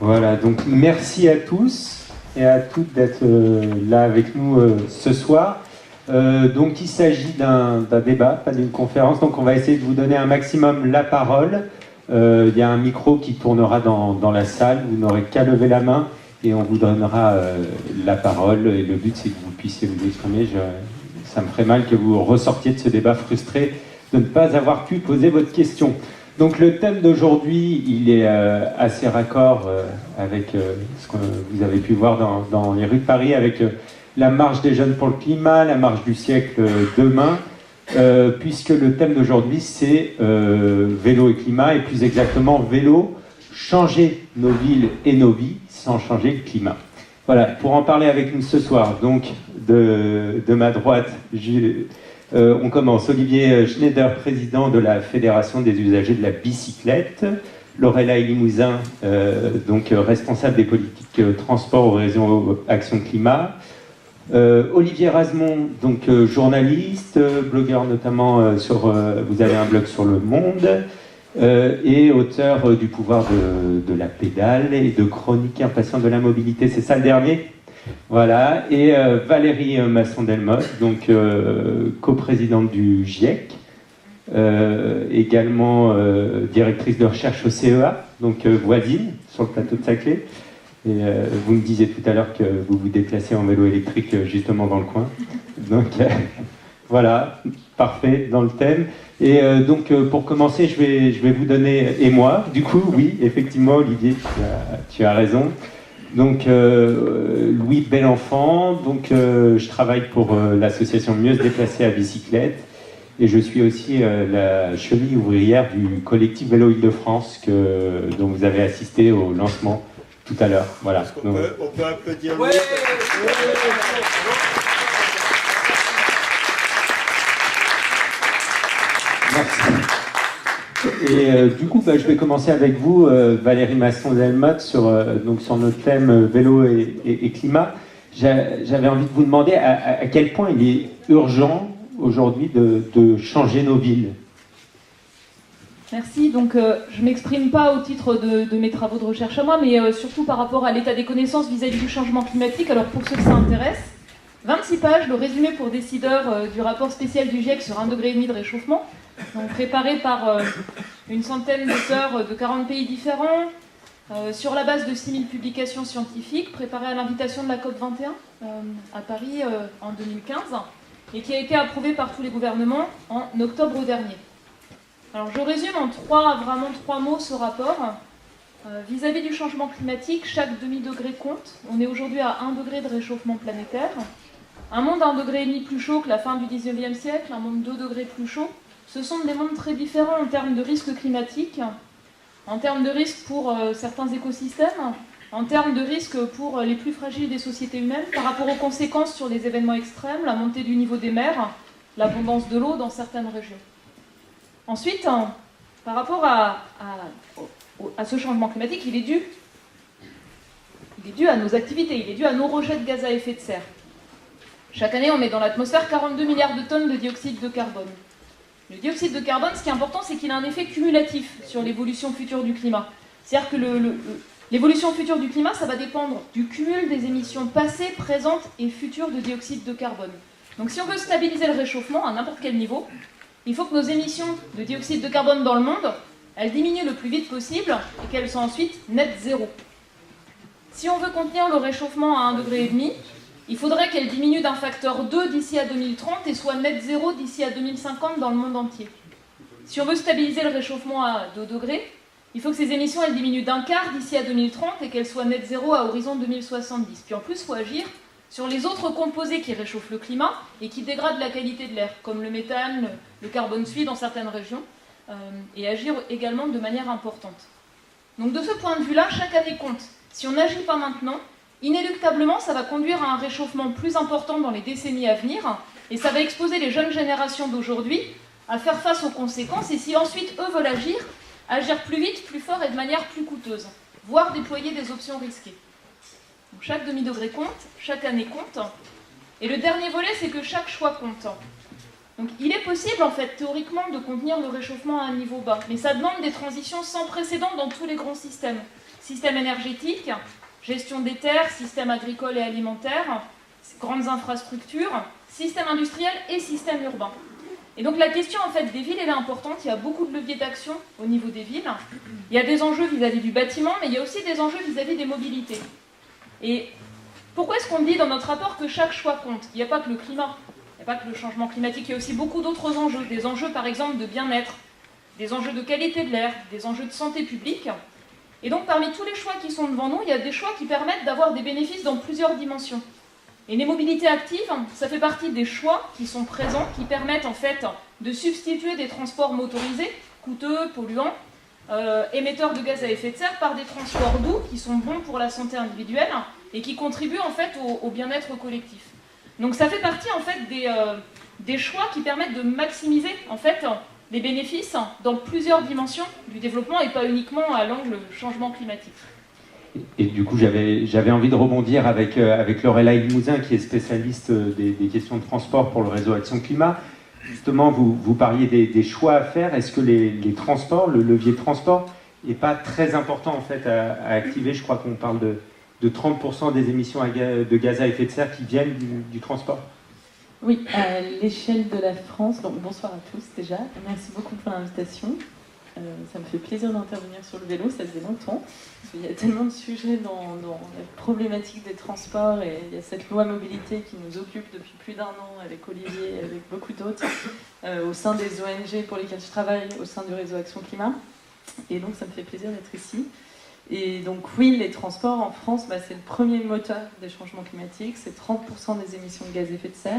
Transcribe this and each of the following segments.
Voilà, donc merci à tous et à toutes d'être là avec nous ce soir. Donc il s'agit d'un débat, pas d'une conférence, donc on va essayer de vous donner un maximum la parole. Il y a un micro qui tournera dans la salle, vous n'aurez qu'à lever la main et on vous donnera la parole. Et le but c'est que vous puissiez vous exprimer. Ça me ferait mal que vous ressortiez de ce débat frustré de ne pas avoir pu poser votre question. Donc le thème d'aujourd'hui, il est assez raccord avec ce que vous avez pu voir dans les rues de Paris, avec la marche des jeunes pour le climat, la marche du siècle demain, puisque le thème d'aujourd'hui c'est vélo et climat, et plus exactement vélo, changer nos villes et nos vies sans changer le climat. Voilà, pour en parler avec nous ce soir, donc de ma droite, on commence. Olivier Schneider, président de la Fédération des usagers de la bicyclette. Lorelai Limousin, donc responsable des politiques transport au réseau Action Climat. Olivier Razemont, donc journaliste, blogueur notamment vous avez un blog sur Le Monde, et auteur du pouvoir de la pédale et de Chronique impatient de la mobilité. C'est ça le dernier ? Voilà, et Valérie Masson-Delmotte, donc coprésidente du GIEC, également directrice de recherche au CEA, donc voisine sur le plateau de Saclay. Et vous me disiez tout à l'heure que vous vous déplacez en vélo électrique justement dans le coin. Donc voilà, parfait dans le thème. Et donc pour commencer, je vais vous donner, et moi, du coup, oui, effectivement, Olivier, tu as raison. Donc Louis Belenfant, donc je travaille pour l'association Mieux se déplacer à bicyclette et je suis aussi la cheville ouvrière du collectif Vélo Île-de-France dont vous avez assisté au lancement tout à l'heure. Voilà. On peut applaudir. Ouais. Merci. Et du coup, je vais commencer avec vous, Valérie Masson-Delmotte, sur notre thème vélo et climat. J'avais envie de vous demander à quel point il est urgent aujourd'hui de changer nos villes. Merci. Donc, je ne m'exprime pas au titre de mes travaux de recherche à moi, mais surtout par rapport à l'état des connaissances vis-à-vis du changement climatique. Alors, pour ceux que ça intéresse, 26 pages, le résumé pour décideurs du rapport spécial du GIEC sur 1,5 degré de réchauffement, donc préparé par une centaine d'auteurs de 40 pays différents, sur la base de 6000 publications scientifiques, préparé à l'invitation de la COP21 à Paris en 2015, et qui a été approuvé par tous les gouvernements en octobre dernier. Alors je résume en trois mots ce rapport. Vis-à-vis du changement climatique, chaque demi-degré compte. On est aujourd'hui à 1 degré de réchauffement planétaire. Un monde à 1,5 degré plus chaud que la fin du 19e siècle, un monde 2 degrés plus chaud. Ce sont des mondes très différents en termes de risques climatiques, en termes de risques pour certains écosystèmes, en termes de risques pour les plus fragiles des sociétés humaines, par rapport aux conséquences sur les événements extrêmes, la montée du niveau des mers, l'abondance de l'eau dans certaines régions. Ensuite, par rapport à ce changement climatique, il est dû à nos activités, il est dû à nos rejets de gaz à effet de serre. Chaque année, on met dans l'atmosphère 42 milliards de tonnes de dioxyde de carbone. Le dioxyde de carbone, ce qui est important, c'est qu'il a un effet cumulatif sur l'évolution future du climat. C'est-à-dire que l'évolution future du climat, ça va dépendre du cumul des émissions passées, présentes et futures de dioxyde de carbone. Donc si on veut stabiliser le réchauffement à n'importe quel niveau, il faut que nos émissions de dioxyde de carbone dans le monde, elles diminuent le plus vite possible et qu'elles soient ensuite net zéro. Si on veut contenir le réchauffement à 1,5 degré, il faudrait qu'elle diminue d'un facteur 2 d'ici à 2030 et soit net zéro d'ici à 2050 dans le monde entier. Si on veut stabiliser le réchauffement à 2 degrés, il faut que ces émissions elles diminuent d'un quart d'ici à 2030 et qu'elles soient net zéro à horizon 2070. Puis en plus, il faut agir sur les autres composés qui réchauffent le climat et qui dégradent la qualité de l'air, comme le méthane, le carbone suie dans certaines régions, et agir également de manière importante. Donc de ce point de vue-là, chaque année compte. Si on n'agit pas maintenant, inéluctablement, ça va conduire à un réchauffement plus important dans les décennies à venir, et ça va exposer les jeunes générations d'aujourd'hui à faire face aux conséquences, et si ensuite eux veulent agir plus vite, plus fort et de manière plus coûteuse, voire déployer des options risquées. Donc chaque demi-degré compte, chaque année compte, et le dernier volet, c'est que chaque choix compte. Donc il est possible, en fait, théoriquement, de contenir le réchauffement à un niveau bas, mais ça demande des transitions sans précédent dans tous les grands systèmes. système énergétique, gestion des terres, système agricole et alimentaire, grandes infrastructures, système industriel et système urbain. Et donc la question en fait des villes elle est importante, il y a beaucoup de leviers d'action au niveau des villes. Il y a des enjeux vis-à-vis du bâtiment, mais il y a aussi des enjeux vis-à-vis des mobilités. Et pourquoi est-ce qu'on dit dans notre rapport que chaque choix compte? Il n'y a pas que le climat, il n'y a pas que le changement climatique, il y a aussi beaucoup d'autres enjeux, des enjeux par exemple de bien-être, des enjeux de qualité de l'air, des enjeux de santé publique. Et donc parmi tous les choix qui sont devant nous, il y a des choix qui permettent d'avoir des bénéfices dans plusieurs dimensions. Et les mobilités actives, ça fait partie des choix qui sont présents, qui permettent en fait de substituer des transports motorisés, coûteux, polluants, émetteurs de gaz à effet de serre, par des transports doux qui sont bons pour la santé individuelle et qui contribuent en fait au bien-être collectif. Donc ça fait partie en fait des choix qui permettent de maximiser en fait les bénéfices dans plusieurs dimensions du développement et pas uniquement à l'angle changement climatique. Et du coup, j'avais envie de rebondir avec Lorelai Limousin, qui est spécialiste des questions de transport pour le réseau Action Climat. Justement, vous parliez des choix à faire. Est-ce que les transports, le levier de transport, n'est pas très important en fait à activer? Je crois qu'on parle de 30% des émissions de gaz à effet de serre qui viennent du transport. Oui, à l'échelle de la France. Donc, bonsoir à tous déjà. Merci beaucoup pour l'invitation. Ça me fait plaisir d'intervenir sur le vélo, ça faisait longtemps. Parce qu'il y a tellement de sujets dans la problématique des transports et il y a cette loi mobilité qui nous occupe depuis plus d'un an avec Olivier et avec beaucoup d'autres au sein des ONG pour lesquelles je travaille, au sein du réseau Action Climat. Et donc ça me fait plaisir d'être ici. Et donc oui, les transports en France, c'est le premier moteur des changements climatiques, c'est 30% des émissions de gaz à effet de serre.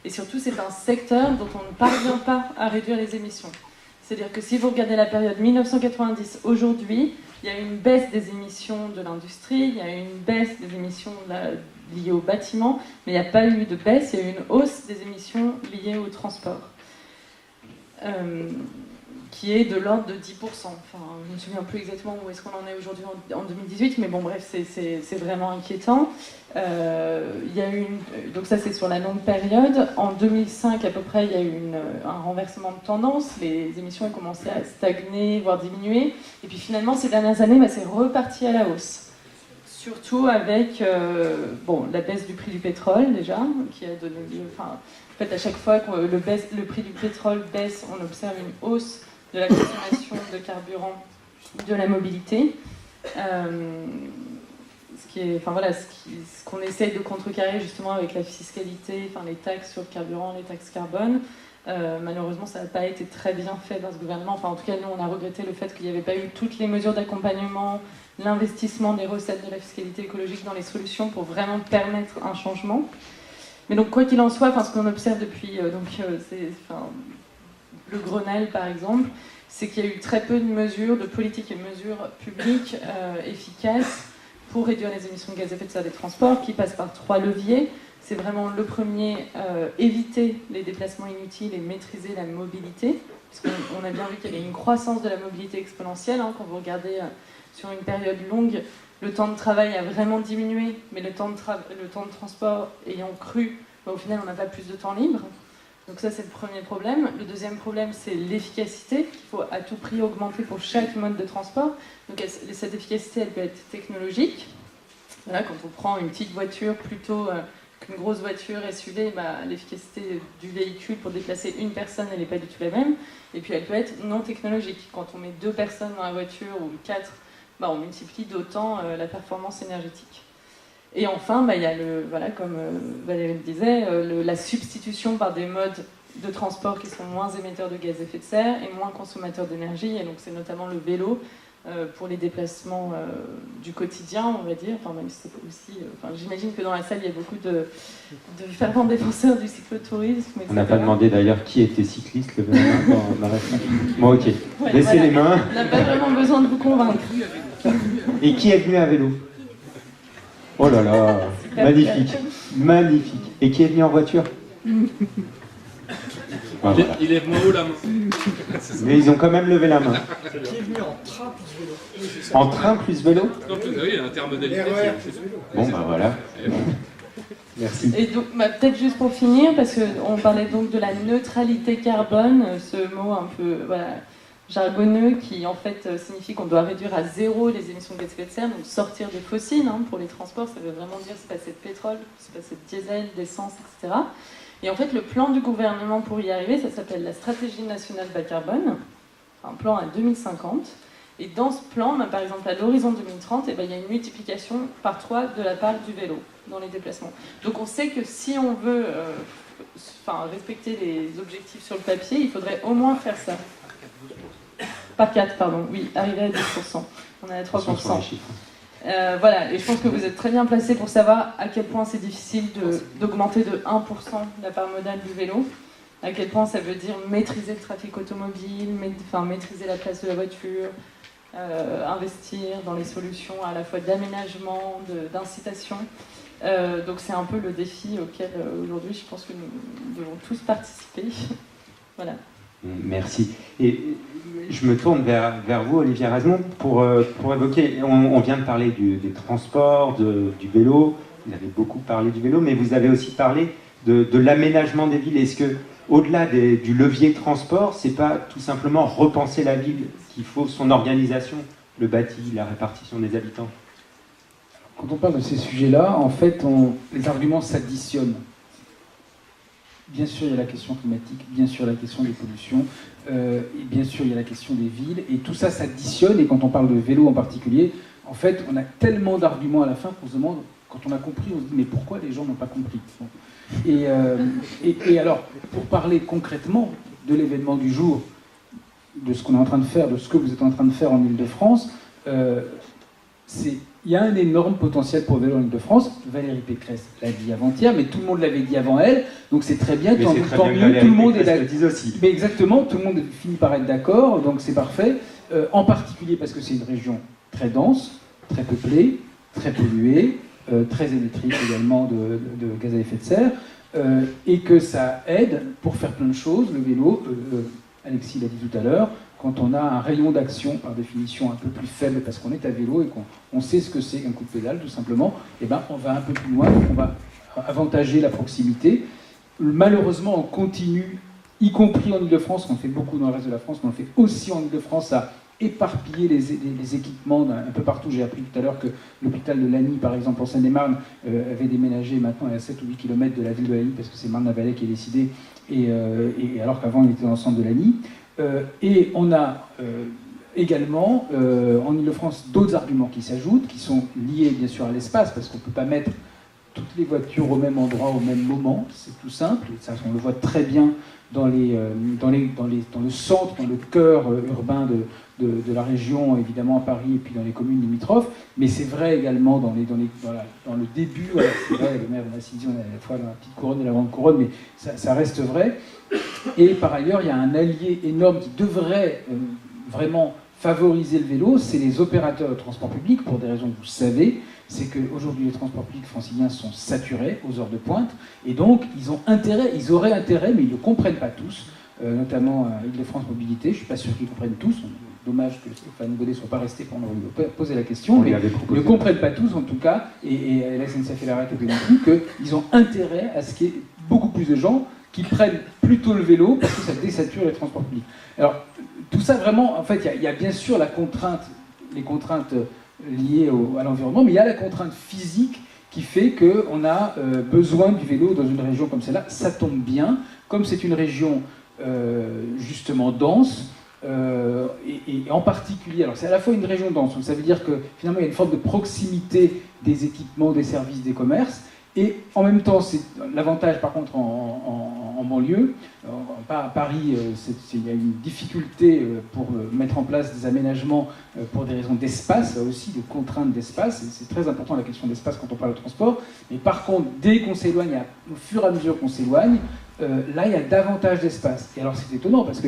Et surtout, c'est un secteur dont on ne parvient pas à réduire les émissions. C'est-à-dire que si vous regardez la période 1990, aujourd'hui, il y a une baisse des émissions de l'industrie, il y a une baisse des émissions liées au bâtiment, mais il n'y a pas eu de baisse, il y a eu une hausse des émissions liées au transport, qui est de l'ordre de 10%. Enfin, je ne me souviens plus exactement où est-ce qu'on en est aujourd'hui en 2018, mais bon, bref, c'est vraiment inquiétant. Il y a eu donc ça, c'est sur la longue période. En 2005, à peu près, il y a eu un renversement de tendance. Les émissions ont commencé à stagner, voire diminuer. Et puis finalement, ces dernières années, c'est reparti à la hausse. Surtout avec la baisse du prix du pétrole, déjà, qui a donné lieu... en fait, à chaque fois que le prix du pétrole baisse, on observe une hausse de la consommation de carburant de la mobilité. Ce qu'on essaye de contrecarrer justement avec la fiscalité, les taxes sur le carburant, les taxes carbone. Malheureusement, ça n'a pas été très bien fait dans ce gouvernement. En tout cas, nous, on a regretté le fait qu'il n'y avait pas eu toutes les mesures d'accompagnement, l'investissement des recettes de la fiscalité écologique dans les solutions pour vraiment permettre un changement. Mais donc, quoi qu'il en soit, ce qu'on observe depuis le Grenelle, par exemple, c'est qu'il y a eu très peu de mesures, de politiques et de mesures publiques efficaces pour réduire les émissions de gaz à effet de serre des transports, qui passent par 3 leviers. C'est vraiment le premier, éviter les déplacements inutiles et maîtriser la mobilité, parce qu'on a bien vu qu'il y avait une croissance de la mobilité exponentielle. Quand vous regardez sur une période longue, le temps de travail a vraiment diminué, mais le temps de transport ayant cru, au final, on n'a pas plus de temps libre. Donc ça, c'est le premier problème. Le deuxième problème, c'est l'efficacité, qu'il faut à tout prix augmenter pour chaque mode de transport. Donc cette efficacité, elle peut être technologique. Voilà, quand on prend une petite voiture plutôt qu'une grosse voiture SUV, l'efficacité du véhicule pour déplacer une personne, elle n'est pas du tout la même. Et puis elle peut être non technologique. Quand on met 2 personnes dans la voiture ou 4, on multiplie d'autant la performance énergétique. Et enfin, il y a comme Valérie le disait, la substitution par des modes de transport qui sont moins émetteurs de gaz à effet de serre et moins consommateurs d'énergie. Et donc c'est notamment le vélo pour les déplacements du quotidien, on va dire. Même si c'est aussi, j'imagine que dans la salle, il y a beaucoup de fervents défenseurs du cyclotourisme. On n'a pas demandé d'ailleurs qui était cycliste, le vélo dans la salle. Bon, ok. Laissez les mains. On n'a pas vraiment besoin de vous convaincre. Et qui est venu à vélo? Oh là là, magnifique, magnifique. Et qui est venu en voiture? Voilà. Il lève moins haut la main. Mais ils ont quand même levé la main. Qui est venu en train plus vélo? En train plus vélo? Non, oui, il y a un terme de Bon, voilà. Merci. Et donc, peut-être juste pour finir, parce qu'on parlait donc de la neutralité carbone, ce mot un peu jargonneux qui en fait signifie qu'on doit réduire à zéro les émissions de gaz à effet de serre, donc sortir des fossiles pour les transports, ça veut vraiment dire c'est passer de pétrole, c'est passer de diesel, d'essence, etc. Et en fait le plan du gouvernement pour y arriver, ça s'appelle la stratégie nationale bas carbone, un plan à 2050. Et dans ce plan, par exemple à l'horizon 2030, il y a une multiplication par 3 de la part du vélo dans les déplacements. Donc on sait que si on veut respecter les objectifs sur le papier, il faudrait au moins faire ça. Par 4, pardon, oui, arriver à 10%. On est à 3%. Voilà, et je pense que vous êtes très bien placé pour savoir à quel point c'est difficile d'augmenter de 1% la part modale du vélo, à quel point ça veut dire maîtriser le trafic automobile, maîtriser la place de la voiture, investir dans les solutions à la fois d'aménagement, d'incitation. Donc c'est un peu le défi auquel aujourd'hui je pense que nous devons tous participer. Voilà. Merci. Et je me tourne vers vous, Olivier Razemont, pour évoquer, on vient de parler des transports, du vélo, vous avez beaucoup parlé du vélo, mais vous avez aussi parlé de l'aménagement des villes. Est-ce que, au-delà du levier transport, c'est pas tout simplement repenser la ville, qu'il faut son organisation, le bâti, la répartition des habitants? Quand on parle de ces sujets-là, en fait, les arguments s'additionnent. Bien sûr, il y a la question climatique, bien sûr, la question des pollutions, et bien sûr, il y a la question des villes, et tout ça s'additionne, et quand on parle de vélo en particulier, en fait, on a tellement d'arguments à la fin qu'on se demande, quand on a compris, on se dit, mais pourquoi les gens n'ont pas compris? Bon. Et alors, pour parler concrètement de l'événement du jour, de ce qu'on est en train de faire, de ce que vous êtes en train de faire en Ile-de-France, il y a un énorme potentiel pour le vélo en Ile-de-France. Valérie Pécresse l'a dit avant-hier, mais tout le monde l'avait dit avant elle, donc c'est très bien, tant mieux, tout le monde est d'accord. Mais exactement, tout le monde finit par être d'accord, donc c'est parfait. En particulier parce que c'est une région très dense, très peuplée, très polluée, très émettrice également de gaz à effet de serre, et que ça aide pour faire plein de choses, le vélo, Alexis l'a dit tout à l'heure, quand on a un rayon d'action, par définition, un peu plus faible parce qu'on est à vélo et qu'on sait ce que c'est qu'un coup de pédale, tout simplement, et ben on va un peu plus loin, donc on va avantager la proximité. Malheureusement, on continue, y compris en Ile-de-France, on fait beaucoup dans le reste de la France, mais on fait aussi en Ile-de-France, à éparpiller les équipements un peu partout. J'ai appris tout à l'heure que l'hôpital de Lagny, par exemple, en Seine-et-Marne, avait déménagé maintenant à 7 ou 8 km de la ville de Lagny, parce que c'est Marne-la-Vallée qui est décidé, et alors qu'avant il était dans le centre de Lagny. Et on a également en Ile-de-France d'autres arguments qui s'ajoutent, qui sont liés bien sûr à l'espace, parce qu'on ne peut pas mettre toutes les voitures au même endroit au même moment, c'est tout simple, ça, on le voit très bien dans le centre, dans le cœur urbain de la région, évidemment à Paris et puis dans les communes limitrophes, mais c'est vrai également dans le début, voilà, c'est vrai, le maire de Massy, on est à la fois dans la petite couronne et la grande couronne, mais ça reste vrai. Et par ailleurs, il y a un allié énorme qui devrait vraiment favoriser le vélo, c'est les opérateurs de transport public, pour des raisons que vous savez, c'est qu'aujourd'hui les transports publics franciliens sont saturés aux heures de pointe, et donc ils auraient intérêt, mais ils ne comprennent pas tous, notamment Île-de-France Mobilité, je ne suis pas sûr qu'ils comprennent tous, dommage que Stéphane Baudet ne soit pas resté pour nous poser la question, mais ils ne comprennent pas tous en tout cas, et la SNCF et la RATP non plus, qu'ils ont intérêt à ce qu'il y ait beaucoup plus de gens qui prennent plutôt le vélo parce que ça désature les transports publics. Alors, tout ça vraiment, en fait, il y a bien sûr les contraintes liées à l'environnement, mais il y a la contrainte physique qui fait qu'on a besoin du vélo dans une région comme celle-là. Ça tombe bien, comme c'est une région justement dense, et en particulier, alors c'est à la fois une région dense, donc ça veut dire que finalement il y a une forme de proximité des équipements, des services, des commerces, et en même temps, c'est l'avantage par contre en banlieue. À Paris, il y a une difficulté pour mettre en place des aménagements pour des raisons d'espace, là aussi, de contraintes d'espace. C'est très important la question d'espace quand on parle de transport. Mais par contre, dès qu'on s'éloigne, au fur et à mesure qu'on s'éloigne, là il y a davantage d'espace. Et alors c'est étonnant parce que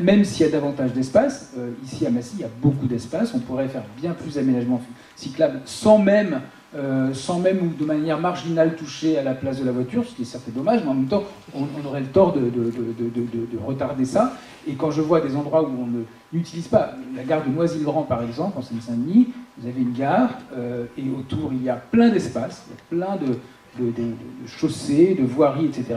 même s'il y a davantage d'espace, ici à Massy, il y a beaucoup d'espace. On pourrait faire bien plus d'aménagements cyclables sans même ou de manière marginale toucher à la place de la voiture, ce qui est certes dommage, mais en même temps, on aurait le tort de retarder ça. Et quand je vois des endroits où on n'utilise pas, la gare de Noisy-le-Grand par exemple, en Seine-Saint-Denis, vous avez une gare, et autour il y a plein d'espaces, il y a plein de chaussées, de voiries, etc.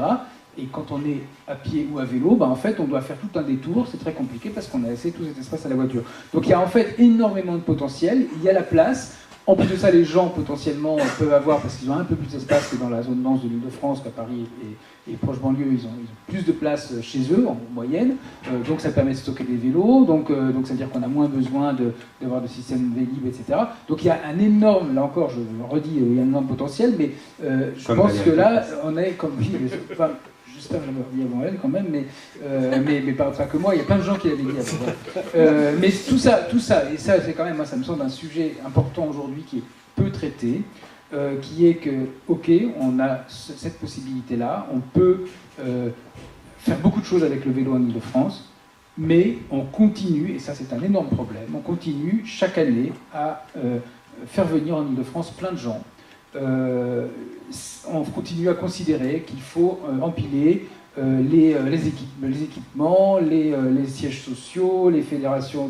Et quand on est à pied ou à vélo, en fait, on doit faire tout un détour. C'est très compliqué parce qu'on a laissé tout cet espace à la voiture. Donc il y a en fait énormément de potentiel. Il y a la place. En plus de ça, les gens potentiellement peuvent avoir, parce qu'ils ont un peu plus d'espace que dans la zone dense de l'Île-de-France, qu'à Paris et proche banlieue, ils ont plus de place chez eux en moyenne. Donc ça permet de stocker des vélos. Donc ça veut dire qu'on a moins besoin d'avoir de systèmes Vélib, etc. Donc il y a un énorme, là encore, je le redis, il y a un énorme potentiel, mais je pense que là, on est comme. Enfin, j'espère que je l'avais dit avant elle quand même, mais pas que moi, il y a plein de gens qui l'avaient dit avant. Mais tout ça, et ça c'est quand même, moi ça me semble un sujet important aujourd'hui qui est peu traité, qui est que, ok, on a cette possibilité-là, on peut faire beaucoup de choses avec le vélo en Île-de-France, mais on continue, et ça c'est un énorme problème, on continue chaque année à faire venir en Île-de-France plein de gens. On continue à considérer qu'il faut empiler les équipements, les sièges sociaux, les fédérations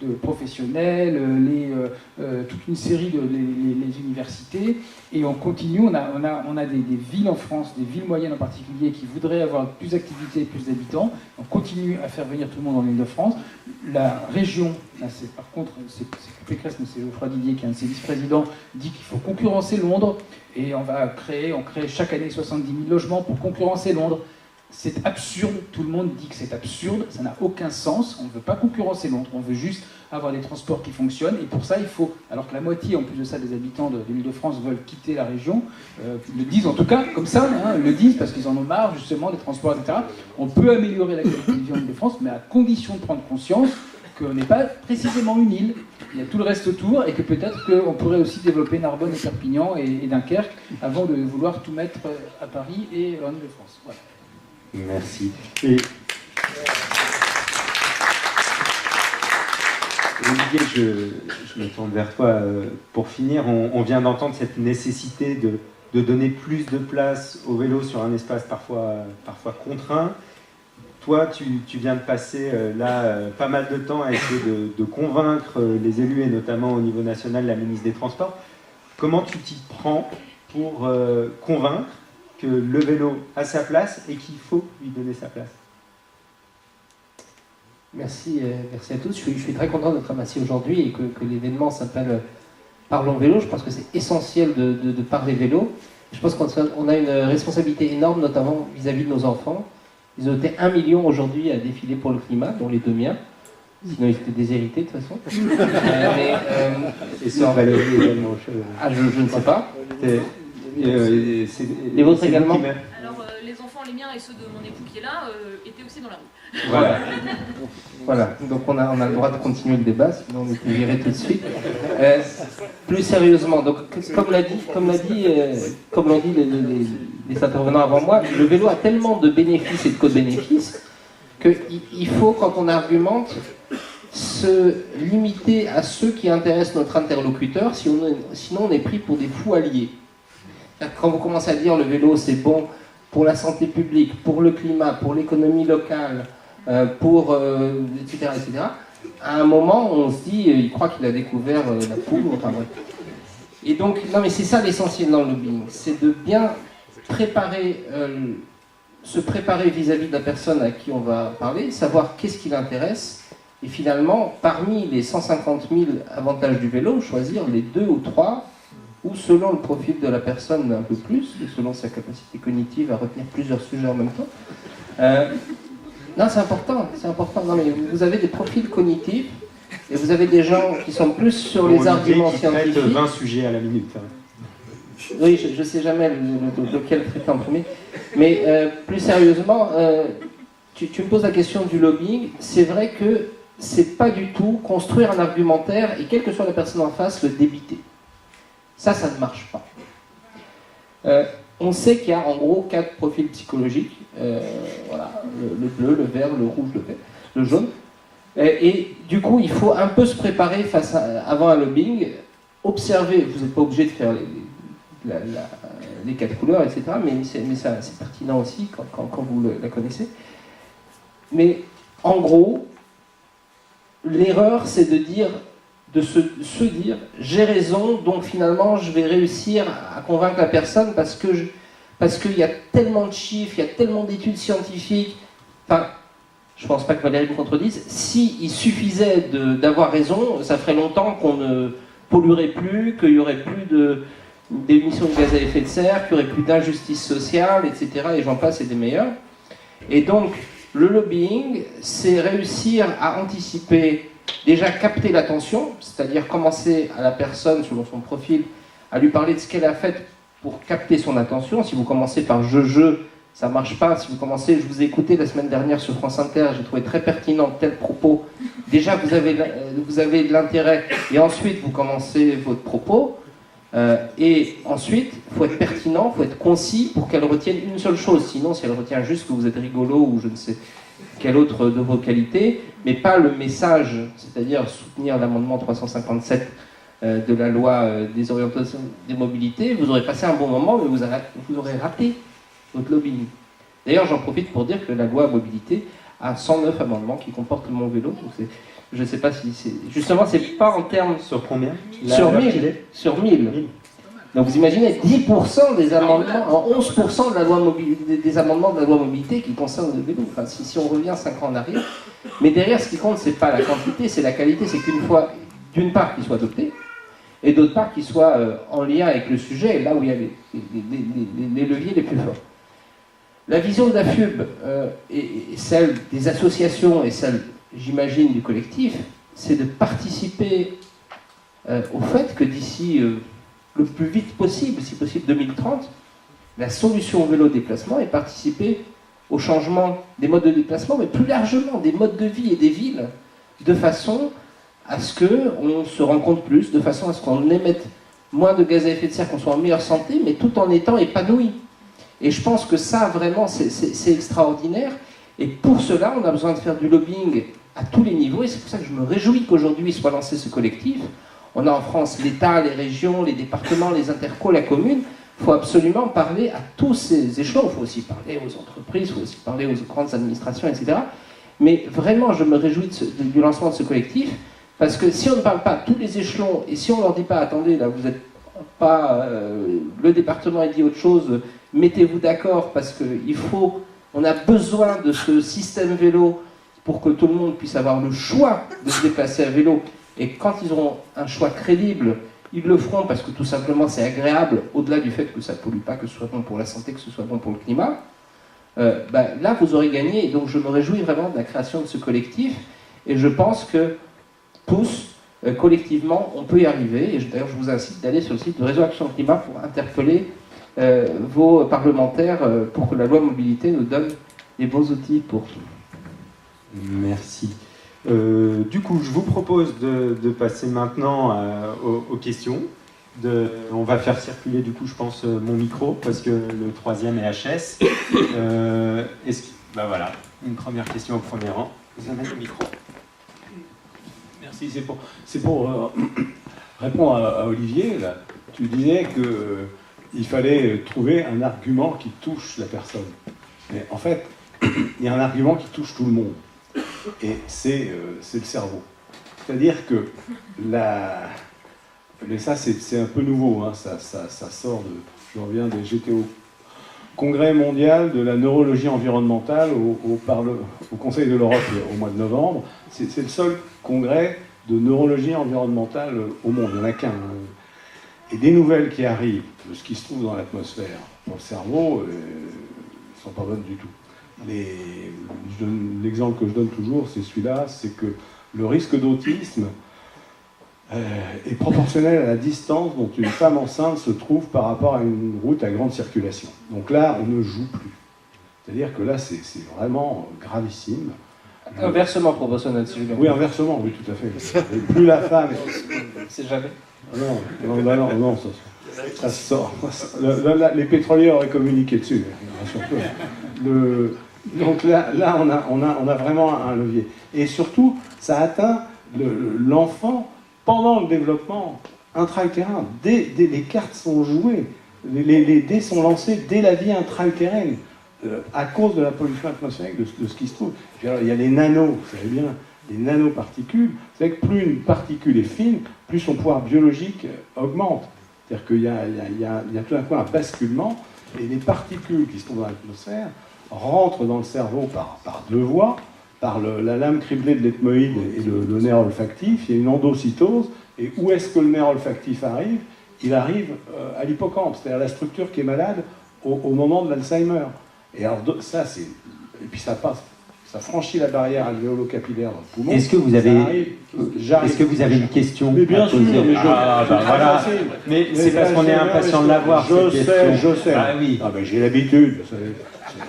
de professionnels, toute une série les universités, et on continue. On a des villes en France, des villes moyennes en particulier, qui voudraient avoir plus d'activités et plus d'habitants. On continue à faire venir tout le monde en Île-de-France. La région, là, par contre, c'est Pécresse, mais c'est Geoffroy Didier qui est un de ses vice-présidents, dit qu'il faut concurrencer Londres, et on crée chaque année 70 000 logements pour concurrencer Londres. C'est absurde, tout le monde dit que c'est absurde, ça n'a aucun sens, on ne veut pas concurrencer Londres, on veut juste avoir des transports qui fonctionnent, et pour ça il faut, alors que la moitié en plus de ça des habitants de l'Île-de-France veulent quitter la région, le disent en tout cas, comme ça, le disent parce qu'ils en ont marre justement des transports, etc. On peut améliorer la qualité de vie en Île-de-France, mais à condition de prendre conscience qu'on n'est pas précisément une île, il y a tout le reste autour, et que peut-être qu'on pourrait aussi développer Narbonne et Perpignan et Dunkerque avant de vouloir tout mettre à Paris et en Île-de-France. Voilà. Merci. Et Olivier, je me tourne vers toi pour finir. On vient d'entendre cette nécessité de donner plus de place au vélo sur un espace parfois contraint. Toi, tu viens de passer pas mal de temps à essayer de convaincre les élus, et notamment au niveau national, la ministre des Transports. Comment tu t'y prends pour convaincre que le vélo a sa place et qu'il faut lui donner sa place? Merci à tous. Je suis très content d'être ici aujourd'hui et que l'événement s'appelle Parlons vélo. Je pense que c'est essentiel de parler vélo. Je pense qu'on a une responsabilité énorme, notamment vis-à-vis de nos enfants. Ils ont été 1 million aujourd'hui à défiler pour le climat, dont les 2 miens. Sinon, ils étaient déshérités de toute façon. Et sans Valérie également. Je ne sais pas. Les vôtres également? Alors, les enfants, les miens et ceux de mon époux qui est là, étaient aussi dans la rue. Voilà. Voilà. Donc on a le droit de continuer le débat, sinon on était viré tout de suite. Plus sérieusement, donc comme l'ont dit les intervenants avant moi, le vélo a tellement de bénéfices et de co-bénéfices qu'il faut, quand on argumente, se limiter à ceux qui intéressent notre interlocuteur, sinon on est pris pour des fous alliés. Quand vous commencez à dire le vélo c'est bon pour la santé publique, pour le climat, pour l'économie locale, etc., à un moment on se dit, il croit qu'il a découvert la poule, enfin bref. Et donc, non mais c'est ça l'essentiel dans le lobbying, c'est de bien se préparer vis-à-vis de la personne à qui on va parler, savoir qu'est-ce qui l'intéresse, et finalement, parmi les 150 000 avantages du vélo, choisir les 2 ou 3, ou selon le profil de la personne un peu plus, et selon sa capacité cognitive à retenir plusieurs sujets en même temps. Non, c'est important. Non, mais vous avez des profils cognitifs, et vous avez des gens qui sont plus sur les arguments scientifiques. Qui traitent 20 sujets à la minute. Oui, je ne sais jamais lequel traiter en premier. Mais plus sérieusement, tu me poses la question du lobbying. C'est vrai que c'est pas du tout construire un argumentaire et quelle que soit la personne en face, le débiter. Ça ne marche pas. On sait qu'il y a en gros 4 profils psychologiques. Voilà, le bleu, le vert, le rouge, le jaune. Et du coup, il faut un peu se préparer avant un lobbying, observer. Vous n'êtes pas obligé de faire les 4 couleurs, etc. Mais c'est pertinent aussi quand vous la connaissez. Mais en gros, l'erreur, c'est de se dire j'ai raison, donc finalement je vais réussir à convaincre la personne parce parce qu'il y a tellement de chiffres, il y a tellement d'études scientifiques. Enfin, je ne pense pas que Valérie me contredise. S'il suffisait d'avoir raison, ça ferait longtemps qu'on ne polluerait plus, qu'il n'y aurait plus d'émissions de gaz à effet de serre, qu'il n'y aurait plus d'injustice sociale, etc. Et j'en passe, et des meilleurs. Et donc, le lobbying, c'est réussir à anticiper, déjà capter l'attention, c'est-à-dire commencer à la personne, selon son profil, à lui parler de ce qu'elle a fait pour capter son attention. Si vous commencez par je, ça ne marche pas. Si vous commencez, je vous ai écouté la semaine dernière sur France Inter, j'ai trouvé très pertinent tel propos. Déjà, vous avez de l'intérêt, et ensuite, vous commencez votre propos. Et ensuite, il faut être pertinent, il faut être concis pour qu'elle retienne une seule chose. Sinon, si elle retient juste que vous êtes rigolo ou je ne sais quelle autre de vos qualités, mais pas le message, c'est-à-dire soutenir l'amendement 357 de la loi des orientations des mobilités, vous aurez passé un bon moment, mais vous aurez raté votre lobbying. D'ailleurs, j'en profite pour dire que la loi mobilité a 109 amendements qui comportent mon vélo. Donc je ne sais pas si c'est... Justement, c'est pas en termes... Sur combien? Sur 1000. Sur 1000. Donc vous imaginez 10% des amendements, 11% de la loi des amendements de la loi mobilité qui concernent le vélo. Enfin, si on revient 5 ans en arrière. Mais derrière, ce qui compte, c'est pas la quantité, c'est la qualité. C'est qu'une fois, d'une part, qu'il soit adopté, et d'autre part, qu'il soit en lien avec le sujet, là où il y a les leviers les plus forts. La vision de la FUB et celle des associations et celle, j'imagine, du collectif, c'est de participer au fait que d'ici le plus vite possible, si possible 2030, la solution vélo-déplacement est participer au changement des modes de déplacement, mais plus largement des modes de vie et des villes, de façon à ce qu'on se rencontre plus, de façon à ce qu'on émette moins de gaz à effet de serre, qu'on soit en meilleure santé, mais tout en étant épanoui. Et je pense que ça, vraiment, c'est extraordinaire. Et pour cela, on a besoin de faire du lobbying à tous les niveaux. Et c'est pour ça que je me réjouis qu'aujourd'hui soit lancé ce collectif. On a en France l'État, les régions, les départements, les intercos, la commune. Il faut absolument parler à tous ces échelons. Il faut aussi parler aux entreprises, il faut aussi parler aux grandes administrations, etc. Mais vraiment, je me réjouis du lancement de ce collectif. Parce que si on ne parle pas à tous les échelons, et si on ne leur dit pas, attendez, là, vous n'êtes pas... le département a dit autre chose, mettez-vous d'accord, parce on a besoin de ce système vélo pour que tout le monde puisse avoir le choix de se déplacer à vélo. Et quand ils auront un choix crédible, ils le feront parce que tout simplement c'est agréable, au-delà du fait que ça ne pollue pas, que ce soit bon pour la santé, que ce soit bon pour le climat. Là, vous aurez gagné. Et donc je me réjouis vraiment de la création de ce collectif. Et je pense que tous, collectivement, on peut y arriver. Et d'ailleurs, je vous incite d'aller sur le site de Réseau Action Climat pour interpeller vos parlementaires pour que la loi mobilité nous donne les bons outils pour tout. Merci. Du coup, je vous propose de passer maintenant aux questions. On va faire circuler, du coup, je pense, mon micro, parce que le troisième est HS. Voilà, une première question au premier rang. Vous avez le micro. Merci, c'est pour répondre à Olivier. Là. Tu disais qu'il fallait trouver un argument qui touche la personne. Mais en fait, il y a un argument qui touche tout le monde. Et c'est le cerveau. C'est-à-dire que mais ça, c'est un peu nouveau. Hein, ça sort de... Je reviens j'étais au Congrès mondial de la neurologie environnementale au Conseil de l'Europe au mois de novembre. C'est le seul congrès de neurologie environnementale au monde. Il n'y en a qu'un. Et des nouvelles qui arrivent de ce qui se trouve dans l'atmosphère pour le cerveau ne sont pas bonnes du tout. L'exemple que je donne toujours, c'est celui-là, c'est que le risque d'autisme est proportionnel à la distance dont une femme enceinte se trouve par rapport à une route à grande circulation. Donc là, on ne joue plus. C'est-à-dire que là, c'est vraiment gravissime. Inversement proportionnel, si je veux bien. Oui, inversement, oui, tout à fait. Et plus la femme... C'est jamais. Non, ça sort. Les pétroliers auraient communiqué dessus. Donc là on a vraiment un levier. Et surtout, ça atteint l'enfant pendant le développement intra-utérin. Les cartes sont jouées, les dés sont lancés dès la vie intra-utérine, à cause de la pollution atmosphérique, de ce qui se trouve. Puis alors, il y a les nanos, vous savez bien, les nanoparticules. Vous savez que plus une particule est fine, plus son pouvoir biologique augmente. C'est-à-dire qu'il y a tout d'un coup un basculement. Et les particules qui se trouvent dans l'atmosphère rentrent dans le cerveau par deux voies, par la lame criblée de l'ethmoïde et le nerf olfactif. Il y a une endocytose. Et où est-ce que le nerf olfactif arrive? Il arrive à l'hippocampe, c'est-à-dire la structure qui est malade au moment de l'Alzheimer. Et alors ça, et puis ça passe, ça franchit la barrière alvéolo-capillaire dans le poumon. Est-ce que vous avez une question? Mais bien sûr, mais voilà. Mais c'est parce qu'on est impatient de l'avoir. Je sais. Ah oui. Ah ben j'ai l'habitude.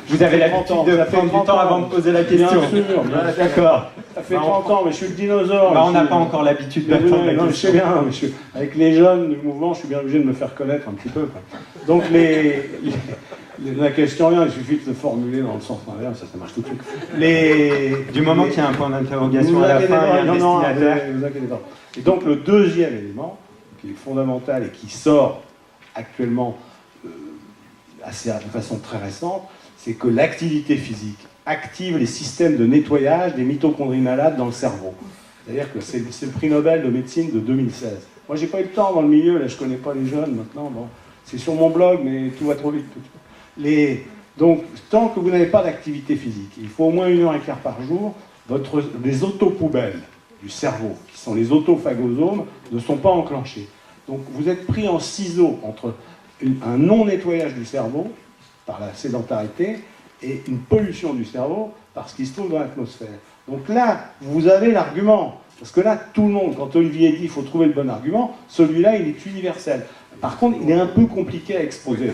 Vous avez l'habitude de prendre du temps avant de poser la question. Bien sûr. D'accord. Ça fait 30 ans, mais je suis le dinosaure. On n'a pas encore l'habitude d'attendre la question. Je sais bien, mais avec les jeunes du mouvement, je suis bien obligé de me faire connaître un petit peu. Donc la question vient, il suffit de se formuler dans le sens inverse, ça marche tout de suite. Du moment qu'il y a un point d'interrogation à la fin, il y a un destinataire. Ne vous inquiétez pas. Et donc le deuxième élément, qui est fondamental et qui sort actuellement de façon très récente, c'est que l'activité physique active les systèmes de nettoyage des mitochondries malades dans le cerveau. C'est-à-dire que c'est le prix Nobel de médecine de 2016. Moi, j'ai pas eu le temps dans le milieu, là, je connais pas les jeunes maintenant. Bon, c'est sur mon blog, mais tout va trop vite. Donc, tant que vous n'avez pas d'activité physique, il faut au moins 1h15 par jour, les autopoubelles du cerveau, qui sont les autophagosomes, ne sont pas enclenchées. Donc, vous êtes pris en ciseaux entre un non-nettoyage du cerveau, par la sédentarité, et une pollution du cerveau par ce qui se trouve dans l'atmosphère. Donc là, vous avez l'argument. Parce que là, tout le monde, quand Olivier dit qu'il faut trouver le bon argument, celui-là, il est universel. Par contre, il est un peu compliqué à exposer.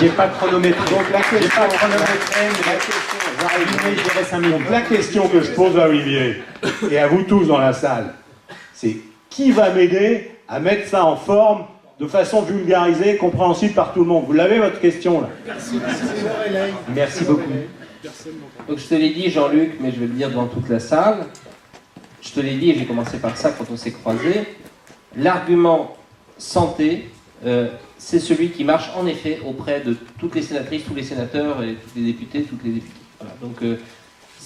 J'ai pas chronométré. Donc la question que je pose à Olivier et à vous tous dans la salle, c'est qui va m'aider à mettre ça en forme de façon vulgarisée, compréhensible par tout le monde? Vous l'avez, votre question, là? Merci beaucoup. Donc je te l'ai dit, Jean-Luc, mais je vais le dire devant toute la salle. Je te l'ai dit, et j'ai commencé par ça quand on s'est croisés. L'argument santé, c'est celui qui marche en effet auprès de toutes les sénatrices, tous les sénateurs, et tous les députés, toutes les députées. Voilà. Donc,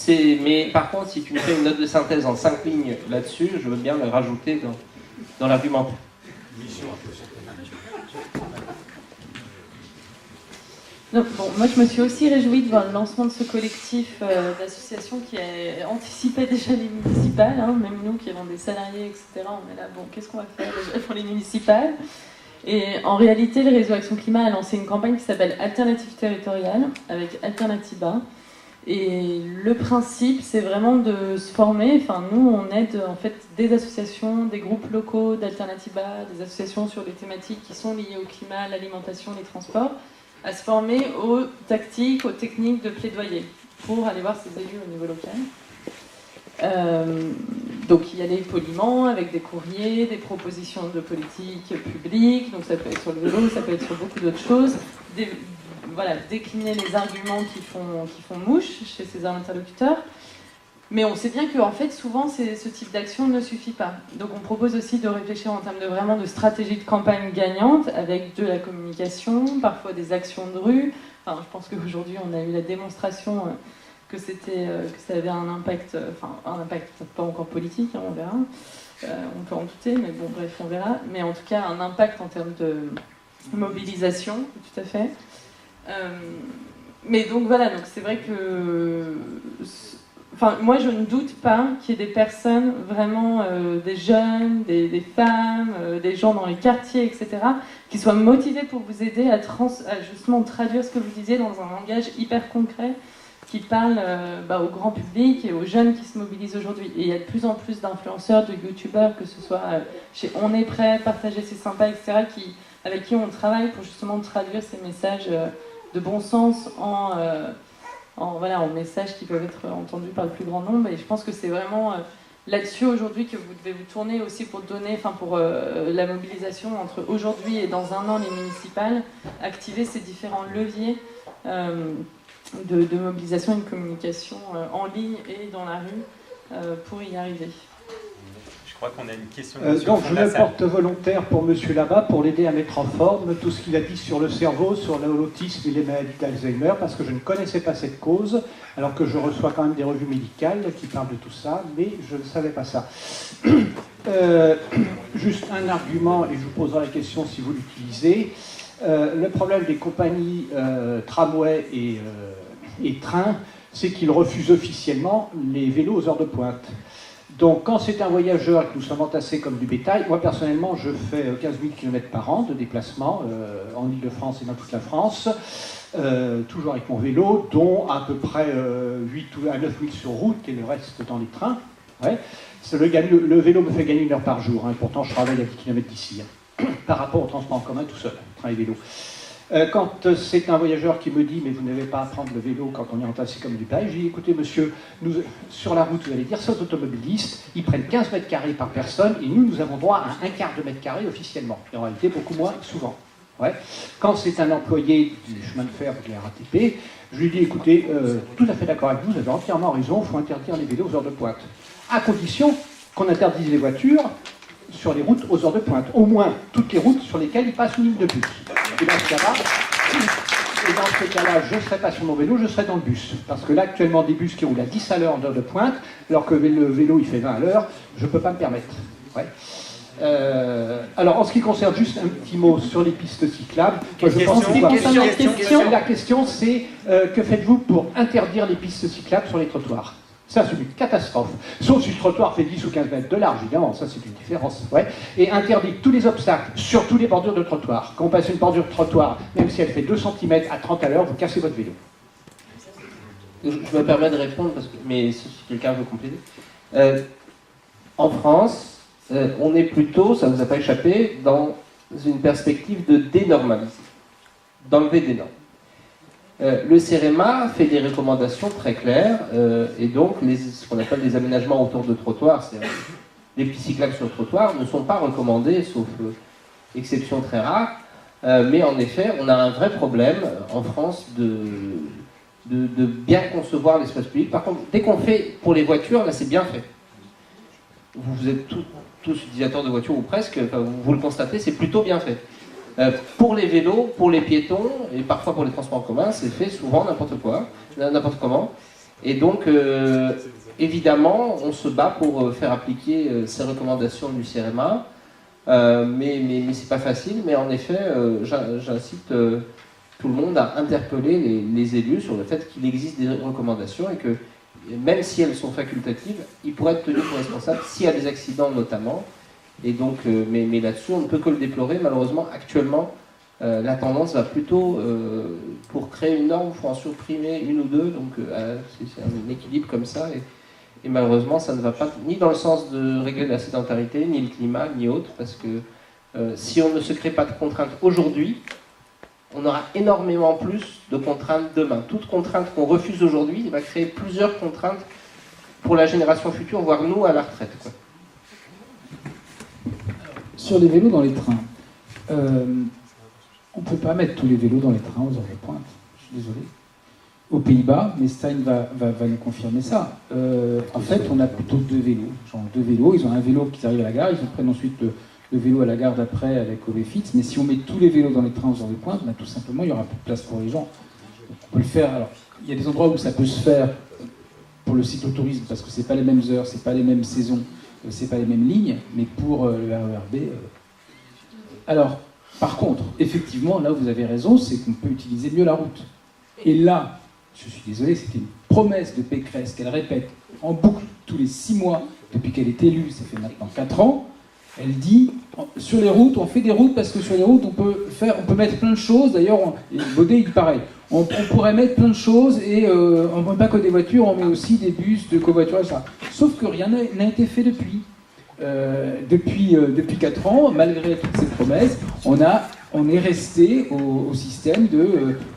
mais par contre, si tu me fais une note de synthèse en 5 lignes là-dessus, je veux bien le rajouter dans l'argumentaire. Donc, bon, moi je me suis aussi réjouie de voir le lancement de ce collectif d'associations qui a anticipé déjà les municipales, hein, même nous qui avons des salariés, etc. On est là, bon, qu'est-ce qu'on va faire déjà pour les municipales? Et en réalité, le réseau Action Climat a lancé une campagne qui s'appelle Alternative Territoriale avec Alternatiba. Et le principe, c'est vraiment de se former. Enfin, nous, on aide en fait des associations, des groupes locaux d'Alternatiba, des associations sur des thématiques qui sont liées au climat, l'alimentation, les transports, à se former aux tactiques, aux techniques de plaidoyer pour aller voir ces élus au niveau local. Donc y aller poliment avec des courriers, des propositions de politique publique, donc ça peut être sur le vélo, ça peut être sur beaucoup d'autres choses. Voilà, décliner les arguments qui font mouche chez ces interlocuteurs. Mais on sait bien que en fait, souvent, ce type d'action ne suffit pas. Donc on propose aussi de réfléchir en termes de stratégie de campagne gagnante, avec de la communication, parfois des actions de rue. Enfin, je pense qu'aujourd'hui, on a eu la démonstration que ça avait un impact pas encore politique, hein, on verra. On peut en douter, mais bon, bref, on verra. Mais en tout cas, un impact en termes de mobilisation, tout à fait. Mais donc voilà, donc c'est vrai que... Enfin, moi, je ne doute pas qu'il y ait des personnes, vraiment des jeunes, des femmes, des gens dans les quartiers, etc., qui soient motivés pour vous aider à justement traduire ce que vous disiez dans un langage hyper concret qui parle au grand public et aux jeunes qui se mobilisent aujourd'hui. Et il y a de plus en plus d'influenceurs, de youtubeurs, que ce soit chez On est prêt, Partager c'est sympa, etc., avec qui on travaille pour justement traduire ces messages de bon sens en messages qui peuvent être entendus par le plus grand nombre. Et je pense que c'est vraiment là-dessus aujourd'hui que vous devez vous tourner aussi pour la mobilisation entre aujourd'hui et dans un an les municipales, activer ces différents leviers de mobilisation et de communication en ligne et dans la rue pour y arriver. Je crois qu'on a une question. Donc je me porte volontaire pour monsieur là-bas pour l'aider à mettre en forme tout ce qu'il a dit sur le cerveau, sur l'autisme et les maladies d'Alzheimer, parce que je ne connaissais pas cette cause, alors que je reçois quand même des revues médicales qui parlent de tout ça, mais je ne savais pas ça. Juste un argument, et je vous poserai la question si vous l'utilisez. Le problème des compagnies tramway et trains, c'est qu'ils refusent officiellement les vélos aux heures de pointe. Donc quand c'est un voyageur et que nous sommes entassés comme du bétail, moi personnellement je fais 15 000 km par an de déplacement en Ile-de-France et dans toute la France, toujours avec mon vélo, dont à peu près 8 à 9 000 sur route et le reste dans les trains. Ouais. Le vélo me fait gagner 1 heure par jour, hein, pourtant je travaille à 10 km d'ici, hein, par rapport au transport en commun tout seul, train et vélo. Quand c'est un voyageur qui me dit « mais vous n'avez pas à prendre le vélo quand on est entassé comme du bétail », je dis « écoutez monsieur, sur la route vous allez dire ça aux automobilistes, ils prennent 15 mètres carrés par personne et nous avons droit à un quart de mètre carré officiellement, et en réalité beaucoup moins souvent. Ouais. Quand c'est un employé du chemin de fer ou de la RATP, je lui dis « écoutez, tout à fait d'accord avec vous, vous avez entièrement raison, il faut interdire les vélos aux heures de pointe, à condition qu'on interdise les voitures sur les routes aux heures de pointe, au moins toutes les routes sur lesquelles il passe une ligne de bus. Et dans ce cas-là, je ne serai pas sur mon vélo, je serai dans le bus. Parce que là, actuellement, des bus qui roulent à 10 à l'heure en heure de pointe, alors que le vélo, il fait 20 à l'heure, je ne peux pas me permettre. Ouais. Alors, en ce qui concerne juste un petit mot sur les pistes cyclables, la question, c'est que faites-vous pour interdire les pistes cyclables sur les trottoirs ? Ça, c'est une catastrophe. Sauf si le trottoir fait 10 ou 15 mètres de large, évidemment, ça c'est une différence. Ouais. Et interdit tous les obstacles, surtout les bordures de trottoir. Quand on passe une bordure de trottoir, même si elle fait 2 cm à 30 à l'heure, vous cassez votre vélo. Je me permets de répondre, mais si quelqu'un veut compléter. En France, on est plutôt, ça ne vous a pas échappé, dans une perspective de dénormaliser, d'enlever des normes. Le CEREMA fait des recommandations très claires, et donc ce qu'on appelle les aménagements autour de trottoirs, c'est-à-dire les pistes cyclables sur le trottoir, ne sont pas recommandés, sauf exception très rare, mais en effet, on a un vrai problème en France de bien concevoir l'espace public. Par contre, dès qu'on fait pour les voitures, là c'est bien fait. Vous êtes tous utilisateurs de voitures, ou presque, enfin, vous le constatez, c'est plutôt bien fait. Pour les vélos, pour les piétons et parfois pour les transports en commun, c'est fait souvent n'importe comment. Et donc, évidemment, on se bat pour faire appliquer ces recommandations du CEREMA, mais c'est pas facile. Mais en effet, j'incite tout le monde à interpeller les élus sur le fait qu'il existe des recommandations et que même si elles sont facultatives, ils pourraient être tenus pour responsables s'il y a des accidents notamment. Et donc, mais là-dessus, on ne peut que le déplorer. Malheureusement, actuellement, la tendance va plutôt pour créer une norme, il faut en supprimer une ou deux. Donc, c'est un équilibre comme ça. Et malheureusement, ça ne va pas ni dans le sens de régler la sédentarité, ni le climat, ni autre. Parce que si on ne se crée pas de contraintes aujourd'hui, on aura énormément plus de contraintes demain. Toute contrainte qu'on refuse aujourd'hui va créer plusieurs contraintes pour la génération future, voire nous à la retraite, quoi. Sur les vélos dans les trains, on ne peut pas mettre tous les vélos dans les trains aux heures de pointe. Je suis désolé. Aux Pays-Bas, mais Stein va nous confirmer ça. En fait, on a plutôt 2 vélos. Genre 2 vélos, ils ont un vélo qui arrive à la gare, ils prennent ensuite le vélo à la gare d'après avec OVFIX. Mais si on met tous les vélos dans les trains aux heures de pointe, tout simplement, il n'y aura plus de place pour les gens. On peut le faire. Alors, il y a des endroits où ça peut se faire pour le cyclotourisme, parce que ce n'est pas les mêmes heures, ce n'est pas les mêmes saisons. C'est pas les mêmes lignes, mais pour le RERB. Alors, par contre, effectivement, là où vous avez raison, c'est qu'on peut utiliser mieux la route. Et là, je suis désolé, c'était une promesse de Pécresse qu'elle répète en boucle tous les 6 mois depuis qu'elle est élue, ça fait maintenant 4 ans. Elle dit, sur les routes, on fait des routes parce que sur les routes, on peut mettre plein de choses. D'ailleurs, Baudet, il dit pareil. On pourrait mettre plein de choses et on ne met pas que des voitures, on met aussi des bus, de covoiturage, etc. Sauf que rien n'a été fait depuis. Depuis 4 ans, malgré toutes ces promesses, on est resté au système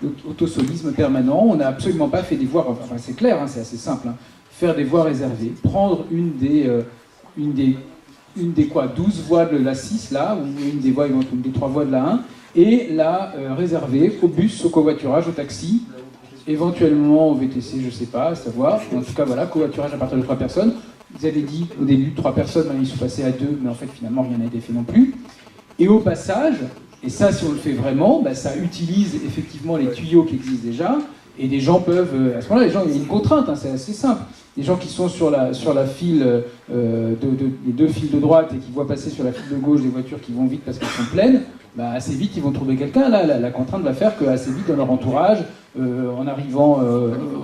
d'autosolisme permanent. On n'a absolument pas fait des voies, enfin c'est clair, hein, c'est assez simple, hein, faire des voies réservées, prendre une des 12 voies de la 6 là, ou une des voies, une des 3 voies de la 1, et la réserver au bus, au covoiturage, au taxi, éventuellement au VTC, je ne sais pas, à savoir. En tout cas, voilà, covoiturage à partir de 3 personnes. Vous avez dit au début 3 personnes, ils sont passés à 2, mais en fait, finalement, rien n'a été fait non plus. Et au passage, et ça, si on le fait vraiment, ça utilise effectivement les tuyaux qui existent déjà, Et des gens peuvent, à ce moment-là, il y a une contrainte, hein, c'est assez simple. Les gens qui sont sur la file, les deux files de droite et qui voient passer sur la file de gauche des voitures qui vont vite parce qu'elles sont pleines, bah, assez vite ils vont trouver quelqu'un. Là, la contrainte va faire qu'assez vite dans leur entourage, en arrivant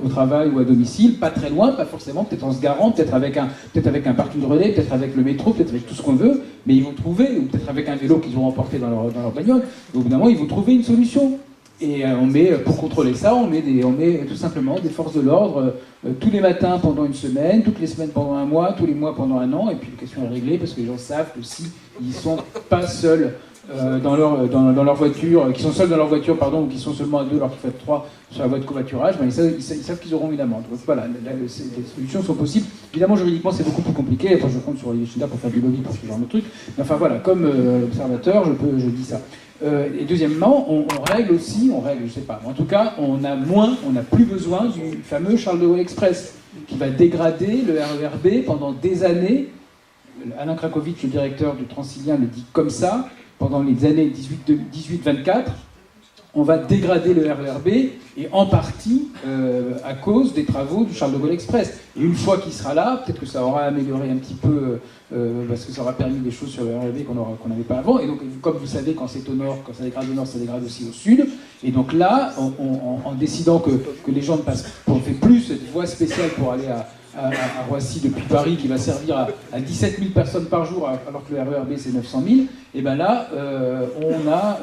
au travail ou à domicile, pas très loin, pas forcément, peut-être en se garant, peut-être avec un parking de relais, peut-être avec le métro, peut-être avec tout ce qu'on veut, mais ils vont trouver, ou peut-être avec un vélo qu'ils ont emporté dans leur bagnole, au bout d'un moment ils vont trouver une solution. Et on met, pour contrôler ça, on met tout simplement des forces de l'ordre tous les matins pendant une semaine, toutes les semaines pendant un mois, tous les mois pendant un an, et puis la question est réglée parce que les gens savent que si ils sont pas seuls dans leur voiture, qui sont seuls dans leur voiture, pardon, ou qui sont seulement à deux alors qu'il faut être trois sur la voie de covoiturage, ben ils savent qu'ils auront une amende. Donc voilà, les solutions sont possibles. Évidemment, juridiquement, c'est beaucoup plus compliqué. Enfin, je compte sur Olivier Schneider pour faire du lobby pour ce genre de truc. Mais enfin voilà, comme observateur, je dis ça. Et deuxièmement, on règle, je sais pas, mais en tout cas, on n'a plus besoin du fameux Charles de Gaulle Express, qui va dégrader le RERB pendant des années. Alain Krakowicz, le directeur du Transilien, le dit comme ça, pendant les années 18-24, on va dégrader le RERB, et en partie à cause des travaux du Charles de Gaulle Express. Et une fois qu'il sera là, peut-être que ça aura amélioré un petit peu, parce que ça aura permis des choses sur le RERB qu'on n'avait pas avant. Et donc, comme vous savez, quand c'est au nord, quand ça dégrade au nord, ça dégrade aussi au sud. Et donc là, en décidant que les gens ne passent, on fait plus cette voie spéciale pour aller à Roissy depuis Paris, qui va servir à 17 000 personnes par jour, alors que le RERB c'est 900 000, et bien là, on a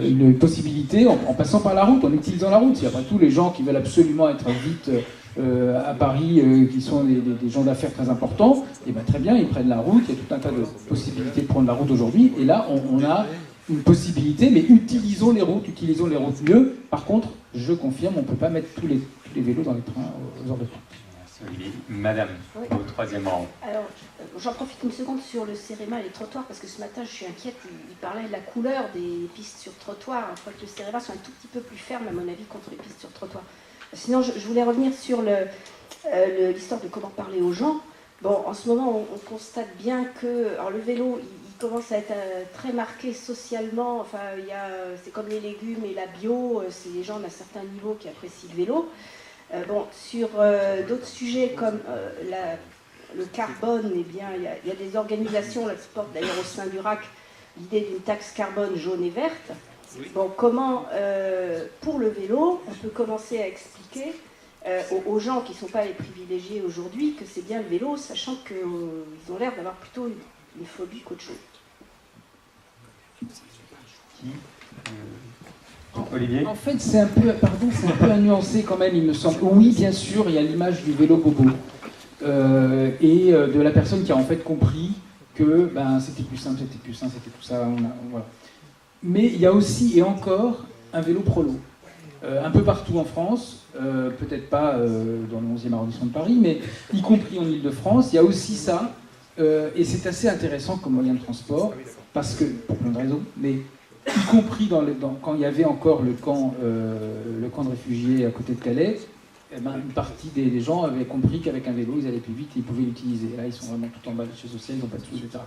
une possibilité en passant par la route, en utilisant la route. Après tout, les gens qui veulent absolument être vite à Paris, qui sont des gens d'affaires très importants, et bien très bien, ils prennent la route. Il y a tout un tas de possibilités de prendre la route aujourd'hui, et là, on a une possibilité, mais utilisons les routes mieux. Par contre, je confirme, on ne peut pas mettre tous les vélos dans les trains aux heures de pointe. Olivier. Madame, oui. Au troisième rang. Alors, j'en profite une seconde sur le CEREMA et les trottoirs, parce que ce matin, je suis inquiète, il parlait de la couleur des pistes sur trottoir. Je crois que le CEREMA sont un tout petit peu plus ferme, à mon avis, contre les pistes sur trottoir. Sinon, je voulais revenir sur l'histoire de comment parler aux gens. Bon, en ce moment, on constate bien que alors le vélo, il commence à être très marqué socialement. Enfin, c'est comme les légumes et la bio, c'est les gens d'un certain niveau qui apprécient le vélo. Sur d'autres sujets comme le carbone, eh bien, il y a des organisations qui portent d'ailleurs au sein du RAC l'idée d'une taxe carbone jaune et verte. Oui. Bon, comment, pour le vélo, on peut commencer à expliquer aux gens qui ne sont pas les privilégiés aujourd'hui que c'est bien le vélo, sachant qu'ils ont l'air d'avoir plutôt une phobie qu'autre chose. Olivier ? En fait, c'est un peu à nuancer quand même, il me semble. Oui, bien sûr, il y a l'image du vélo bobo et de la personne qui a en fait compris que c'était plus simple, c'était tout ça. Voilà. Mais il y a aussi et encore un vélo prolo. Un peu partout en France, peut-être pas dans le 11e arrondissement de Paris, mais y compris en Ile-de-France, il y a aussi ça. Et c'est assez intéressant comme moyen de transport, parce que, pour plein de raisons, mais y compris quand il y avait encore le camp de réfugiés à côté de Calais, une partie des gens avaient compris qu'avec un vélo, ils allaient plus vite et ils pouvaient l'utiliser. Là, ils sont vraiment tout en bas de chez social, ils n'ont pas de sous, etc.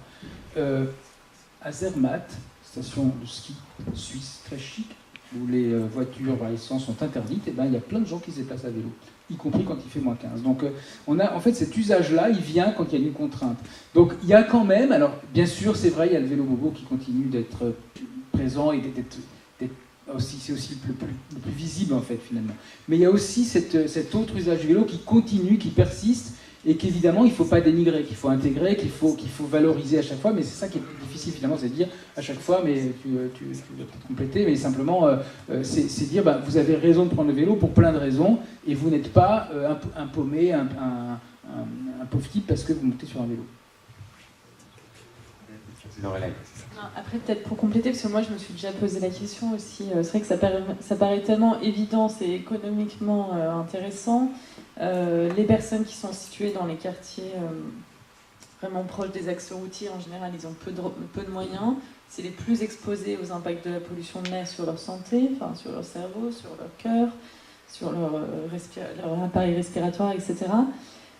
À Zermatt, station de ski suisse très chic, où les voitures à essence sont interdites, et il y a plein de gens qui se déplacent à vélo, y compris quand il fait moins 15. Donc on a en fait cet usage-là, il vient quand il y a une contrainte. Donc il y a quand même, alors bien sûr c'est vrai, il y a le vélo bobo qui continue d'être présent et c'est aussi le plus visible en fait finalement. Mais il y a aussi cet autre usage du vélo qui continue, qui persiste, et qu'évidemment il ne faut pas dénigrer, qu'il faut intégrer, qu'il faut valoriser à chaque fois, mais c'est ça qui est difficile finalement, c'est de dire à chaque fois, mais tu vas peut-être compléter, mais simplement c'est dire vous avez raison de prendre le vélo pour plein de raisons, et vous n'êtes pas un paumé, un pauvre type parce que vous montez sur un vélo. Après, peut-être pour compléter, parce que moi je me suis déjà posé la question aussi, c'est vrai que ça paraît tellement évident, c'est économiquement intéressant. Les personnes qui sont situées dans les quartiers vraiment proches des axes routiers, en général, ils ont peu de moyens. C'est les plus exposés aux impacts de la pollution de l'air sur leur santé, enfin, sur leur cerveau, sur leur cœur, sur leur appareil respiratoire, etc.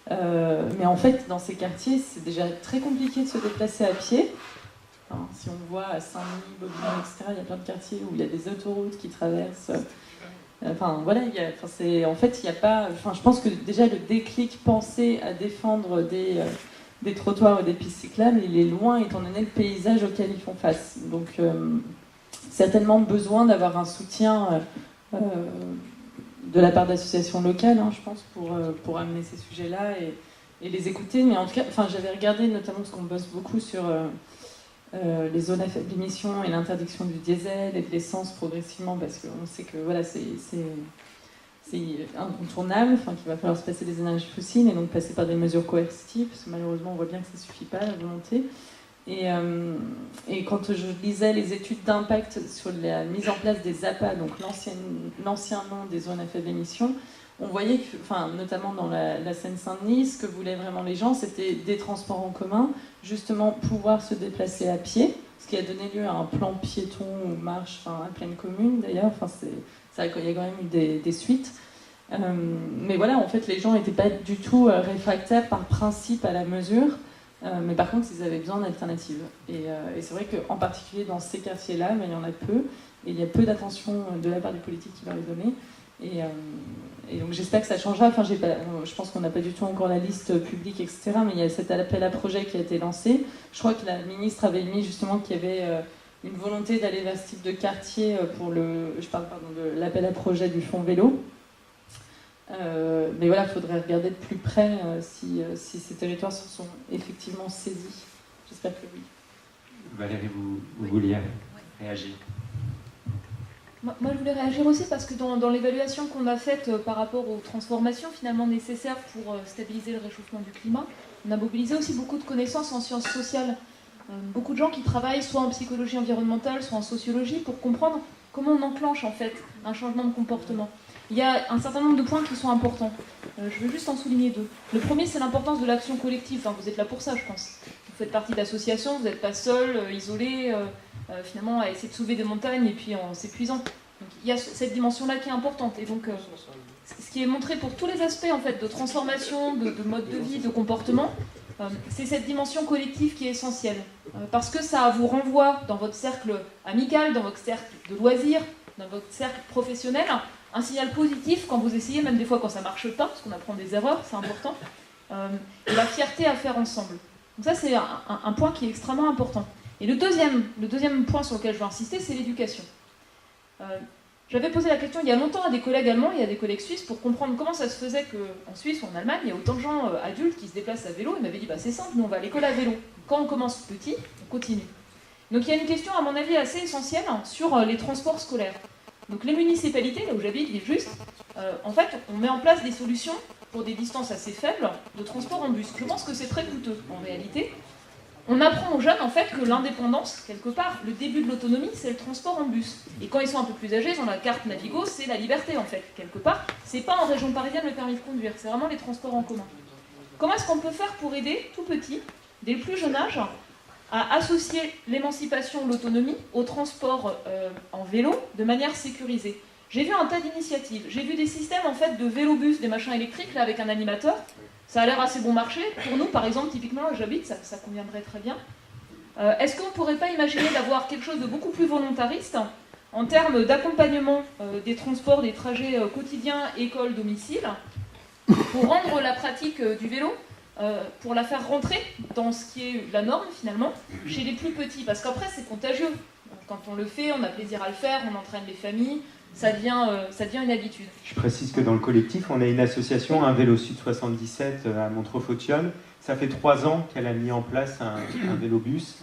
Mais en fait, dans ces quartiers, c'est déjà très compliqué de se déplacer à pied. Enfin, si on voit à Saint-Denis, Bobigny, etc., il y a plein de quartiers où il y a des autoroutes qui traversent Enfin voilà, en fait il n'y a pas. Enfin, je pense que déjà le déclic pensé à défendre des trottoirs ou des pistes cyclables, il est loin étant donné le paysage auquel ils font face. Donc certainement besoin d'avoir un soutien de la part d'associations locales, hein, je pense, pour amener ces sujets-là et les écouter. Mais en tout cas, j'avais regardé notamment parce qu'on bosse beaucoup sur les zones à faible émission et l'interdiction du diesel et de l'essence progressivement, parce qu'on sait que voilà, c'est incontournable, qu'il va falloir se passer des énergies fossiles et donc passer par des mesures coercitives, parce que malheureusement on voit bien que ça ne suffit pas, la volonté. Et quand je lisais les études d'impact sur la mise en place des APA, donc l'ancien nom des zones à faible émission, on voyait que, notamment dans la Seine-Saint-Denis, ce que voulaient vraiment les gens, c'était des transports en commun, justement pouvoir se déplacer à pied, ce qui a donné lieu à un plan piéton ou marche, à pleine commune d'ailleurs. Il y a quand même eu des suites. Mais voilà, en fait, les gens n'étaient pas du tout réfractaires par principe à la mesure. Mais par contre, ils avaient besoin d'alternatives. Et c'est vrai qu'en particulier dans ces quartiers-là, il y en a peu. Et il y a peu d'attention de la part des politiques qui leur est donnée. Et donc j'espère que ça changera. Je pense qu'on n'a pas du tout encore la liste publique, etc. Mais il y a cet appel à projet qui a été lancé. Je crois que la ministre avait mis justement qu'il y avait une volonté d'aller vers ce type de quartier pour de l'appel à projet du fonds vélo. Mais voilà, il faudrait regarder de plus près si ces territoires se sont effectivement saisis. J'espère que oui. Valérie, vous vouliez réagir? Moi, je voulais réagir aussi parce que dans l'évaluation qu'on a faite par rapport aux transformations finalement nécessaires pour stabiliser le réchauffement du climat, on a mobilisé aussi beaucoup de connaissances en sciences sociales. Beaucoup de gens qui travaillent soit en psychologie environnementale, soit en sociologie pour comprendre comment on enclenche en fait un changement de comportement. Il y a un certain nombre de points qui sont importants. Je veux juste en souligner deux. Le premier, c'est l'importance de l'action collective. Vous êtes là pour ça, je pense. Vous faites partie d'associations, vous n'êtes pas seul, isolé, finalement, à essayer de soulever des montagnes et puis en s'épuisant. Donc il y a cette dimension-là qui est importante. Et donc, ce qui est montré pour tous les aspects en fait, de transformation, de mode de vie, de comportement, c'est cette dimension collective qui est essentielle. Parce que ça vous renvoie dans votre cercle amical, dans votre cercle de loisirs, dans votre cercle professionnel, un signal positif quand vous essayez, même des fois quand ça ne marche pas, parce qu'on apprend des erreurs, c'est important, et la fierté à faire ensemble. Donc ça, c'est un point qui est extrêmement important. Et le deuxième point sur lequel je veux insister, c'est l'éducation. J'avais posé la question il y a longtemps à des collègues allemands et à des collègues suisses pour comprendre comment ça se faisait qu'en Suisse ou en Allemagne, il y a autant de gens adultes qui se déplacent à vélo. Ils m'avaient dit, c'est simple, nous on va à l'école à vélo. Quand on commence petit, on continue. Donc il y a une question, à mon avis, assez essentielle sur les transports scolaires. Donc les municipalités, là où j'habite, Villejust, en fait, on met en place des solutions pour des distances assez faibles de transport en bus. Je pense que c'est très coûteux, en réalité. On apprend aux jeunes, en fait, que l'indépendance, quelque part, le début de l'autonomie, c'est le transport en bus. Et quand ils sont un peu plus âgés, ils ont la carte Navigo, c'est la liberté, en fait, quelque part. C'est pas en région parisienne le permis de conduire, c'est vraiment les transports en commun. Comment est-ce qu'on peut faire pour aider, tout petit, dès le plus jeune âge, à associer l'émancipation, l'autonomie au transport en vélo de manière sécurisée? J'ai vu un tas d'initiatives. J'ai vu des systèmes en fait de vélo-bus, des machins électriques là avec un animateur. Ça a l'air assez bon marché. Pour nous, par exemple, typiquement là où j'habite, ça conviendrait très bien. Est-ce qu'on ne pourrait pas imaginer d'avoir quelque chose de beaucoup plus volontariste en termes d'accompagnement des transports, des trajets quotidiens, école, domicile, pour rendre la pratique du vélo, pour la faire rentrer dans ce qui est la norme finalement, chez les plus petits, parce qu'après c'est contagieux. Quand on le fait, on a plaisir à le faire, on entraîne les familles, ça devient une habitude. Je précise que dans le collectif, on a une association, un Vélo Sud 77 à Montreux-Fautionne. Ça fait 3 ans qu'elle a mis en place un vélobus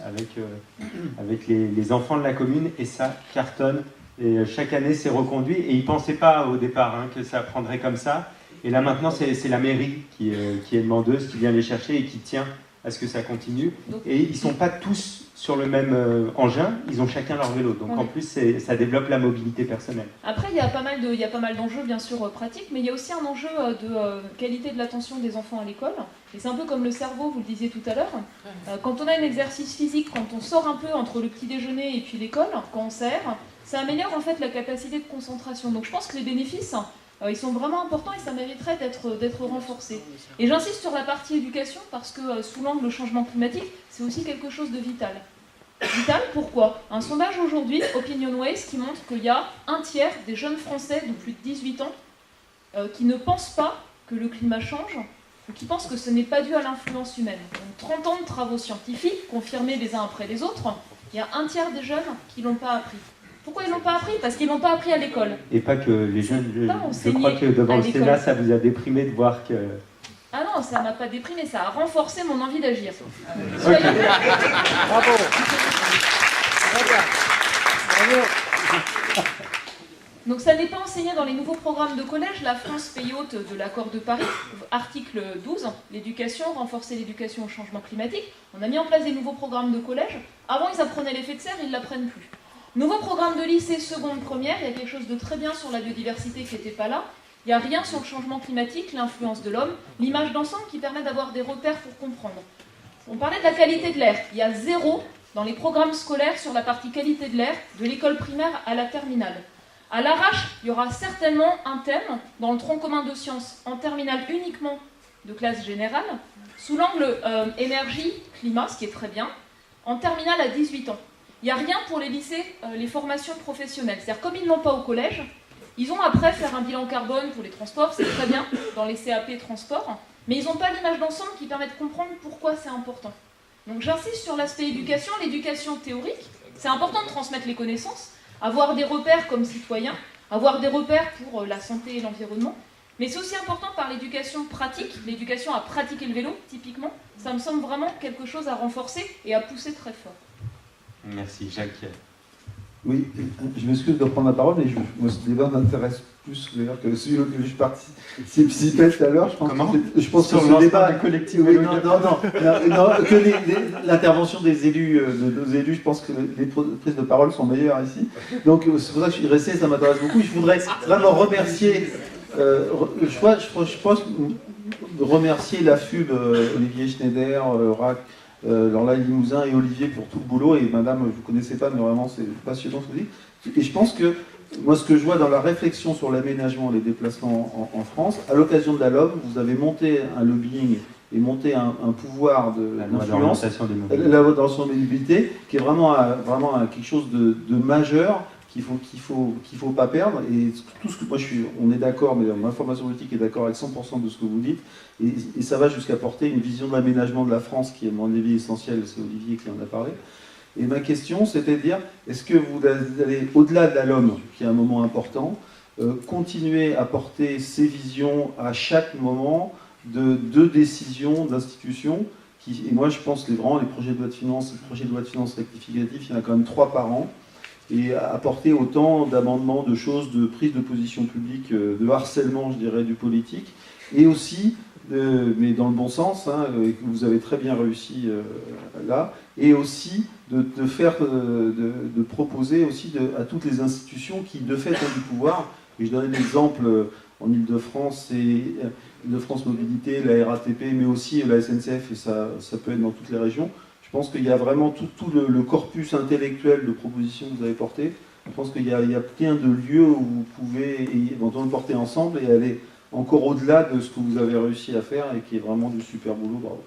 avec les enfants de la commune et ça cartonne. Et chaque année, c'est reconduit et ils ne pensaient pas au départ que ça prendrait comme ça. Et là maintenant, c'est la mairie qui est demandeuse, qui vient les chercher et qui tient à ce que ça continue. Et ils ne sont pas tous sur le même engin, ils ont chacun leur vélo. Donc en plus, ça développe la mobilité personnelle. Après, il y a pas mal d'enjeux, bien sûr, pratiques, mais il y a aussi un enjeu de qualité de l'attention des enfants à l'école. Et c'est un peu comme le cerveau, vous le disiez tout à l'heure. Quand on a un exercice physique, quand on sort un peu entre le petit déjeuner et puis l'école, quand on s'aère, ça améliore en fait la capacité de concentration. Donc je pense que les bénéfices, ils sont vraiment importants et ça mériterait d'être renforcé. Et j'insiste sur la partie éducation parce que sous l'angle changement climatique, c'est aussi quelque chose de vital. Vital, pourquoi? Un sondage aujourd'hui, OpinionWays, qui montre qu'il y a un tiers des jeunes Français de plus de 18 ans qui ne pensent pas que le climat change, ou qui pensent que ce n'est pas dû à l'influence humaine. Donc 30 ans de travaux scientifiques, confirmés les uns après les autres, il y a un tiers des jeunes qui ne l'ont pas appris. Pourquoi ils ne l'ont pas appris? Parce qu'ils ne l'ont pas appris à l'école. Et pas que les jeunes... Je crois que devant le Sénat, ça vous a déprimé de voir que... Ah non, ça m'a pas déprimé, ça a renforcé mon envie d'agir. Okay. Bravo. Donc ça n'est pas enseigné dans les nouveaux programmes de collège. La France, pays hôte de l'accord de Paris, article 12, l'éducation, renforcer l'éducation au changement climatique. On a mis en place des nouveaux programmes de collège. Avant, ils apprenaient l'effet de serre, ils ne l'apprennent plus. Nouveau programme de lycée, seconde, première, il y a quelque chose de très bien sur la biodiversité qui n'était pas là. Il n'y a rien sur le changement climatique, l'influence de l'homme, l'image d'ensemble qui permet d'avoir des repères pour comprendre. On parlait de la qualité de l'air. Il y a 0 dans les programmes scolaires sur la partie qualité de l'air, de l'école primaire à la terminale. À l'arrache, il y aura certainement un thème dans le tronc commun de sciences, en terminale uniquement de classe générale, sous l'angle énergie, climat, ce qui est très bien, en terminale à 18 ans. Il n'y a rien pour les lycées, les formations professionnelles. C'est-à-dire, comme ils ne l'ont pas au collège, ils ont après faire un bilan carbone pour les transports, c'est très bien, dans les CAP transports, mais ils n'ont pas l'image d'ensemble qui permet de comprendre pourquoi c'est important. Donc j'insiste sur l'aspect éducation, l'éducation théorique. C'est important de transmettre les connaissances, avoir des repères comme citoyens, avoir des repères pour la santé et l'environnement, mais c'est aussi important par l'éducation pratique, l'éducation à pratiquer le vélo, typiquement. Ça me semble vraiment quelque chose à renforcer et à pousser très fort. Merci, Jacques. Oui, je m'excuse de prendre la parole, mais moi, ce débat m'intéresse plus d'ailleurs que celui auquel je participais tout à l'heure. Je pense que ce débat collectif. Oui, non, que l'intervention des élus, de nos élus, je pense que les prises de parole sont meilleures ici. Donc c'est pour ça que je suis resté, ça m'intéresse beaucoup. Je voudrais vraiment remercier. Je pense remercier la FUB, Olivier Schneider, RAC. Lorla Limousin et Olivier pour tout le boulot, et madame, vous ne connaissez pas, mais vraiment c'est passionnant ce que vous dites. Et je pense que, moi ce que je vois dans la réflexion sur l'aménagement et les déplacements en France, à l'occasion de la LOM, vous avez monté un lobbying et monté un pouvoir d'influence, la loi d'orientation des mobilités, qui est vraiment quelque chose de majeur, qu'il faut pas perdre. Et tout ce que moi on est d'accord, mais ma formation politique est d'accord avec 100% de ce que vous dites, et ça va jusqu'à porter une vision de l'aménagement de la France qui est à mon avis essentielle. C'est Olivier qui en a parlé. Et ma question, c'était de dire, est-ce que vous allez au-delà de la LOM, qui est un moment important, continuer à porter ces visions à chaque moment de décisions, d'institutions, et moi je pense vraiment les projets de loi de finances, les projets de loi de finances rectificatifs, il y en a quand même 3 par an, et apporter autant d'amendements, de choses, de prise de position publique, de harcèlement, je dirais, du politique, et aussi, mais dans le bon sens, et que vous avez très bien réussi là, et aussi de proposer aussi à toutes les institutions qui, de fait, ont du pouvoir. Et je donne l'exemple en Ile-de-France, et Ile-de-France Mobilité, la RATP, mais aussi la SNCF, et ça peut être dans toutes les régions. Je pense qu'il y a vraiment tout le corpus intellectuel de propositions que vous avez porté. Je pense qu'il y a plein de lieux où vous pouvez éventuellement porter ensemble et aller encore au-delà de ce que vous avez réussi à faire et qui est vraiment du super boulot. Bravo.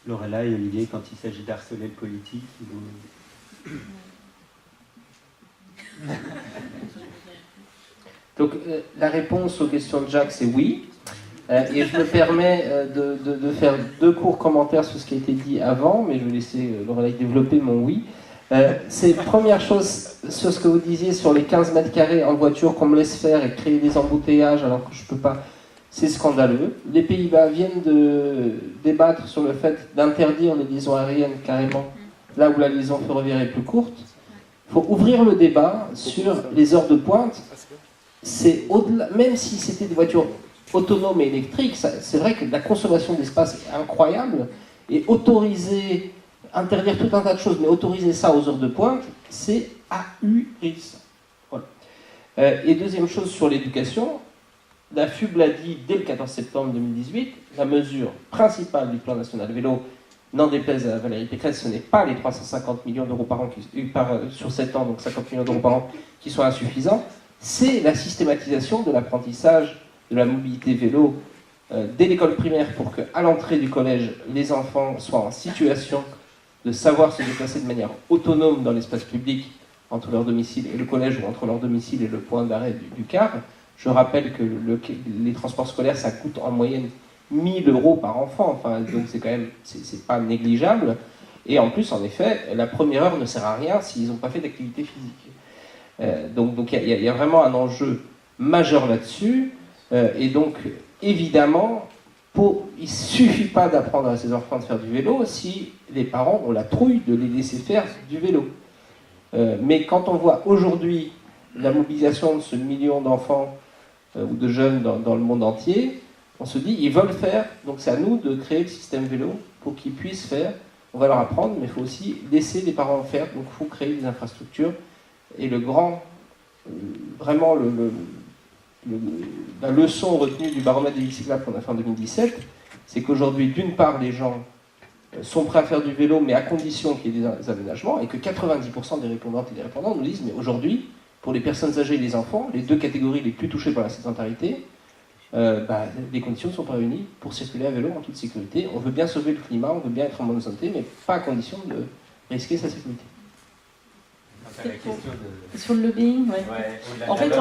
Lorella et Olivier, quand il s'agit d'harceler le politique, Donc la réponse aux questions de Jacques, c'est oui. Et je me permets de faire 2 courts commentaires sur ce qui a été dit avant, mais je vais laisser Lorella développer mon oui. C'est première chose sur ce que vous disiez sur les 15 mètres carrés en voiture qu'on me laisse faire et créer des embouteillages alors que je ne peux pas. C'est scandaleux. Les Pays-Bas viennent de débattre sur le fait d'interdire les liaisons aériennes carrément là où la liaison ferroviaire est plus courte. Il faut ouvrir le débat sur les heures de pointe. C'est au-delà, même si c'était des voitures autonomes et électriques, c'est vrai que la consommation d'espace est incroyable, et interdire tout un tas de choses, mais autoriser ça aux heures de pointe, c'est ahurissant. Voilà. Et deuxième chose sur l'éducation, la FUB l'a dit dès le 14 septembre 2018, la mesure principale du plan national vélo, n'en déplaise à Valérie Pécresse, ce n'est pas les 350 millions d'euros par an sur 7 ans, donc 50 millions d'euros par an, qui sont insuffisants, c'est la systématisation de l'apprentissage de la mobilité vélo dès l'école primaire pour qu'à l'entrée du collège, les enfants soient en situation de savoir se déplacer de manière autonome dans l'espace public entre leur domicile et le collège ou entre leur domicile et le point d'arrêt du car. Je rappelle que les transports scolaires, ça coûte en moyenne 1 000 € par enfant, enfin, donc c'est quand même, c'est pas négligeable. Et en plus, en effet, la première heure ne sert à rien s'ils n'ont pas fait d'activité physique. Donc il y a vraiment un enjeu majeur là-dessus. Et donc, évidemment, il ne suffit pas d'apprendre à ses enfants de faire du vélo si les parents ont la trouille de les laisser faire du vélo. Mais quand on voit aujourd'hui la mobilisation de ce million d'enfants ou de jeunes dans le monde entier, on se dit, ils veulent faire, donc c'est à nous de créer le système vélo pour qu'ils puissent faire. On va leur apprendre, mais il faut aussi laisser les parents faire, donc il faut créer des infrastructures. Et vraiment la leçon retenue du baromètre des villes cyclables qu'on a fait en 2017, c'est qu'aujourd'hui, d'une part, les gens sont prêts à faire du vélo, mais à condition qu'il y ait des aménagements, et que 90% des répondantes et des répondants nous disent, mais aujourd'hui, pour les personnes âgées et les enfants, les deux catégories les plus touchées par la sédentarité, les conditions ne sont pas réunies pour circuler à vélo en toute sécurité. On veut bien sauver le climat, on veut bien être en bonne santé, mais pas à condition de risquer sa sécurité. Sur le lobbying, en fait,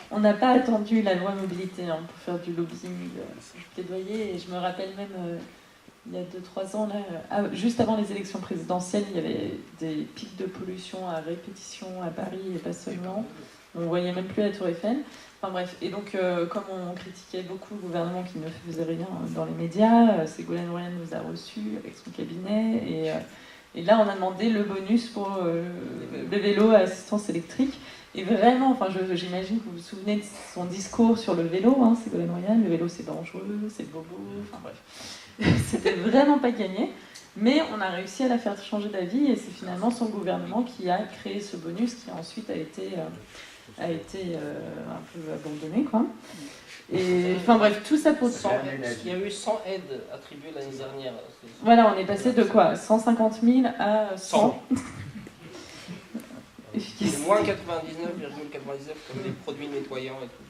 on n'a pas attendu la loi mobilité pour faire du lobbying, plaidoyer, et je me rappelle même, il y a 2-3 ans, là, juste avant les élections présidentielles, il y avait des pics de pollution à répétition à Paris, et pas seulement. On ne voyait même plus la Tour Eiffel. Enfin bref, et donc comme on critiquait beaucoup le gouvernement qui ne faisait rien dans les médias, Ségolène Royal nous a reçus avec son cabinet, et là on a demandé le bonus pour le vélo à assistance électrique. Et vraiment, enfin, j'imagine que vous vous souvenez de son discours sur le vélo, Ségolène Royal, le vélo c'est dangereux, c'est bobo, enfin bref. C'était vraiment pas gagné, mais on a réussi à la faire changer d'avis, et c'est finalement son gouvernement qui a créé ce bonus qui ensuite a été un peu abandonné, quoi. Et enfin bref, tout ça pour 100. Il y a eu 100 aides attribuées l'année dernière. Voilà, on est passé de quoi 150 000 à 100. C'est moins 99,99 comme les produits nettoyants et tout.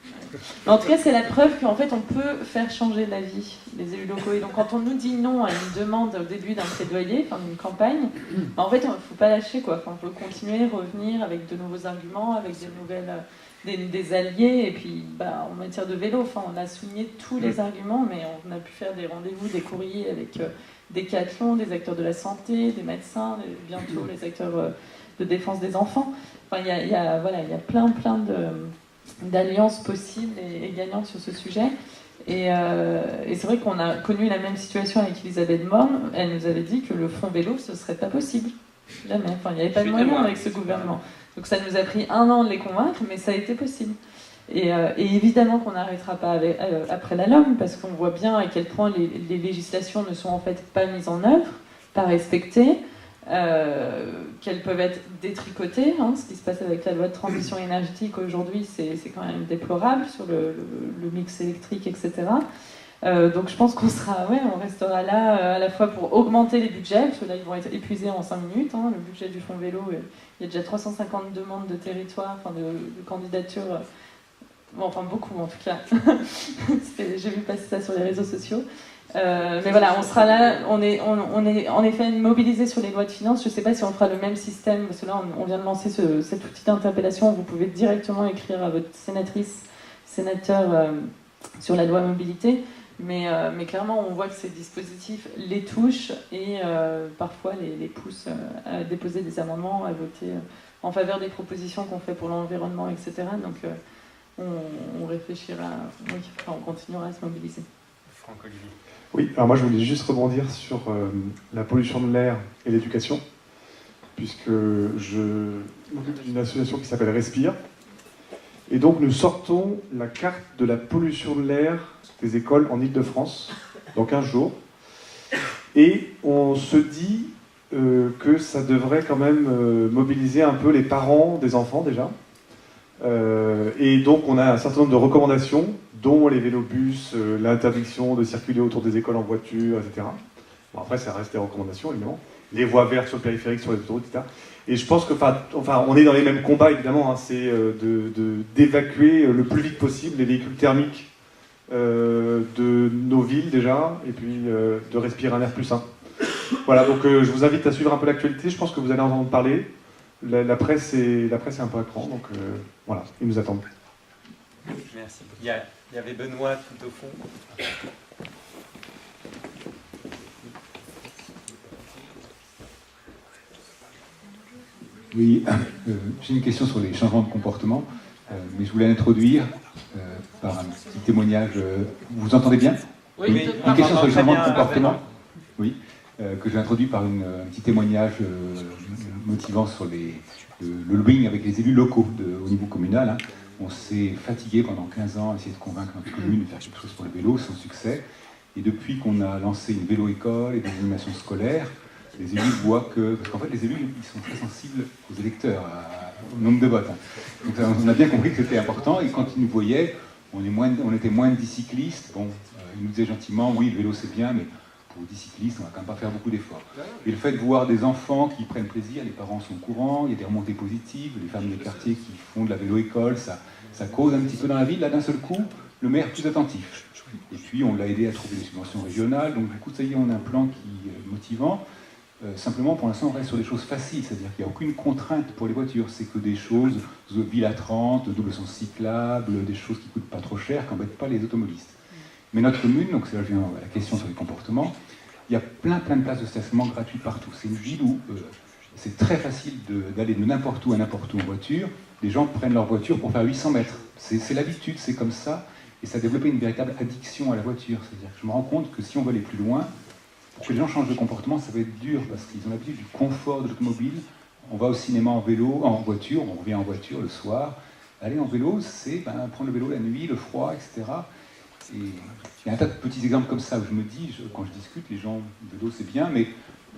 En tout cas, c'est la preuve qu'en fait, on peut faire changer la vie, les élus locaux. Et donc, quand on nous dit non à une demande au début d'un plaidoyer, enfin d'une campagne, en fait, il ne faut pas lâcher, quoi. Enfin, on peut continuer, revenir avec de nouveaux arguments, avec des alliés. Et puis, en matière de vélo, enfin, on a souligné tous les arguments, mais on a pu faire des rendez-vous, des courriers avec des Decathlon, des acteurs de la santé, des médecins, bientôt les acteurs de défense des enfants. Enfin, il y a plein d'alliances possibles et gagnantes sur ce sujet. Et c'est vrai qu'on a connu la même situation avec Elisabeth Borne. Elle nous avait dit que le fonds vélo, ce ne serait pas possible. Jamais. Enfin, il n'y avait pas de moyen avec ce gouvernement. Donc ça nous a pris 1 an de les convaincre, mais ça a été possible. Et évidemment qu'on n'arrêtera pas après la LOM, parce qu'on voit bien à quel point les législations ne sont en fait pas mises en œuvre, pas respectées, qu'elles peuvent être détricotées. Ce qui se passe avec la loi de transition énergétique aujourd'hui, c'est quand même déplorable sur le mix électrique, etc. Donc je pense qu'on on restera là à la fois pour augmenter les budgets, parce que là ils vont être épuisés en 5 minutes. Le budget du fonds vélo, il y a déjà 350 demandes de territoire, de candidatures. Enfin beaucoup en tout cas. J'ai vu passer ça sur les réseaux sociaux. Mais voilà, on sera là, on est en effet mobilisé sur les lois de finances. Je ne sais pas si on fera le même système, parce que là on vient de lancer cet outil d'interpellation. Vous pouvez directement écrire à votre sénateur sur la loi mobilité, mais clairement on voit que ces dispositifs les touchent et parfois les poussent à déposer des amendements, à voter en faveur des propositions qu'on fait pour l'environnement, etc. Donc on réfléchira, on continuera à se mobiliser. Franck-Olivier. Oui, alors moi je voulais juste rebondir sur la pollution de l'air et l'éducation, puisque je m'occupe d'une association qui s'appelle Respire. Et donc nous sortons la carte de la pollution de l'air des écoles en Île-de-France dans 15 jours. Et on se dit que ça devrait quand même mobiliser un peu les parents des enfants déjà. Et donc on a un certain nombre de recommandations, dont les vélobus, l'interdiction de circuler autour des écoles en voiture, etc. Bon, après ça reste des recommandations évidemment. Les voies vertes sur le périphérique, sur les autoroutes, etc. Et je pense que, on est dans les mêmes combats évidemment, c'est d'évacuer le plus vite possible les véhicules thermiques de nos villes déjà, et puis de respirer un air plus sain. Voilà, donc je vous invite à suivre un peu l'actualité. Je pense que vous allez en entendre parler. La presse est un peu à cran, donc voilà, ils nous attendent. Merci. Il y avait Benoît tout au fond. Oui, j'ai une question sur les changements de comportement, mais je voulais l'introduire par un petit témoignage. Vous entendez bien? Oui. Une question sur les changements de comportement. Oui, que j'ai introduit par un petit témoignage motivant sur le lobbying avec les élus locaux au niveau communal. Hein. On s'est fatigué pendant 15 ans à essayer de convaincre notre commune de faire quelque chose pour le vélo, sans succès. Et depuis qu'on a lancé une vélo-école et des animations scolaires, les élus voient que... Parce qu'en fait, les élus, ils sont très sensibles aux électeurs, au nombre de votes. Hein. Donc on a bien compris que c'était important, et quand ils nous voyaient, on était moins de 10 cyclistes. Bon, ils nous disaient gentiment, oui, le vélo c'est bien, mais pour 10 cyclistes, on va quand même pas faire beaucoup d'efforts. Et le fait de voir des enfants qui prennent plaisir, les parents sont au courant, il y a des remontées positives, les femmes des quartiers qui font de la vélo-école, ça cause un petit peu dans la ville. Là, d'un seul coup, le maire plus attentif. Et puis, on l'a aidé à trouver des subventions régionales. Donc, du coup, ça y est, on a un plan qui est motivant. Simplement, pour l'instant, on reste sur des choses faciles, c'est-à-dire qu'il n'y a aucune contrainte pour les voitures. C'est que des choses, ville à 30, double sens cyclable, des choses qui ne coûtent pas trop cher, qui n'embêtent pas les automobilistes. Mais notre commune, donc c'est là que je viens à la question sur les comportements, il y a plein de places de stationnement gratuites partout. C'est une ville où c'est très facile d'aller de n'importe où à n'importe où en voiture. Les gens prennent leur voiture pour faire 800 mètres. C'est l'habitude, c'est comme ça. Et ça a développé une véritable addiction à la voiture. C'est-à-dire que je me rends compte que si on veut aller plus loin, pour que les gens changent de comportement, ça va être dur, parce qu'ils ont l'habitude du confort de l'automobile. On va au cinéma en vélo, en voiture, on revient en voiture le soir. Aller en vélo, c'est prendre le vélo la nuit, le froid, etc. Et il y a un tas de petits exemples comme ça où je me dis, quand je discute, les gens, le vélo c'est bien, mais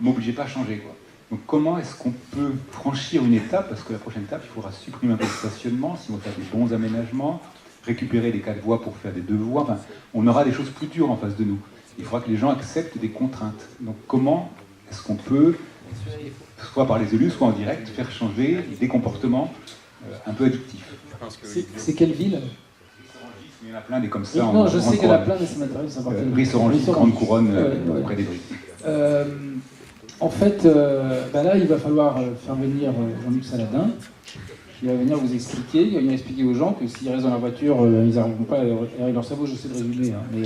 ne m'obligez pas à changer, quoi. Donc comment est-ce qu'on peut franchir une étape? Parce que la prochaine étape, il faudra supprimer un peu de stationnement, si on veut faire des bons aménagements, récupérer les 4 voies pour faire des 2 voies. Enfin, on aura des choses plus dures en face de nous. Il faudra que les gens acceptent des contraintes. Donc comment est-ce qu'on peut, soit par les élus, soit en direct, faire changer des comportements un peu addictifs? C'est quelle ville? Il y en a plein des comme ça. Non, je sais qu'il y en a plein, mais ça m'intéresse. Rissorangis, Grande Couronne, près des Bries. En fait, là, il va falloir faire venir Jean-Luc Saladin. Il va venir vous expliquer, il va venir expliquer aux gens que s'ils restent dans la voiture, ils n'arriveront pas à aérer leur cerveau, je sais de résumer, hein, mais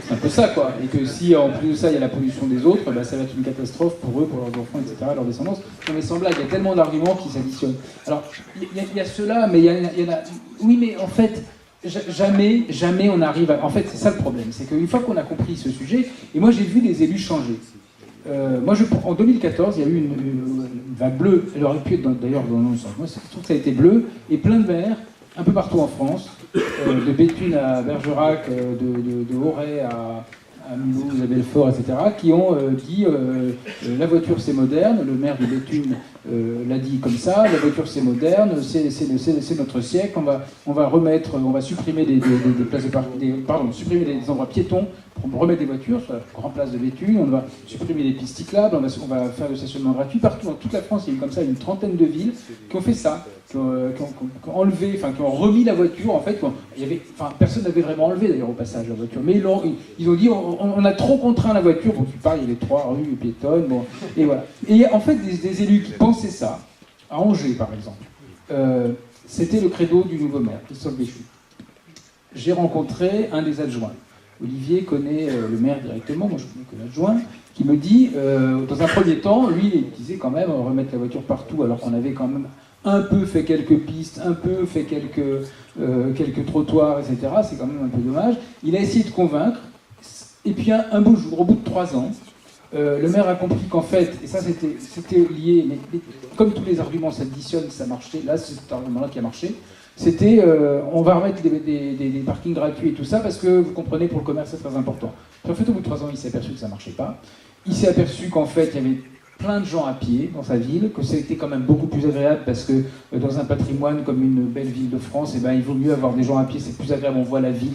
c'est un peu ça, quoi. Et que si, en plus de ça, il y a la pollution des autres, ça va être une catastrophe pour eux, pour leurs enfants, etc., leur descendance. Non, mais sans blague, il y a tellement d'arguments qui s'additionnent. Alors, il y a ceux-là, mais il y en a... Oui, mais en fait... Jamais on arrive à... En fait, c'est ça le problème, c'est qu'une fois qu'on a compris ce sujet, et moi j'ai vu des élus changer. En 2014, il y a eu une vague bleue, elle aurait pu être d'ailleurs dans le sens. Moi, je trouve que ça a été bleu, et plein de verts, un peu partout en France, de Béthune à Bergerac, de Auray à Mulhouse, à Belfort, etc., qui ont dit la voiture c'est moderne, le maire de Béthune l'a dit comme ça, la voiture c'est moderne, c'est notre siècle, on va supprimer des places de supprimer des endroits piétons pour remettre des voitures sur la grande place de Béthune, on va supprimer les pistes cyclables, on va faire le stationnement gratuit partout dans toute la France. Il y a eu comme ça une trentaine de villes qui ont fait ça, qui ont remis la voiture. En fait, personne n'avait vraiment enlevé d'ailleurs au passage la voiture, mais ils ont dit on a trop contraint la voiture. Bon, tu parles, il y avait 3 rues piétonnes, bon, et voilà. Et en fait, des élus qui pensaient ça, à Angers par exemple, c'était le credo du nouveau maire, Christophe Béchu. J'ai rencontré un des adjoints. Olivier connaît le maire directement, moi je connais que l'adjoint, qui me dit, dans un premier temps, lui il disait quand même remettre la voiture partout, alors qu'on avait quand même un peu fait quelques pistes, un peu fait quelques trottoirs, etc. C'est quand même un peu dommage. Il a essayé de convaincre, et puis un beau jour, au bout de 3 ans, le maire a compris qu'en fait, et ça c'était lié, mais comme tous les arguments s'additionnent, ça marchait, là c'est cet argument-là qui a marché, c'était on va remettre des parkings gratuits et tout ça parce que vous comprenez, pour le commerce c'est très important. Puis en fait, au bout de 3 ans, il s'est aperçu que ça ne marchait pas. Il s'est aperçu qu'en fait, il y avait plein de gens à pied dans sa ville, que c'était quand même beaucoup plus agréable parce que dans un patrimoine comme une belle ville de France, il vaut mieux avoir des gens à pied, c'est plus agréable, on voit la ville,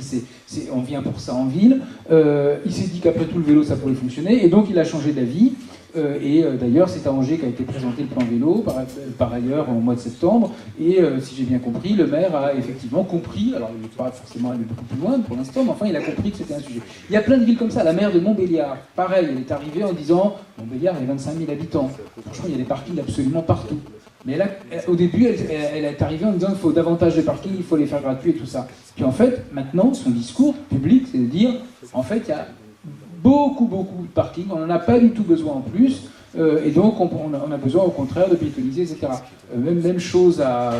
on vient pour ça en ville. Il s'est dit qu'après tout, le vélo, ça pouvait fonctionner, et donc il a changé d'avis. Et d'ailleurs, c'est à Angers qu'a été présenté le plan vélo, par ailleurs, au mois de septembre. Et si j'ai bien compris, le maire a effectivement compris, alors il n'est pas forcément allé beaucoup plus loin pour l'instant, mais enfin, il a compris que c'était un sujet. Il y a plein de villes comme ça. La maire de Montbéliard, pareil, elle est arrivée en disant Montbéliard, il y a 25 000 habitants. Franchement, il y a des parkings absolument partout. Mais là, au début, elle est arrivée en disant qu'il faut davantage de parkings, il faut les faire gratuits et tout ça. Puis en fait, maintenant, son discours public, c'est de dire en fait, il y a beaucoup de parkings, on n'en a pas du tout besoin en plus, et donc on a besoin au contraire de piétoniser, etc. Même chose à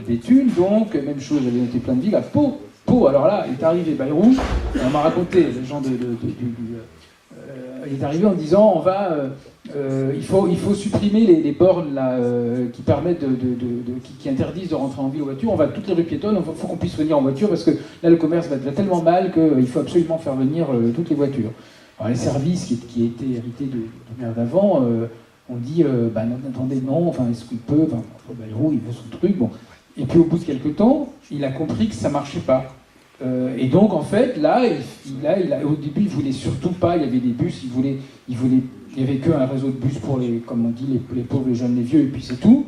Béthune, donc, même chose, j'avais noté plein de villes, à Pau. Alors là, il est arrivé Bayrou, on m'a raconté, les gens il est arrivé en disant il faut supprimer les bornes là, qui permettent qui interdisent de rentrer en ville en voiture. On va toutes les rues piétonnes, il faut qu'on puisse venir en voiture parce que là le commerce va tellement mal qu'il faut absolument faire venir toutes les voitures. Alors, les services qui étaient hérités du maire d'avant, on dit non, attendez, non, enfin est-ce qu'il peut, Bayrou il veut son truc, bon. Et puis au bout de quelques temps, il a compris que ça marchait pas. Et donc en fait là, au début il voulait surtout pas, il y avait des bus, il y avait qu'un réseau de bus pour les, comme on dit, les pauvres, les jeunes, les vieux, et puis c'est tout.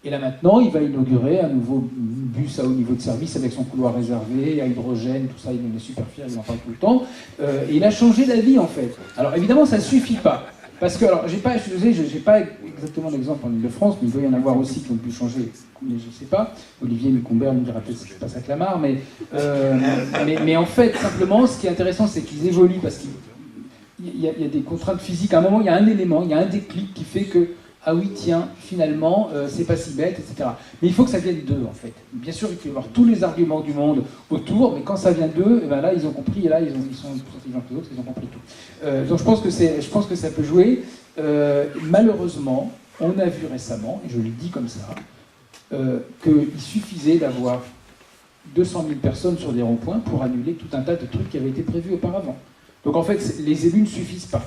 Et là maintenant, il va inaugurer un nouveau bus à haut niveau de service avec son couloir réservé, à hydrogène, tout ça, il en est super fier, il en parle tout le temps. Et il a changé la vie en fait. Alors évidemment, ça suffit pas. Parce que, alors, je suis désolé, j'ai pas exactement d'exemple en Ile-de-France, mais il doit y en avoir aussi qui ont pu changer, mais je sais pas. Olivier Nicombert me dira peut-être ce qui se passe à Clamart, mais en fait, simplement, ce qui est intéressant, c'est qu'ils évoluent parce qu'il y a des contraintes physiques. À un moment, il y a un élément, il y a un déclic qui fait que, ah oui, tiens, finalement, c'est pas si bête, etc. Mais il faut que ça vienne d'eux, en fait. Bien sûr, il peut y avoir tous les arguments du monde autour, mais quand ça vient d'eux, et ben là, ils ont compris, et là, ils sont plus intelligents que les autres, ils ont compris tout. Donc je pense que ça peut jouer. Malheureusement, on a vu récemment, et je le dis comme ça, qu'il suffisait d'avoir 200 000 personnes sur des ronds-points pour annuler tout un tas de trucs qui avaient été prévus auparavant. Donc en fait, les élus ne suffisent pas.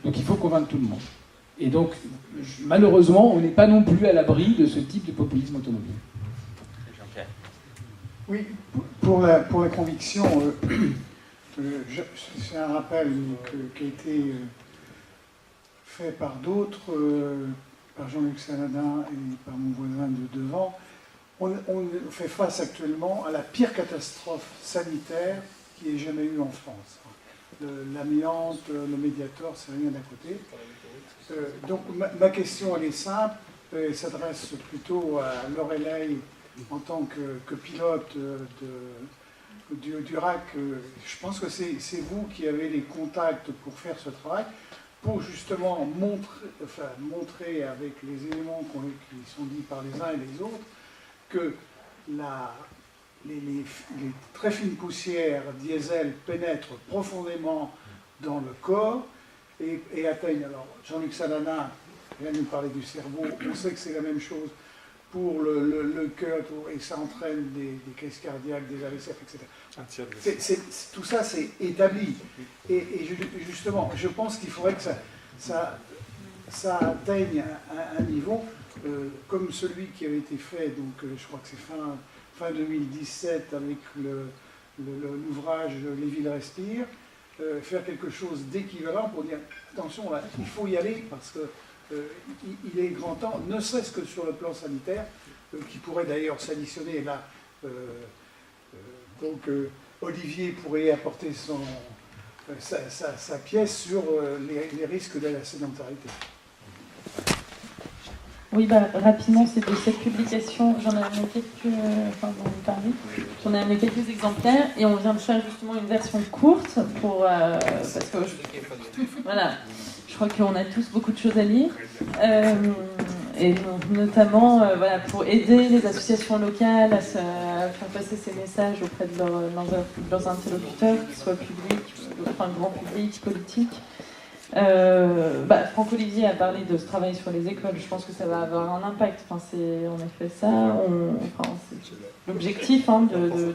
Donc il faut convaincre tout le monde. Et donc, malheureusement, on n'est pas non plus à l'abri de ce type de populisme automobile. Oui, pour la conviction, c'est un rappel qui a été fait par d'autres, par Jean-Luc Saladin et par mon voisin de devant. On fait face actuellement à la pire catastrophe sanitaire qu'il y ait jamais eu en France. L'amiante, le Mediator, c'est rien d'à côté. Donc ma question, elle est simple, elle s'adresse plutôt à Loreley en tant que pilote du RAC. Je pense que c'est vous qui avez les contacts pour faire ce travail, pour justement montrer avec les éléments qui sont dits par les uns et les autres, que les très fines poussières diesel pénètrent profondément dans le corps et atteignent. Alors, Jean-Luc Saladin vient nous parler du cerveau, on sait que c'est la même chose pour le cœur, et ça entraîne des crises cardiaques, des AVC, etc. Tout ça, c'est établi. Et justement, je pense qu'il faudrait que ça atteigne un niveau comme celui qui avait été fait, donc je crois que c'est fin 2017 avec l'ouvrage Les villes respirent, faire quelque chose d'équivalent pour dire attention là, il faut y aller parce que il est grand temps, ne serait-ce que sur le plan sanitaire, qui pourrait d'ailleurs s'additionner là. Donc Olivier pourrait apporter sa pièce sur les risques de la sédentarité. Oui, rapidement, c'est de cette publication, j'en ai amené quelques exemplaires, et on vient de faire justement une version courte parce que voilà, je crois qu'on a tous beaucoup de choses à lire, et donc, notamment pour aider les associations locales à faire passer ces messages auprès de leurs interlocuteurs, qu'ils soient publics, grand public, politiques. Franck Olivier a parlé de ce travail sur les écoles, je pense que ça va avoir un impact, c'est en effet ça, c'est l'objectif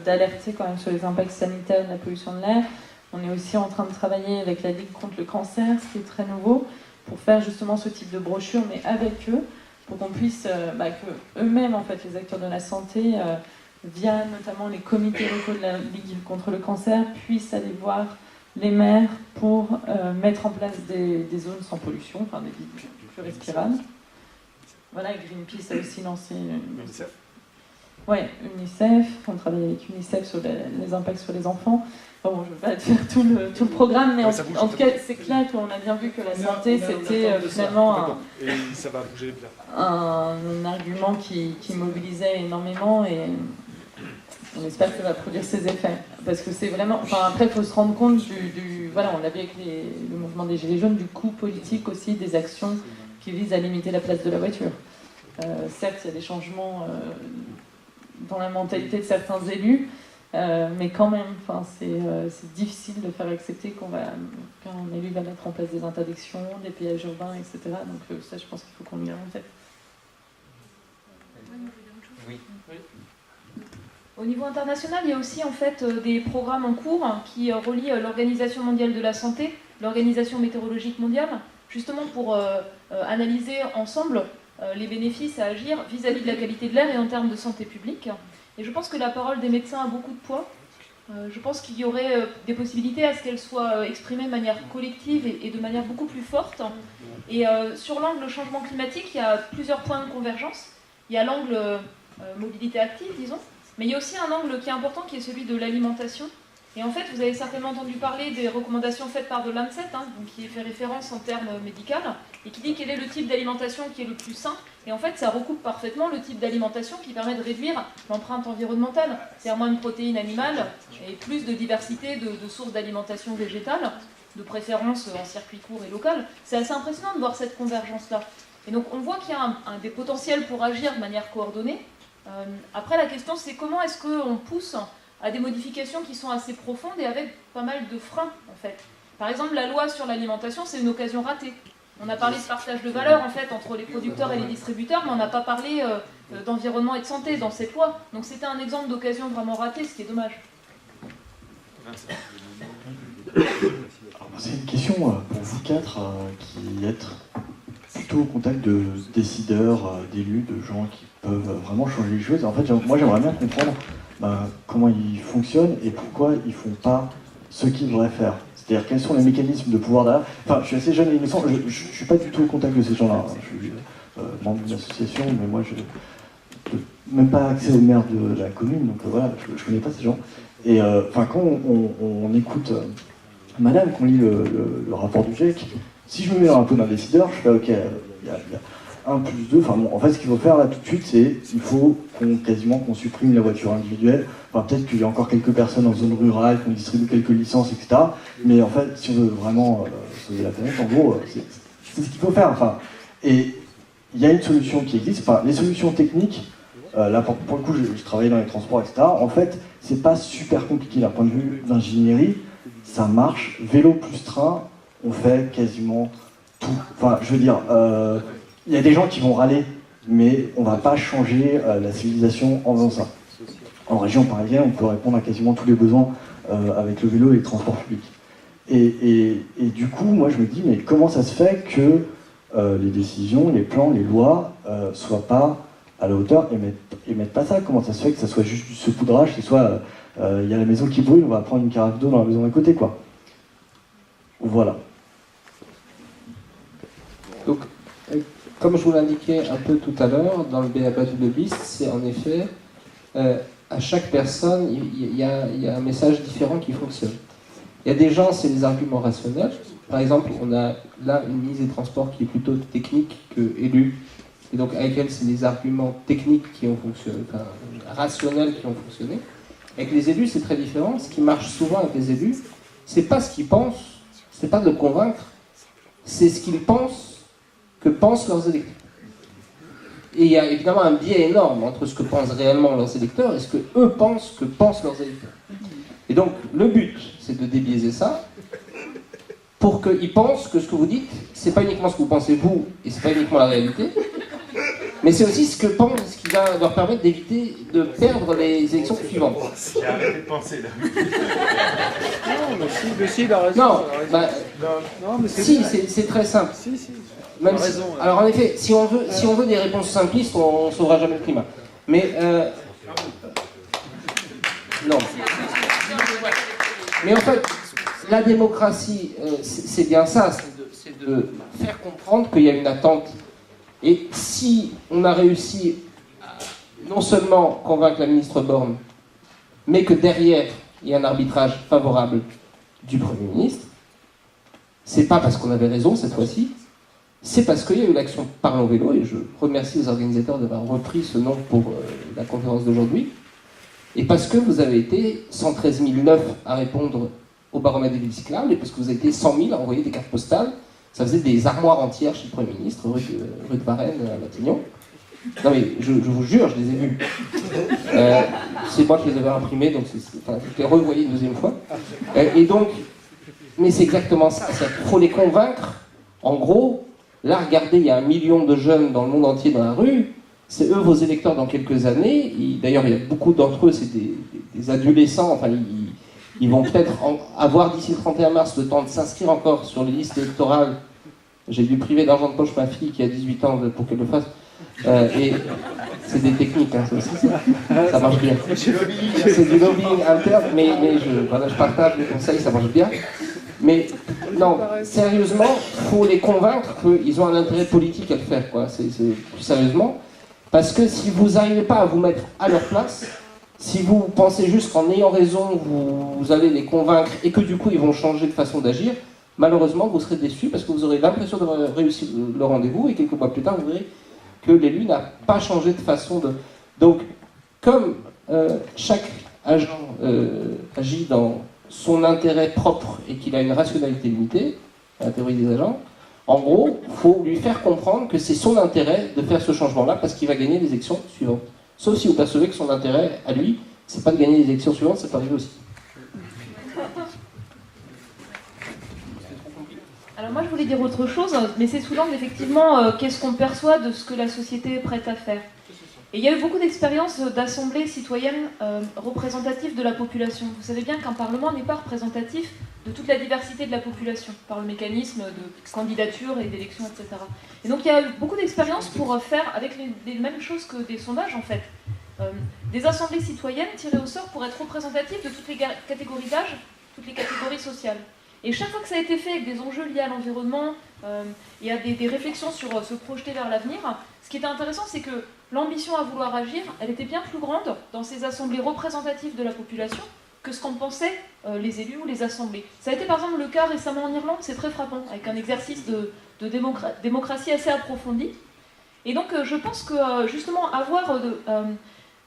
d'alerter quand même sur les impacts sanitaires de la pollution de l'air. On est aussi en train de travailler avec la Ligue contre le cancer, ce qui est très nouveau, pour faire justement ce type de brochure, mais avec eux, pour qu'on puisse, que eux-mêmes, en fait, les acteurs de la santé, via notamment les comités locaux de la Ligue contre le cancer, puissent aller voir les maires pour mettre en place des zones sans pollution, enfin des villes plus respirables. Voilà, Greenpeace a aussi lancé UNICEF. Ouais, UNICEF, on travaille avec UNICEF sur les impacts sur les enfants. Bon, je ne vais pas faire tout le programme, mais en tout cas, c'est clair qu'on a bien vu que la santé, c'était finalement un argument qui mobilisait énormément, et on espère que ça va produire ses effets. Parce que c'est vraiment... Enfin, après, il faut se rendre compte voilà, on l'a vu avec le mouvement des Gilets jaunes, du coût politique aussi des actions qui visent à limiter la place de la voiture. Certes, il y a des changements dans la mentalité de certains élus, mais quand même, c'est difficile de faire accepter qu'un élu va mettre en place des interdictions, des péages urbains, etc. Donc ça, je pense qu'il faut qu'on le garde en tête. Oui. Au niveau international, il y a aussi en fait des programmes en cours qui relient l'Organisation mondiale de la santé, l'Organisation météorologique mondiale, justement pour analyser ensemble les bénéfices à agir vis-à-vis de la qualité de l'air et en termes de santé publique. Et je pense que la parole des médecins a beaucoup de poids. Je pense qu'il y aurait des possibilités à ce qu'elle soit exprimée de manière collective et de manière beaucoup plus forte. Et sur l'angle changement climatique, il y a plusieurs points de convergence. Il y a l'angle mobilité active, disons, mais il y a aussi un angle qui est important, qui est celui de l'alimentation. Et en fait, vous avez certainement entendu parler des recommandations faites par The Lancet, donc qui fait référence en termes médicaux, et qui dit quel est le type d'alimentation qui est le plus sain. Et en fait, ça recoupe parfaitement le type d'alimentation qui permet de réduire l'empreinte environnementale, c'est-à-dire moins de protéines animales et plus de diversité de sources d'alimentation végétale, de préférence en circuit court et local. C'est assez impressionnant de voir cette convergence-là. Et donc, on voit qu'il y a des potentiels pour agir de manière coordonnée. Après, la question, c'est comment est-ce qu'on pousse à des modifications qui sont assez profondes et avec pas mal de freins, en fait. Par exemple, la loi sur l'alimentation, c'est une occasion ratée. On a parlé de partage de valeur, en fait, entre les producteurs et les distributeurs, mais on n'a pas parlé d'environnement et de santé dans cette loi. Donc c'était un exemple d'occasion vraiment ratée, ce qui est dommage. C'est une question pour vous quatre qui êtes plutôt au contact de décideurs, d'élus, de gens qui peuvent vraiment changer les choses. En fait, moi j'aimerais bien comprendre comment ils fonctionnent et pourquoi ils ne font pas ce qu'ils devraient faire. C'est-à-dire quels sont les mécanismes de pouvoir derrière. Enfin, je suis assez jeune et innocent, je ne suis pas du tout au contact de ces gens-là. Je suis membre d'une association, mais moi je n'ai même pas accès au maire de la commune, donc voilà, je ne connais pas ces gens. Et quand on écoute madame, qu'on lit le rapport du GIEC, si je me mets dans un peu d'un décideur, je fais ok, il y a 1 plus 2, enfin bon, en fait ce qu'il faut faire là tout de suite, c'est il faut qu'on supprime la voiture individuelle. Enfin, peut-être qu'il y a encore quelques personnes en zone rurale, qu'on distribue quelques licences, etc. Mais en fait, si on veut vraiment sauver la planète, en gros, c'est ce qu'il faut faire. Enfin, et il y a une solution qui existe. Enfin, les solutions techniques, là pour le coup, je travaillais dans les transports, etc. En fait, c'est pas super compliqué d'un point de vue d'ingénierie. Ça marche. Vélo plus train, on fait quasiment tout. Enfin, je veux dire, il y a des gens qui vont râler, mais on va pas changer la civilisation en faisant ça. En région parisienne, on peut répondre à quasiment tous les besoins avec le vélo et les transports publics. Et du coup, moi je me dis, mais comment ça se fait que les décisions, les plans, les lois soient pas à la hauteur et mettent pas ça? Comment ça se fait que ça soit juste du saupoudrage, que ce soit il y a la maison qui brûle, on va prendre une carafe d'eau dans la maison d'à côté, quoi. Voilà. Donc, comme je vous l'indiquais un peu tout à l'heure, dans le BABA du lobbyiste, c'est en effet, à chaque personne, il y a un message différent qui fonctionne. Il y a des gens, c'est des arguments rationnels. Par exemple, on a là une ministre des Transports qui est plutôt technique que élue. Et donc, avec elle, c'est des arguments techniques qui ont fonctionné, enfin, rationnels qui ont fonctionné. Avec les élus, c'est très différent. Ce qui marche souvent avec les élus, c'est pas ce qu'ils pensent, c'est pas de le convaincre, c'est ce qu'ils pensent que pensent leurs électeurs. Et il y a évidemment un biais énorme entre ce que pensent réellement leurs électeurs et ce que eux pensent que pensent leurs électeurs. Et donc, le but, c'est de débiaiser ça pour qu'ils pensent que ce que vous dites, c'est pas uniquement ce que vous pensez vous, et c'est pas uniquement la réalité, mais c'est aussi ce que pensent, ce qui va leur permettre d'éviter de perdre les élections suivantes. J'ai arrêté de penser là. Non, mais si, il a raison. Non, mais c'est très simple. Même raison, alors en effet, si on veut des réponses simplistes, on ne sauvera jamais le climat. Mais non. Mais en fait, la démocratie, c'est bien ça, c'est de faire comprendre qu'il y a une attente. Et si on a réussi à non seulement convaincre la ministre Borne, mais que derrière, il y a un arbitrage favorable du Premier ministre, c'est pas parce qu'on avait raison cette fois-ci, c'est parce qu'il y a eu l'action Parlons Vélo, et je remercie les organisateurs d'avoir repris ce nom pour la conférence d'aujourd'hui, et parce que vous avez été 113 009 à répondre au baromètre des villes cyclables, et parce que vous avez été 100 000 à envoyer des cartes postales. Ça faisait des armoires entières chez le Premier ministre, rue de Varennes à Matignon. Non mais je vous jure, je les ai vus. C'est moi qui les avais imprimés, donc je les revoyais une deuxième fois. Et donc, mais c'est exactement ça, il faut les convaincre. En gros, là regardez, il y a 1 million de jeunes dans le monde entier dans la rue, c'est eux vos électeurs dans quelques années. D'ailleurs, il y a beaucoup d'entre eux, c'est des adolescents, enfin ils vont peut-être avoir d'ici le 31 mars le temps de s'inscrire encore sur les listes électorales. J'ai dû priver d'argent de poche ma fille qui a 18 ans pour qu'elle le fasse. Et c'est des techniques, hein, ça aussi, ça marche bien. C'est du lobbying interne, mais je partage les conseils, ça marche bien. Mais non, sérieusement, il faut les convaincre qu'ils ont un intérêt politique à le faire, quoi. C'est plus sérieusement. Parce que si vous n'arrivez pas à vous mettre à leur place, si vous pensez juste qu'en ayant raison, vous allez les convaincre et que du coup ils vont changer de façon d'agir, malheureusement vous serez déçus parce que vous aurez l'impression d'avoir réussi le rendez-vous et quelques mois plus tard vous verrez que l'élu n'a pas changé de façon de... Donc, comme chaque agent agit dans son intérêt propre et qu'il a une rationalité limitée, la théorie des agents, en gros, il faut lui faire comprendre que c'est son intérêt de faire ce changement-là parce qu'il va gagner les élections suivantes. Sauf si vous percevez que son intérêt, à lui, c'est pas de gagner les élections suivantes, ça peut arriver aussi. Alors moi je voulais dire autre chose, mais c'est sous l'angle effectivement qu'est-ce qu'on perçoit de ce que la société est prête à faire. Et il y a eu beaucoup d'expériences d'assemblées citoyennes représentatives de la population. Vous savez bien qu'un parlement n'est pas représentatif de toute la diversité de la population, par le mécanisme de candidature et d'élection, etc. Et donc il y a eu beaucoup d'expériences pour faire avec les mêmes choses que des sondages en fait. Des assemblées citoyennes tirées au sort pour être représentatives de toutes les catégories d'âge, toutes les catégories sociales. Et chaque fois que ça a été fait avec des enjeux liés à l'environnement et à des réflexions sur se projeter vers l'avenir, ce qui était intéressant, c'est que l'ambition à vouloir agir, elle était bien plus grande dans ces assemblées représentatives de la population que ce qu'en pensaient les élus ou les assemblées. Ça a été par exemple le cas récemment en Irlande, c'est très frappant, avec un exercice de démocratie assez approfondi. Et donc je pense que justement avoir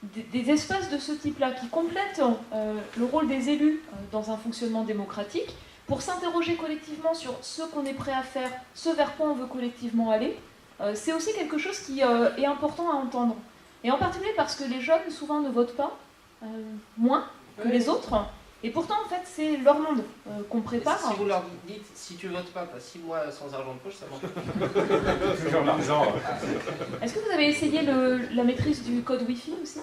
des espaces de ce type-là qui complètent le rôle des élus dans un fonctionnement démocratique, pour s'interroger collectivement sur ce qu'on est prêt à faire, ce vers quoi on veut collectivement aller, c'est aussi quelque chose qui est important à entendre. Et en particulier parce que les jeunes, souvent, ne votent pas, moins que les autres, et pourtant, en fait, c'est leur monde qu'on prépare. Si vous leur dites, si tu votes pas, t'as 6 mois sans argent de poche, ça marche. Toujours l'argent. Est-ce que vous avez essayé la maîtrise du code Wi-Fi aussi?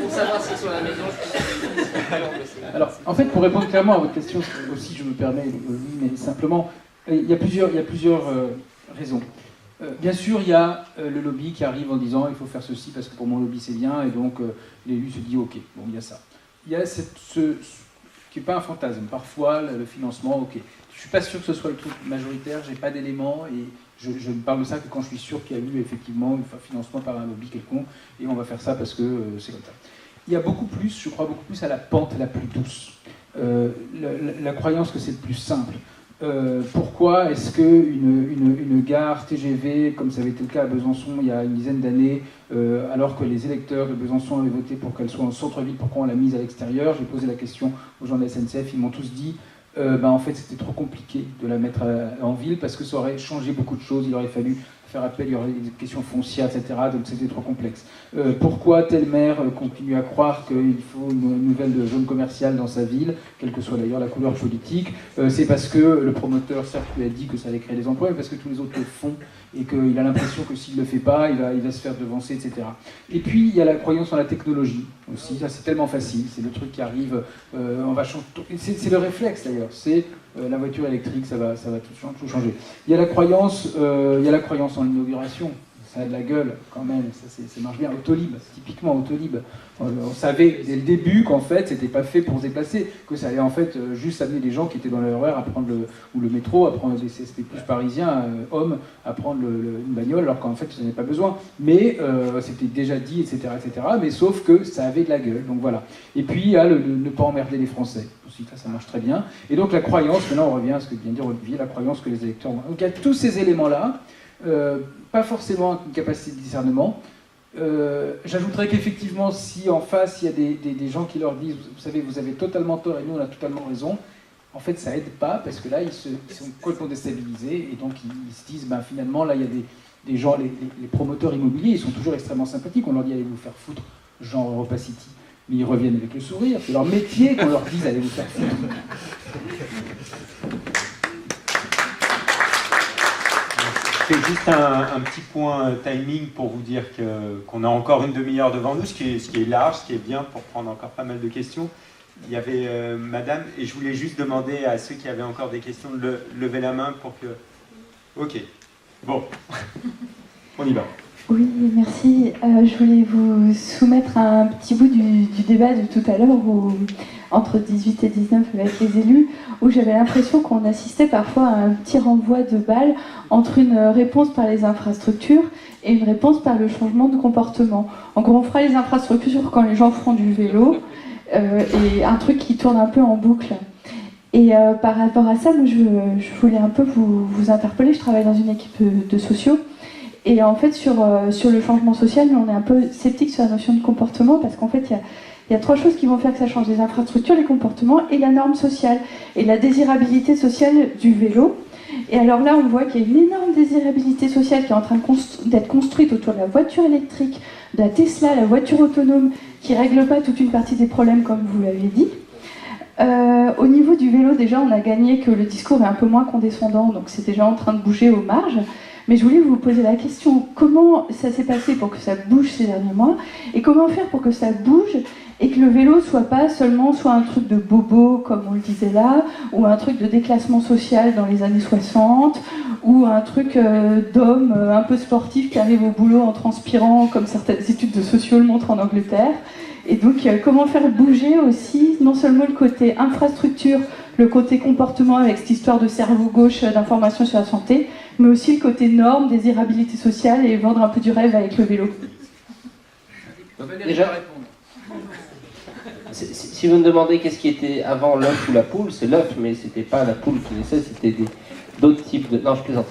Pour savoir si sur la maison, Alors, en fait, pour répondre clairement à votre question, aussi, je me permets, mais simplement, il y a plusieurs raisons. Bien sûr, il y a le lobby qui arrive en disant il faut faire ceci parce que pour mon lobby c'est bien, et donc l'élu se dit ok, bon, il y a ça. Il y a ce qui n'est pas un fantasme, parfois le financement, ok. Je ne suis pas sûr que ce soit le truc majoritaire, j'ai pas d'éléments, et je ne parle de ça que quand je suis sûr qu'il y a eu effectivement un financement par un lobby quelconque, et on va faire ça parce que c'est comme ça. Il y a beaucoup plus, je crois beaucoup plus à la pente la plus douce, la croyance que c'est le plus simple. Pourquoi est-ce qu'une gare TGV, comme ça avait été le cas à Besançon il y a une dizaine d'années, alors que les électeurs de Besançon avaient voté pour qu'elle soit en centre-ville, pourquoi on l'a mise à l'extérieur? J'ai posé la question aux gens de la SNCF, ils m'ont tous dit en fait c'était trop compliqué de la mettre en ville parce que ça aurait changé beaucoup de choses, il aurait fallu faire appel, il y aurait des questions foncières, etc. Donc c'était trop complexe. Pourquoi tel maire continue à croire qu'il faut une nouvelle zone commerciale dans sa ville, quelle que soit d'ailleurs la couleur politique? C'est parce que le promoteur, certes, lui a dit que ça allait créer des emplois, mais parce que tous les autres le font et qu'il a l'impression que s'il ne le fait pas, il va se faire devancer, etc. Et puis il y a la croyance en la technologie aussi. Ça c'est tellement facile, c'est le truc qui arrive, on va changer. C'est le réflexe d'ailleurs. C'est la voiture électrique, ça va tout changer. Il y a la croyance en l'inauguration. ça a de la gueule quand même, ça marche bien. Autolib, typiquement Autolib, on savait dès le début qu'en fait c'était pas fait pour se déplacer, que ça allait en fait juste amener les gens qui étaient dans le RER à prendre ou le métro, à prendre des CSP plus parisiens, hommes, à prendre une bagnole, alors qu'en fait ça n'avait pas besoin. Mais c'était déjà dit, etc., mais sauf que ça avait de la gueule, donc voilà. Et puis il y a ne pas emmerder les Français, aussi ça marche très bien. Et donc la croyance, maintenant on revient à ce que vient de dire Olivier, la croyance que les électeurs... Donc il y a tous ces éléments-là, pas forcément une capacité de discernement. J'ajouterais qu'effectivement, si en face, il y a des gens qui leur disent « Vous savez, vous avez totalement tort et nous, on a totalement raison », en fait, ça aide pas, parce que là, ils sont complètement déstabilisés, et donc ils se disent « Finalement, là, il y a des gens, les promoteurs immobiliers, ils sont toujours extrêmement sympathiques, on leur dit « Allez vous faire foutre », genre Europa City. Mais ils reviennent avec le sourire, c'est leur métier qu'on leur dise « Allez vous faire foutre ». Je fais juste un petit point timing pour vous dire qu'on a encore une demi-heure devant nous, ce qui est large, ce qui est bien pour prendre encore pas mal de questions. Il y avait madame, et je voulais juste demander à ceux qui avaient encore des questions de lever la main pour que... Ok, bon, on y va. Oui, merci. Je voulais vous soumettre un petit bout du débat de tout à l'heure entre 18 et 19 avec les élus, où j'avais l'impression qu'on assistait parfois à un petit renvoi de balles entre une réponse par les infrastructures et une réponse par le changement de comportement. En gros, on fera les infrastructures quand les gens feront du vélo, et un truc qui tourne un peu en boucle. Et par rapport à ça, moi, je voulais un peu vous interpeller. Je travaille dans une équipe de sociaux. Et en fait, sur le changement social, on est un peu sceptique sur la notion de comportement, parce qu'en fait, il y a trois choses qui vont faire que ça change: les infrastructures, les comportements et la norme sociale, et la désirabilité sociale du vélo. Et alors là, on voit qu'il y a une énorme désirabilité sociale qui est en train d'être construite autour de la voiture électrique, de la Tesla, la voiture autonome, qui ne règle pas toute une partie des problèmes, comme vous l'avez dit. Au niveau du vélo, déjà, on a gagné que le discours est un peu moins condescendant, donc c'est déjà en train de bouger aux marges. Mais je voulais vous poser la question, comment ça s'est passé pour que ça bouge ces derniers mois, et comment faire pour que ça bouge et que le vélo soit pas seulement soit un truc de bobo, comme on le disait là, ou un truc de déclassement social dans les années 60, ou un truc d'homme un peu sportif qui arrive au boulot en transpirant, comme certaines études de sociaux le montrent en Angleterre. Et donc, comment faire bouger aussi, non seulement le côté infrastructure, le côté comportement avec cette histoire de cerveau gauche d'information sur la santé, mais aussi le côté norme, désirabilité sociale et vendre un peu du rêve avec le vélo. Déjà, si vous me demandez qu'est-ce qui était avant l'œuf ou la poule, c'est l'œuf, mais c'était pas la poule qui naissait, c'était d'autres types de... Non, je plaisante.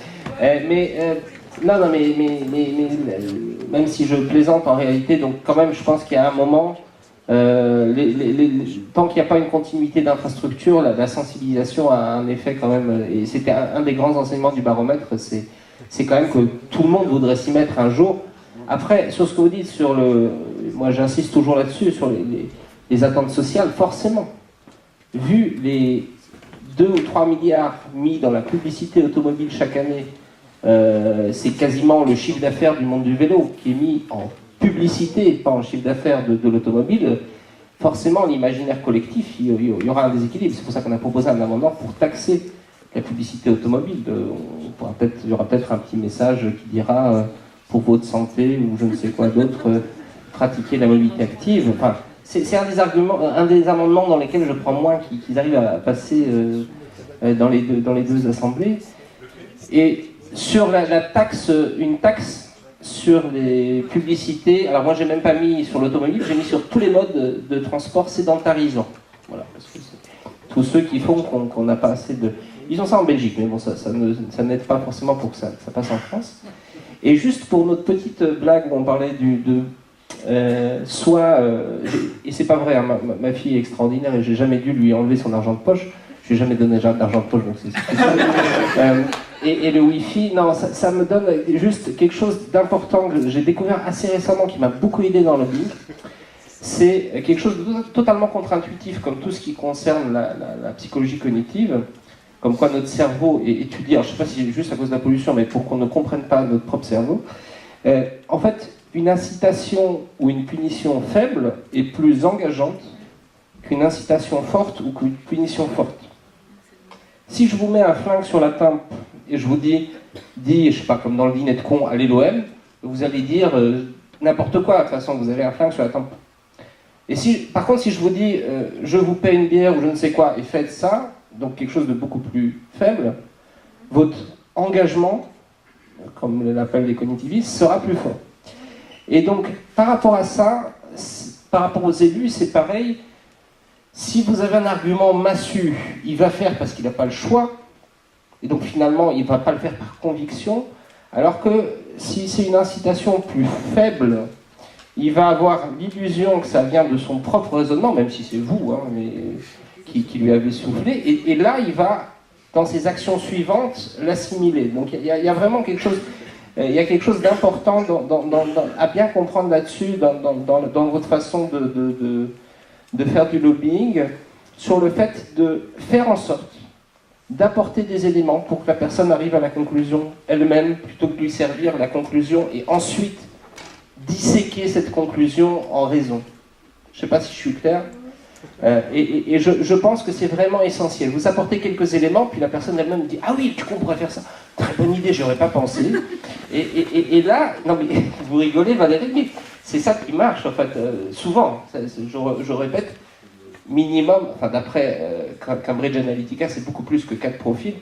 Non, mais même si je plaisante en réalité, donc quand même, je pense qu'il y a un moment, tant qu'il n'y a pas une continuité d'infrastructure, la sensibilisation a un effet quand même, et c'était un des grands enseignements du baromètre, c'est quand même que tout le monde voudrait s'y mettre un jour. Après, sur ce que vous dites, moi j'insiste toujours là-dessus, sur les attentes sociales, forcément, vu les 2 ou 3 milliards mis dans la publicité automobile chaque année, c'est quasiment le chiffre d'affaires du monde du vélo qui est mis en publicité, pas en chiffre d'affaires de l'automobile. Forcément, l'imaginaire collectif, il y aura un déséquilibre. C'est pour ça qu'on a proposé un amendement pour taxer la publicité automobile. Il y aura peut-être un petit message qui dira pour votre santé ou je ne sais quoi d'autre, pratiquer la mobilité active. Enfin, c'est un des amendements dans lesquels je prends moins qu'ils arrivent à passer dans les deux assemblées. Et sur une taxe sur les publicités, alors moi j'ai même pas mis sur l'automobile, j'ai mis sur tous les modes de transport sédentarisants. Voilà, parce que c'est tous ceux qui font qu'on n'a pas assez de... Ils ont ça en Belgique, mais bon, ça n'aide pas forcément pour que ça passe en France. Et juste pour notre petite blague où on parlait et c'est pas vrai, hein, ma fille est extraordinaire et j'ai jamais dû lui enlever son argent de poche, je lui ai jamais donné d'argent de poche, donc c'est ça. Et le Wi-Fi, non, ça me donne juste quelque chose d'important que j'ai découvert assez récemment, qui m'a beaucoup aidé dans le lobbying. C'est quelque chose de totalement contre-intuitif, comme tout ce qui concerne la psychologie cognitive, comme quoi notre cerveau est étudié, alors je ne sais pas si c'est juste à cause de la pollution, mais pour qu'on ne comprenne pas notre propre cerveau. En fait, une incitation ou une punition faible est plus engageante qu'une incitation forte ou qu'une punition forte. Si je vous mets un flingue sur la tempe et je vous dis, je sais pas, comme dans le dîner de con, allez l'OM, vous allez dire n'importe quoi, de toute façon, vous avez un flingue sur la tempe. Et par contre, si je vous dis, je vous paie une bière ou je ne sais quoi, et faites ça, donc quelque chose de beaucoup plus faible, votre engagement, comme l'appellent les cognitivistes, sera plus fort. Et donc, par rapport à ça, par rapport aux élus, c'est pareil. Si vous avez un argument massu, il va faire parce qu'il n'a pas le choix, et donc finalement, il ne va pas le faire par conviction, alors que si c'est une incitation plus faible, il va avoir l'illusion que ça vient de son propre raisonnement, même si c'est vous mais, qui lui avez soufflé, et là, il va, dans ses actions suivantes, l'assimiler. Donc il y a vraiment quelque chose... Il y a quelque chose d'important à bien comprendre là-dessus, dans votre façon de faire du lobbying, sur le fait de faire en sorte d'apporter des éléments pour que la personne arrive à la conclusion elle-même, plutôt que de lui servir la conclusion, et ensuite disséquer cette conclusion en raison. Je ne sais pas si je suis clair. Et je pense que c'est vraiment essentiel. Vous apportez quelques éléments, puis la personne elle-même dit « Ah oui, on pourrait faire ça. Très bonne idée, j'y aurais pas pensé. » Et là, non mais vous rigolez Valérie, mais c'est ça qui marche en fait, souvent. Je répète, minimum, enfin d'après Cambridge Analytica, c'est beaucoup plus que 4 profils.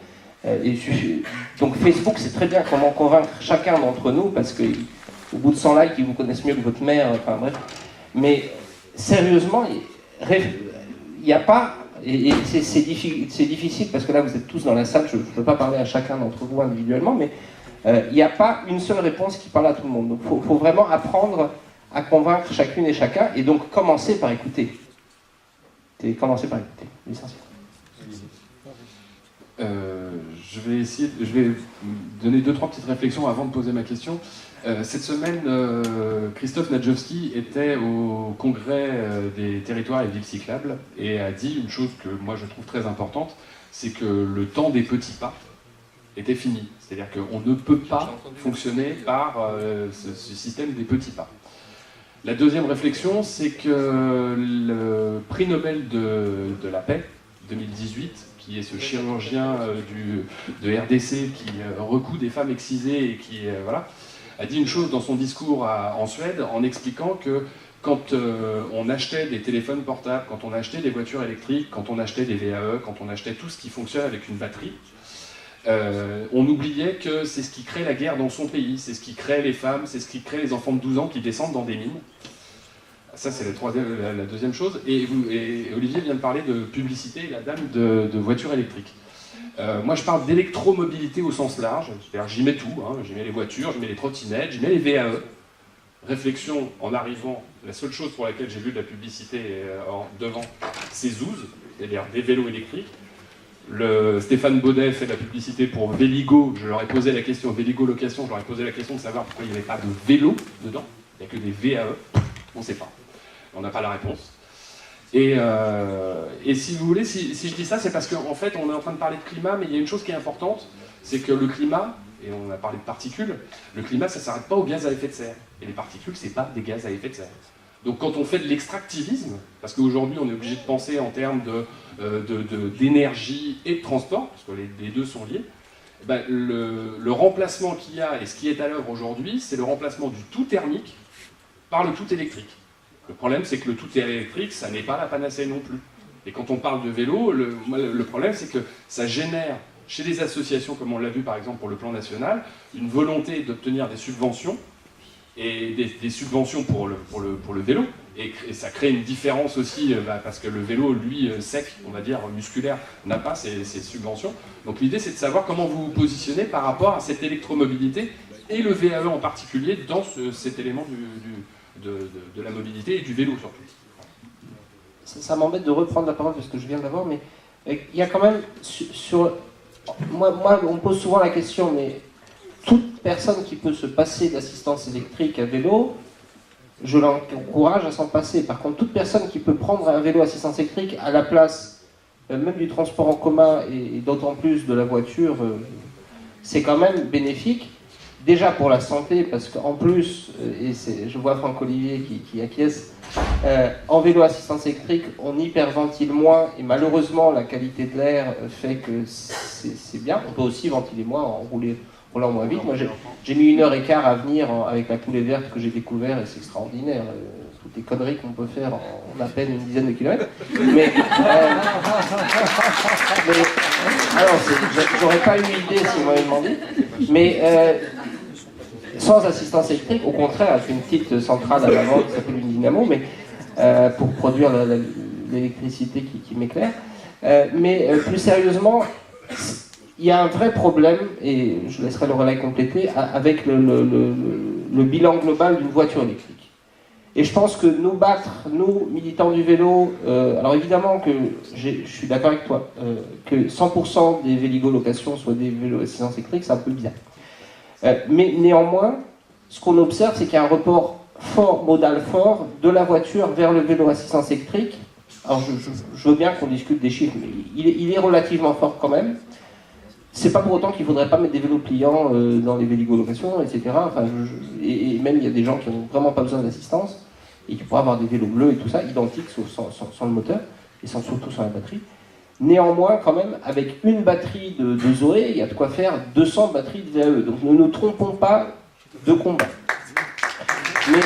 Donc Facebook, c'est très bien comment convaincre chacun d'entre nous, parce qu'au bout de 100 likes, ils vous connaissent mieux que votre mère, enfin bref. Mais sérieusement, il n'y a pas, et c'est difficile parce que là vous êtes tous dans la salle, je ne peux pas parler à chacun d'entre vous individuellement, mais il n'y a pas une seule réponse qui parle à tout le monde. Donc il faut vraiment apprendre à convaincre chacune et chacun, et donc commencer par écouter. L'essentiel. Je vais donner 2-3 petites réflexions avant de poser ma question. Cette semaine, Christophe Nadjowski était au congrès des territoires et villes cyclables et a dit une chose que moi je trouve très importante, c'est que le temps des petits pas était fini. C'est-à-dire qu'on ne peut pas fonctionner par ce système des petits pas. La deuxième réflexion, c'est que le prix Nobel de la paix 2018, qui est ce chirurgien de RDC qui recoud des femmes excisées et qui a dit une chose dans son discours en Suède en expliquant que quand on achetait des téléphones portables, quand on achetait des voitures électriques, quand on achetait des VAE, quand on achetait tout ce qui fonctionne avec une batterie, on oubliait que c'est ce qui crée la guerre dans son pays, c'est ce qui crée les femmes, c'est ce qui crée les enfants de 12 ans qui descendent dans des mines. Ça, c'est la deuxième chose. Et Olivier vient de parler de publicité, la dame de voitures électriques. Moi, je parle d'électromobilité au sens large. C'est-à-dire, j'y mets tout. J'y mets les voitures, j'y mets les trottinettes, j'y mets les VAE. Réflexion en arrivant, la seule chose pour laquelle j'ai vu de la publicité devant, c'est Zouz, c'est-à-dire des vélos électriques. Stéphane Baudet fait de la publicité pour Véligo. Je leur ai posé la question, Véligo Location, je leur ai posé la question de savoir pourquoi il n'y avait pas de vélo dedans. Il n'y a que des VAE. On ne sait pas. On n'a pas la réponse. Et si vous voulez, si je dis ça, c'est parce qu'en fait, on est en train de parler de climat, mais il y a une chose qui est importante, c'est que le climat, et on a parlé de particules, le climat, ça ne s'arrête pas aux gaz à effet de serre. Et les particules, ce n'est pas des gaz à effet de serre. Donc quand on fait de l'extractivisme, parce qu'aujourd'hui, on est obligé de penser en termes d'énergie et de transport, parce que les deux sont liés, ben, le remplacement qu'il y a, et ce qui est à l'œuvre aujourd'hui, c'est le remplacement du tout thermique par le tout électrique. Le problème, c'est que le tout électrique, ça n'est pas la panacée non plus. Et quand on parle de vélo, le problème, c'est que ça génère, chez les associations, comme on l'a vu par exemple pour le plan national, une volonté d'obtenir des subventions, et des subventions pour le vélo, et ça crée une différence aussi, parce que le vélo, lui, sec, on va dire, musculaire, n'a pas ces subventions. Donc l'idée, c'est de savoir comment vous vous positionnez par rapport à cette électromobilité, et le VAE en particulier, dans cet élément de la mobilité et du vélo surtout. Ça m'embête de reprendre la parole parce que je viens d'avoir, mais il y a quand même moi, on me pose souvent la question, mais toute personne qui peut se passer d'assistance électrique à vélo, je l'encourage à s'en passer. Par contre, toute personne qui peut prendre un vélo assistance électrique à la place même du transport en commun et d'autant plus de la voiture, c'est quand même bénéfique. Déjà pour la santé, parce qu'en plus, et je vois Franck Olivier qui acquiesce, en vélo assistance électrique, on hyperventile moins, et malheureusement la qualité de l'air fait que c'est bien. On peut aussi ventiler moins en roulant moins vite. Moi, j'ai mis 1h15 à venir avec la coulée verte que j'ai découvert et c'est extraordinaire. Toutes les conneries qu'on peut faire en à peine une dizaine de kilomètres. Mais alors, j'aurais pas eu l'idée si vous m'avez demandé. Mais sans assistance électrique, au contraire, avec une petite centrale à l'avant qui s'appelle une dynamo, mais pour produire l'électricité qui m'éclaire. Mais plus sérieusement, il y a un vrai problème, et je laisserai le relais compléter, avec le bilan global d'une voiture électrique. Et je pense que nous battre, nous, militants du vélo, alors évidemment que je suis d'accord avec toi, que 100% des vélo-locations soient des vélos à assistance électrique, c'est un peu bizarre. Mais néanmoins, ce qu'on observe, c'est qu'il y a un report fort, modal fort, de la voiture vers le vélo à assistance électrique. Alors je veux bien qu'on discute des chiffres, mais il est relativement fort quand même. C'est pas pour autant qu'il ne faudrait pas mettre des vélos pliants dans les vélo-locations, etc. Enfin, et même il y a des gens qui n'ont vraiment pas besoin d'assistance et qui pourraient avoir des vélos bleus et tout ça, identiques sauf sans le moteur et surtout sans la batterie. Néanmoins, quand même, avec une batterie de Zoé, il y a de quoi faire 200 batteries de VAE. Donc ne nous trompons pas de combat. Mais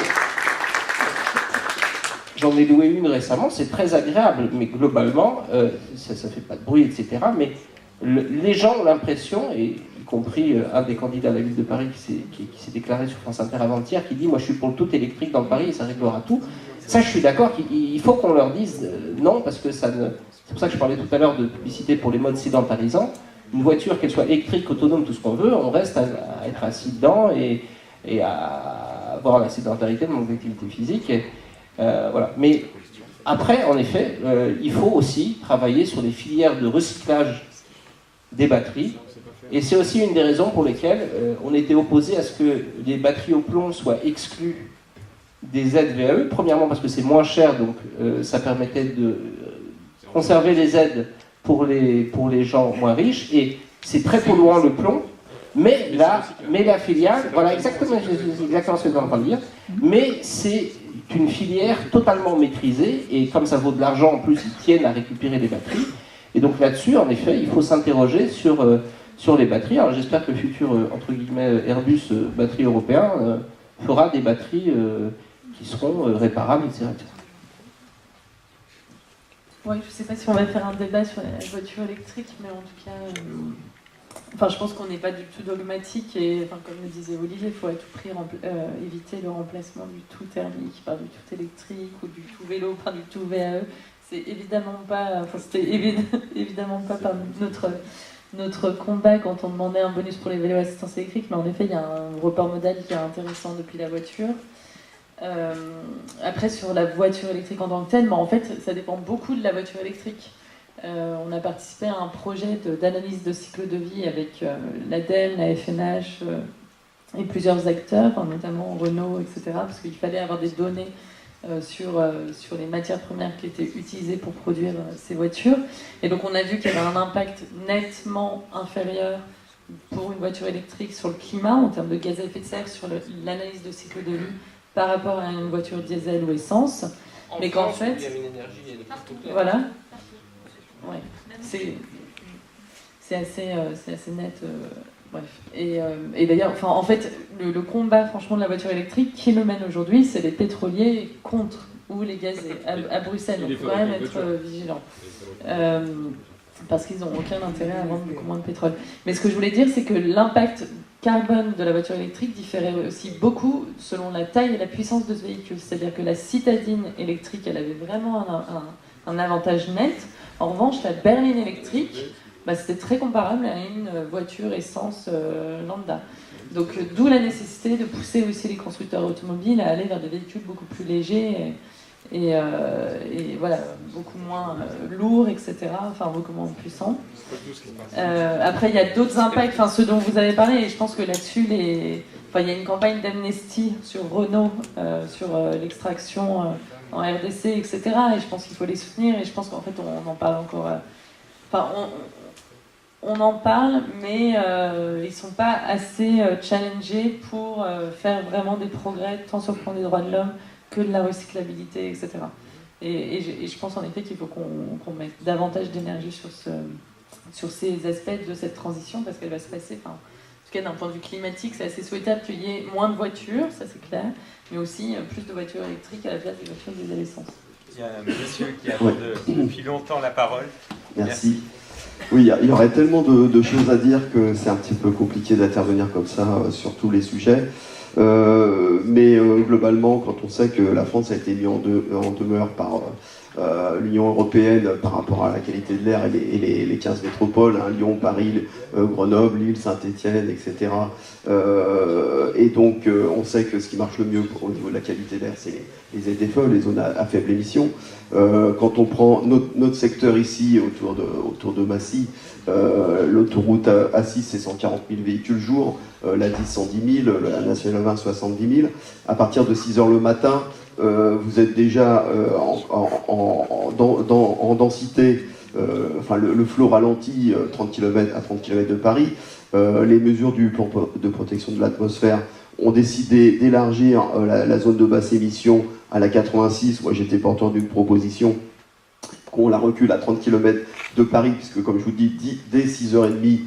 j'en ai loué une récemment, c'est très agréable, mais globalement, ça ne fait pas de bruit, etc. Mais les gens ont l'impression, et y compris un des candidats à la ville de Paris qui s'est déclaré sur France Inter avant-hier, qui dit « moi je suis pour le tout électrique dans Paris et ça réglera tout ». Ça je suis d'accord, il faut qu'on leur dise non, parce que ça ne... C'est pour ça que je parlais tout à l'heure de publicité pour les modes sédentarisants. Une voiture, qu'elle soit électrique, autonome, tout ce qu'on veut, on reste à être assis dedans et à avoir la sédentarité, le manque d'activité physique. Voilà. Mais après, en effet, il faut aussi travailler sur des filières de recyclage des batteries. Et c'est aussi une des raisons pour lesquelles on était opposé à ce que les batteries au plomb soient exclues des aides VAE. Premièrement parce que c'est moins cher, donc ça permettait de conserver les aides pour les gens moins riches. Et c'est très polluant le plomb, mais la filière, voilà exactement ce que je suis en train de dire, mais c'est une filière totalement maîtrisée, et comme ça vaut de l'argent, en plus, ils tiennent à récupérer les batteries. Et donc là-dessus, en effet, il faut s'interroger sur les batteries. Alors j'espère que le futur, entre guillemets, Airbus batterie européen fera des batteries qui seront réparables, etc. Oui, je ne sais pas si on va faire un débat sur la voiture électrique, mais en tout cas, enfin, je pense qu'on n'est pas du tout dogmatique et, enfin, comme le disait Olivier, il faut à tout prix éviter le remplacement du tout thermique par du tout électrique ou du tout vélo par du tout VAE. C'est évidemment pas, enfin, c'était évidemment pas par notre combat quand on demandait un bonus pour les vélos à assistance électrique, mais en effet, il y a un report modal qui est intéressant depuis la voiture. Après, sur la voiture électrique en tant que telle, en fait, ça dépend beaucoup de la voiture électrique. On a participé à un projet d'analyse de cycle de vie avec l'ADEME, la FNH et plusieurs acteurs, notamment Renault, etc., parce qu'il fallait avoir des données sur les matières premières qui étaient utilisées pour produire ces voitures. Et donc on a vu qu'il y avait un impact nettement inférieur pour une voiture électrique sur le climat, en termes de gaz à effet de serre, sur l'analyse de cycle de vie, par rapport à une voiture diesel ou essence, mais qu'en fait, il y a une énergie électrique. voilà, ouais, c'est assez net, bref. Et d'ailleurs, enfin, en fait, le combat, franchement, de la voiture électrique, qui le mène aujourd'hui, c'est les pétroliers contre ou les gazés à Bruxelles. Donc, il faut quand même être vigilant. Parce qu'ils n'ont aucun intérêt à vendre beaucoup moins de pétrole. Mais ce que je voulais dire, c'est que l'impact carbone de la voiture électrique différait aussi beaucoup selon la taille et la puissance de ce véhicule. C'est-à-dire que la citadine électrique, elle avait vraiment un avantage net. En revanche, la berline électrique, c'était très comparable à une voiture essence lambda. Donc d'où la nécessité de pousser aussi les constructeurs automobiles à aller vers des véhicules beaucoup plus légers et voilà, beaucoup moins lourds, etc., enfin beaucoup moins puissants. Après, il y a d'autres impacts, enfin ceux dont vous avez parlé, et je pense que là-dessus, il y a une campagne d'amnistie sur Renault, sur l'extraction en RDC, etc., et je pense qu'il faut les soutenir, et je pense qu'en fait, on en parle encore... on en parle, mais ils ne sont pas assez challengés pour faire vraiment des progrès, tant sur le plan des droits de l'homme que de la recyclabilité, etc. Et je pense en effet qu'il faut qu'on mette davantage d'énergie sur ces aspects de cette transition, parce qu'elle va se passer, parce cas d'un point de vue climatique, c'est assez souhaitable qu'il y ait moins de voitures, ça c'est clair, mais aussi plus de voitures électriques à la place des voitures diesel essence. Il y a un monsieur qui attend depuis longtemps la parole. Merci. Oui, il y aurait tellement de choses à dire que c'est un petit peu compliqué d'intervenir comme ça sur tous les sujets. Mais globalement, quand on sait que la France a été mise en demeure par l'Union européenne par rapport à la qualité de l'air et les 15 métropoles, hein, Lyon, Paris, Grenoble, Lille, Saint-Étienne, etc. Et donc on sait que ce qui marche le mieux au niveau de la qualité de l'air, c'est les ZFE, les zones à faible émission. Quand on prend notre secteur ici, autour de Massy, l'autoroute A6 c'est 140 000 véhicules jour, la 10 110 000, la nationale 20 70 000. À partir de 6 h le matin, vous êtes déjà en densité, enfin le flot ralentit 30 km à 30 km de Paris. Les mesures du plan de protection de l'atmosphère ont décidé d'élargir la zone de basse émission à la 86. Moi j'étais porteur d'une proposition qu'on la recule à 30 km de Paris, puisque comme je vous dis, dès 6h30,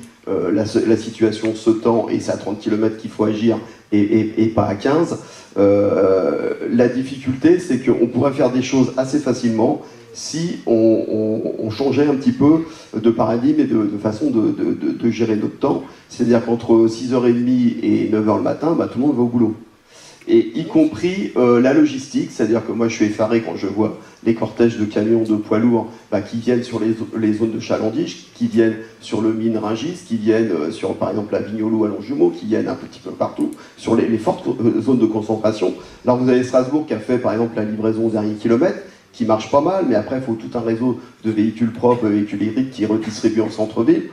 la situation se tend et c'est à 30 km qu'il faut agir et pas à 15. La difficulté, c'est qu'on pourrait faire des choses assez facilement si on changeait un petit peu de paradigme et de façon de gérer notre temps. C'est-à-dire qu'entre 6h30 et 9h le matin, bah, tout le monde va au boulot. Et y compris la logistique, c'est-à-dire que moi je suis effaré quand je vois les cortèges de camions de poids lourds qui viennent sur les zones de chalandise, qui viennent sur le Mine-Rungis, qui viennent sur par exemple la Vignoloux à Longjumeau, qui viennent un petit peu partout, sur les fortes zones de concentration. Alors vous avez Strasbourg qui a fait par exemple la livraison au dernier kilomètre, qui marche pas mal, mais après il faut tout un réseau de véhicules propres, véhicules hybrides qui redistribuent en centre-ville.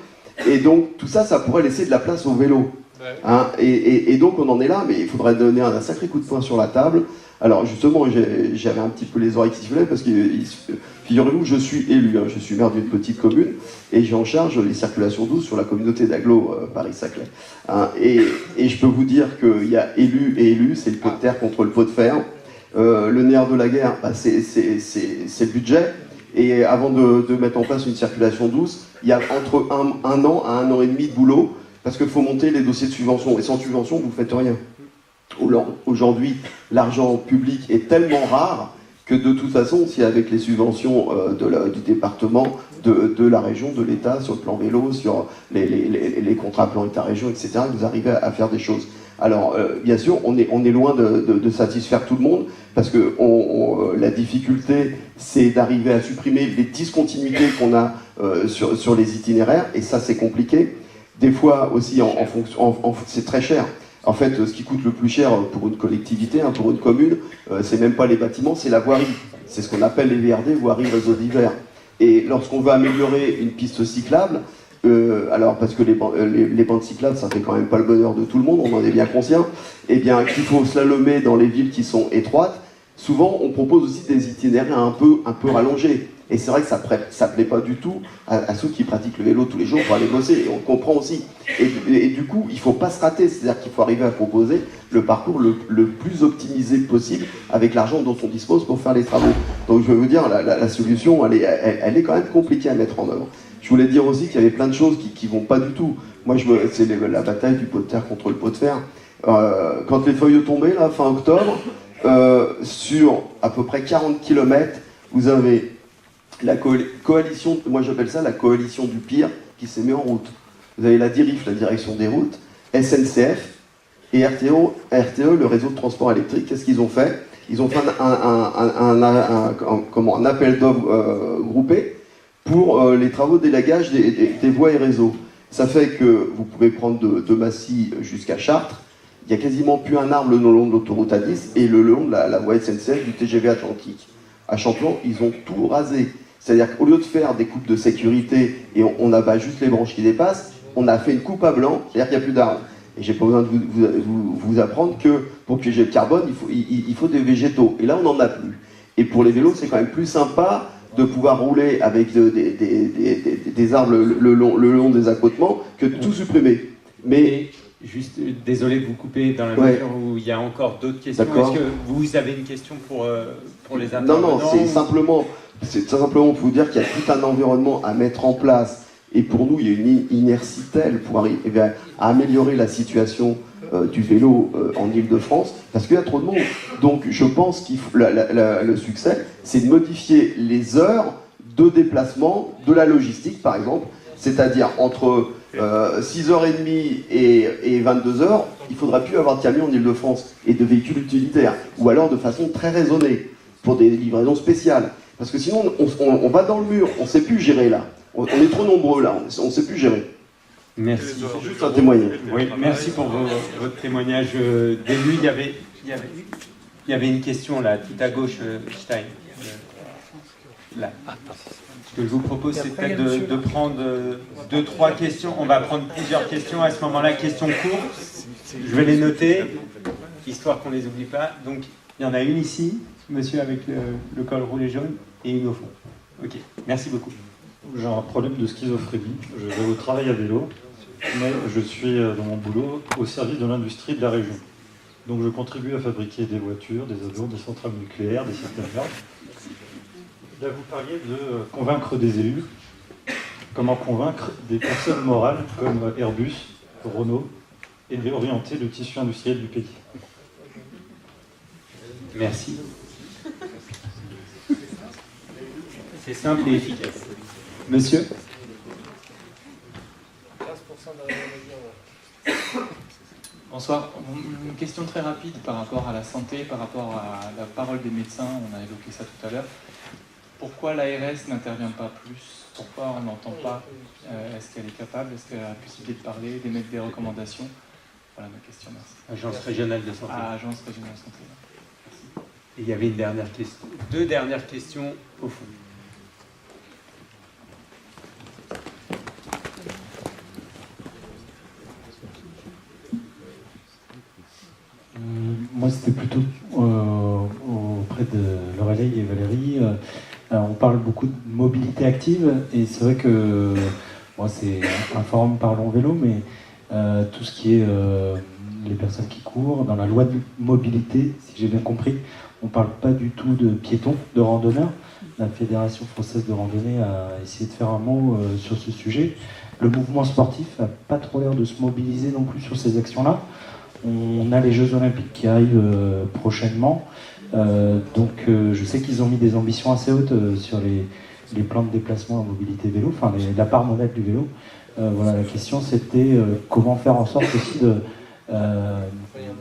Et donc tout ça, ça pourrait laisser de la place au vélo. Hein, et donc on en est là, mais il faudrait donner un sacré coup de poing sur la table. Alors justement, j'avais un petit peu les oreilles qui sifflaient, parce que figurez-vous, je suis élu, hein, je suis maire d'une petite commune, et j'ai en charge les circulations douces sur la communauté d'agglo Paris-Saclay. Hein, et je peux vous dire qu'il y a élu et élu, c'est le pot de terre contre le pot de fer. Le nerf de la guerre, bah, c'est le budget. Et avant de mettre en place une circulation douce, il y a entre un an à 1 an et demi de boulot, parce qu'il faut monter les dossiers de subvention. Et sans subvention, vous ne faites rien. Aujourd'hui, l'argent public est tellement rare que de toute façon, si avec les subventions du département, de la région, de l'État, sur le plan vélo, sur les contrats plan État-région, etc., vous arrivez à faire des choses. Alors, bien sûr, on est loin de satisfaire tout le monde, parce que la difficulté, c'est d'arriver à supprimer les discontinuités qu'on a sur les itinéraires, et ça, c'est compliqué. Des fois aussi, c'est très cher. En fait, ce qui coûte le plus cher pour une collectivité, hein, pour une commune, c'est même pas les bâtiments, c'est la voirie. C'est ce qu'on appelle les VRD, voirie réseau divers. Et lorsqu'on veut améliorer une piste cyclable, alors parce que les bandes cyclables, ça fait quand même pas le bonheur de tout le monde, on en est bien conscient, et bien qu'il faut slalomer dans les villes qui sont étroites, souvent on propose aussi des itinéraires un peu rallongés. Et c'est vrai que ça plaît pas du tout à ceux qui pratiquent le vélo tous les jours pour aller bosser, et on le comprend aussi. Et du coup, il faut pas se rater, c'est-à-dire qu'il faut arriver à proposer le parcours le plus optimisé possible avec l'argent dont on dispose pour faire les travaux. Donc je veux vous dire, la solution, elle est quand même compliquée à mettre en œuvre. Je voulais dire aussi qu'il y avait plein de choses qui vont pas du tout. Moi, c'est la bataille du pot de terre contre le pot de fer. Quand les feuilles tombaient, là, fin octobre, sur à peu près 40 km, vous avez la coalition, moi j'appelle ça la coalition du pire, qui s'est mise en route. Vous avez la DIRIF, la direction des routes, SNCF et RTE, le réseau de transport électrique. Qu'est-ce qu'ils ont fait? Ils ont fait un appel d'offres groupé pour les travaux d'élagage des voies et réseaux. Ça fait que vous pouvez prendre de Massy jusqu'à Chartres, il n'y a quasiment plus un arbre le long de l'autoroute A10 et le long de la voie SNCF du TGV Atlantique. À Champlain, ils ont tout rasé. C'est-à-dire qu'au lieu de faire des coupes de sécurité et on abat juste les branches qui dépassent, on a fait une coupe à blanc, c'est-à-dire qu'il n'y a plus d'arbres. Et j'ai pas besoin de vous apprendre que pour piéger le carbone, il faut des végétaux. Et là, on n'en a plus. Et pour les vélos, c'est quand même plus sympa de pouvoir rouler avec des arbres le long des accotements que de tout supprimer. Mais juste, désolé de vous couper dans la mesure où il y a encore d'autres questions. Est-ce que vous avez une question pour les intervenants? Non, c'est simplement pour vous dire qu'il y a tout un environnement à mettre en place Et pour nous, il y a une inertie telle pour arriver à améliorer la situation du vélo en Ile-de-France, parce qu'il y a trop de monde. Donc je pense que le succès, c'est de modifier les heures de déplacement de la logistique, par exemple, c'est-à-dire entre 6h30 et 22h, il ne faudra plus avoir de camions en Ile-de-France et de véhicules utilitaires, ou alors de façon très raisonnée, pour des livraisons spéciales. Parce que sinon, on va dans le mur, on ne sait plus gérer là. On est trop nombreux là, on ne sait plus gérer. Merci. C'est juste un témoignage. Oui, merci pour votre témoignage d'élu. Il y avait une question là, tout à gauche, Stein. Là. Ce que je vous propose, c'est peut-être de prendre 2-3 questions. On va prendre plusieurs questions à ce moment-là, questions courtes. Je vais les noter, histoire qu'on ne les oublie pas. Donc, il y en a une ici, monsieur avec le col roulé jaune, et une au fond. Ok, merci beaucoup. J'ai un problème de schizophrénie. Je vais au travail à vélo, mais je suis dans mon boulot au service de l'industrie de la région. Donc je contribue à fabriquer des voitures, des avions, des centrales nucléaires, des systèmes verts. Là, vous parliez de convaincre des élus. Comment convaincre des personnes morales comme Airbus, Renault, et réorienter le tissu industriel du pays. Merci. C'est simple et efficace. Monsieur ? Bonsoir. Une question très rapide par rapport à la santé, par rapport à la parole des médecins, on a évoqué ça tout à l'heure. Pourquoi l'ARS n'intervient pas plus? Pourquoi on n'entend pas? Est-ce qu'elle est capable? Est-ce qu'elle a la possibilité de parler, d'émettre des recommandations? Voilà ma question, merci. Agence régionale de santé. Ah, Agence régionale de santé. Merci. Et il y avait une dernière question, 2 dernières questions au fond. Moi, c'était plutôt auprès de Lorelei et Valérie. On parle beaucoup de mobilité active, et c'est vrai que moi, c'est un forum Parlons Vélo, mais tout ce qui est les personnes qui courent, dans la loi de mobilité, si j'ai bien compris, on ne parle pas du tout de piétons, de randonneurs. La Fédération française de randonnée a essayé de faire un mot sur ce sujet. Le mouvement sportif n'a pas trop l'air de se mobiliser non plus sur ces actions-là. On a les Jeux Olympiques qui arrivent prochainement, donc je sais qu'ils ont mis des ambitions assez hautes sur les plans de déplacement à mobilité vélo, enfin la part modale du vélo. Voilà, la question c'était comment faire en sorte aussi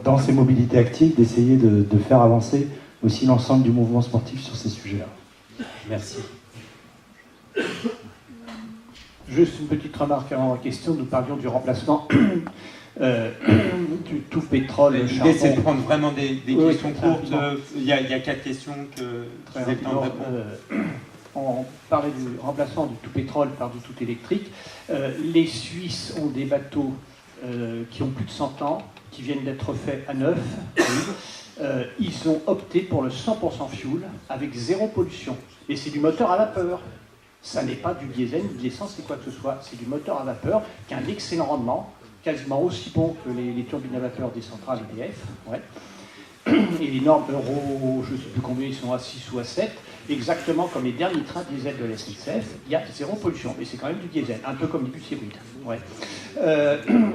dans ces mobilités actives, d'essayer de faire avancer aussi l'ensemble du mouvement sportif sur ces sujets-là. Merci. Juste une petite remarque avant la question, nous parlions du remplacement du tout pétrole, charbon. L'idée, c'est de prendre vraiment des questions courtes. Il y a 4 questions que vous avez le temps de répondre. On parlait du remplacement du tout pétrole par du tout électrique. Les Suisses ont des bateaux qui ont plus de 100 ans, qui viennent d'être faits à neuf. Ils ont opté pour le 100% fuel avec 0 pollution. Et c'est du moteur à vapeur. Ça n'est pas du diesel, de l'essence, c'est quoi que ce soit. C'est du moteur à vapeur qui a un excellent rendement, quasiment aussi bon que les turbines à vapeur des centrales EDF. Ouais. Et les normes Euro, je ne sais plus combien, ils sont à 6 ou à 7, exactement comme les derniers trains diesel de la SNCF, il y a 0 pollution, mais c'est quand même du diesel, un peu comme les bus hybrides. Ouais.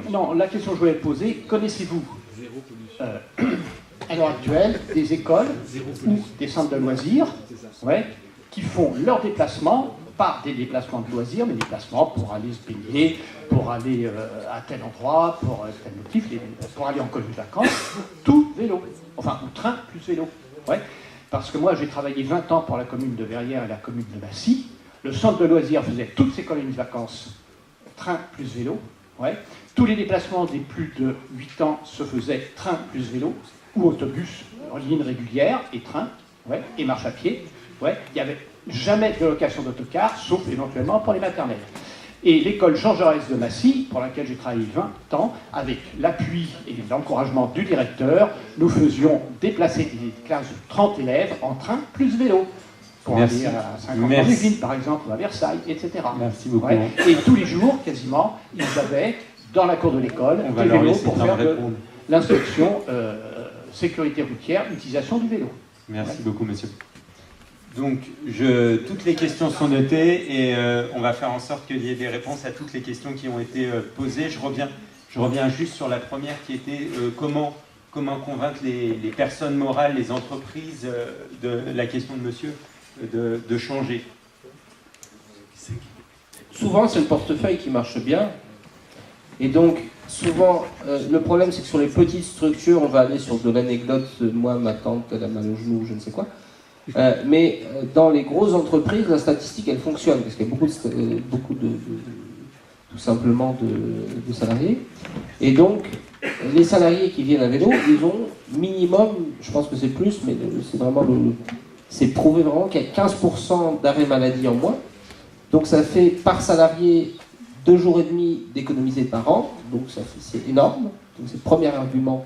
Non, la question que je voulais poser, connaissez-vous à l'heure actuelle des écoles ou des centres de loisirs qui font leurs déplacements, pas des déplacements de loisirs, mais des déplacements pour aller se baigner, pour aller à tel endroit, pour tel motif, pour aller en colonie de vacances, tout vélo. Enfin, ou train plus vélo. Ouais. Parce que moi, j'ai travaillé 20 ans pour la commune de Verrières et la commune de Massy. Le centre de loisirs faisait toutes ses colonies de vacances, train plus vélo. Ouais. Tous les déplacements des plus de 8 ans se faisaient train plus vélo, ou autobus, en ligne régulière, et train, et marche à pied. Ouais. Il n'y avait jamais de location d'autocar, sauf éventuellement pour les maternelles. Et l'école Jean Jaurès de Massy, pour laquelle j'ai travaillé 20 ans, avec l'appui et l'encouragement du directeur, nous faisions déplacer des classes de 30 élèves en train plus vélo. Pour aller à Saint-Quentin-des-Vignes, par exemple, ou à Versailles, etc. Merci beaucoup. Ouais. Et tous les jours, quasiment, ils avaient, dans la cour de l'école, des vélos pour faire de l'instruction sécurité routière, utilisation du vélo. Merci beaucoup, monsieur. Donc, toutes les questions sont notées et on va faire en sorte qu'il y ait des réponses à toutes les questions qui ont été posées. Je reviens juste sur la première qui était comment convaincre les personnes morales, les entreprises de la question de monsieur de changer. Souvent, c'est le portefeuille qui marche bien. Et donc, souvent, le problème, c'est que sur les petites structures, on va aller sur de l'anecdote, moi, ma tante, elle a mal au genou, je ne sais quoi. Mais dans les grosses entreprises, la statistique, elle fonctionne, parce qu'il y a beaucoup de tout simplement, de salariés. Et donc, les salariés qui viennent à vélo, ils ont minimum, je pense que c'est plus, mais c'est vraiment c'est prouvé vraiment qu'il y a 15% d'arrêt maladie en moins. Donc ça fait par salarié 2 jours et demi d'économiser par an, donc c'est énorme. Donc c'est le premier argument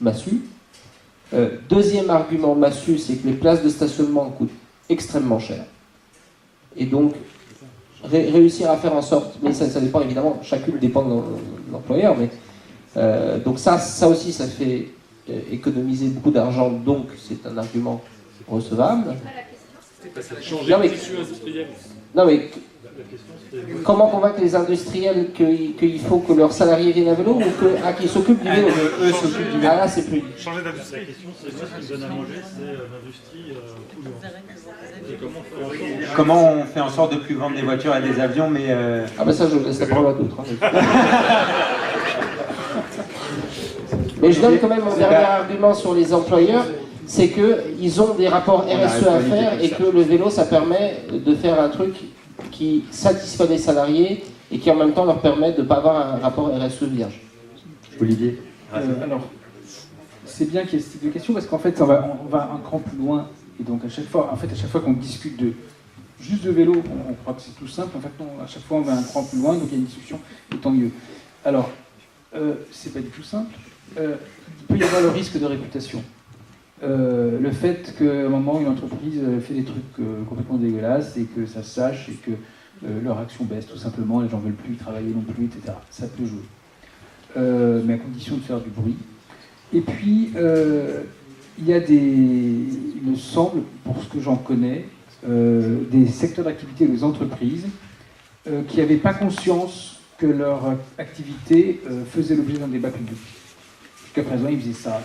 massu. Deuxième argument massu, c'est que les places de stationnement coûtent extrêmement cher. Et donc, réussir à faire en sorte, mais ça dépend évidemment, chacune dépend de l'employeur, mais donc ça aussi, ça fait économiser beaucoup d'argent, donc c'est un argument recevable. Non mais comment convaincre les industriels qu'il faut que leurs salariés viennent à vélo ou qu'ils s'occupent du vélo? Eux s'occupent du vélo. Ah là c'est plus. Changer d'industrie. La question c'est moi ce qui me donne à manger, c'est l'industrie polluante. Comment on fait en sorte de plus vendre des voitures à des avions, mais Ah ben ça je laisse la parole à d'autres. Mais je donne quand même mon dernier argument sur les employeurs, c'est qu'ils ont des rapports RSE à faire et que le vélo ça permet de faire un truc qui satisfait les salariés et qui en même temps leur permet de ne pas avoir un rapport RSE vierge. Olivier. Alors, c'est bien qu'il y ait ces deux questions parce qu'en fait on va un cran plus loin et donc à chaque fois qu'on discute juste de vélo, on croit que c'est tout simple, en fait non, à chaque fois on va un cran plus loin, donc il y a une discussion et tant mieux. Alors, c'est pas du tout simple. Il peut y avoir le risque de réputation. Le fait qu'à un moment une entreprise fait des trucs complètement dégueulasses et que ça se sache et que leur action baisse tout simplement, les gens ne veulent plus y travailler non plus, etc. Ça peut jouer. Mais à condition de faire du bruit. Et puis, il y a il me semble, pour ce que j'en connais, des secteurs d'activité, des entreprises qui n'avaient pas conscience que leur activité faisait l'objet d'un débat public. Jusqu'à présent, ils faisaient ça.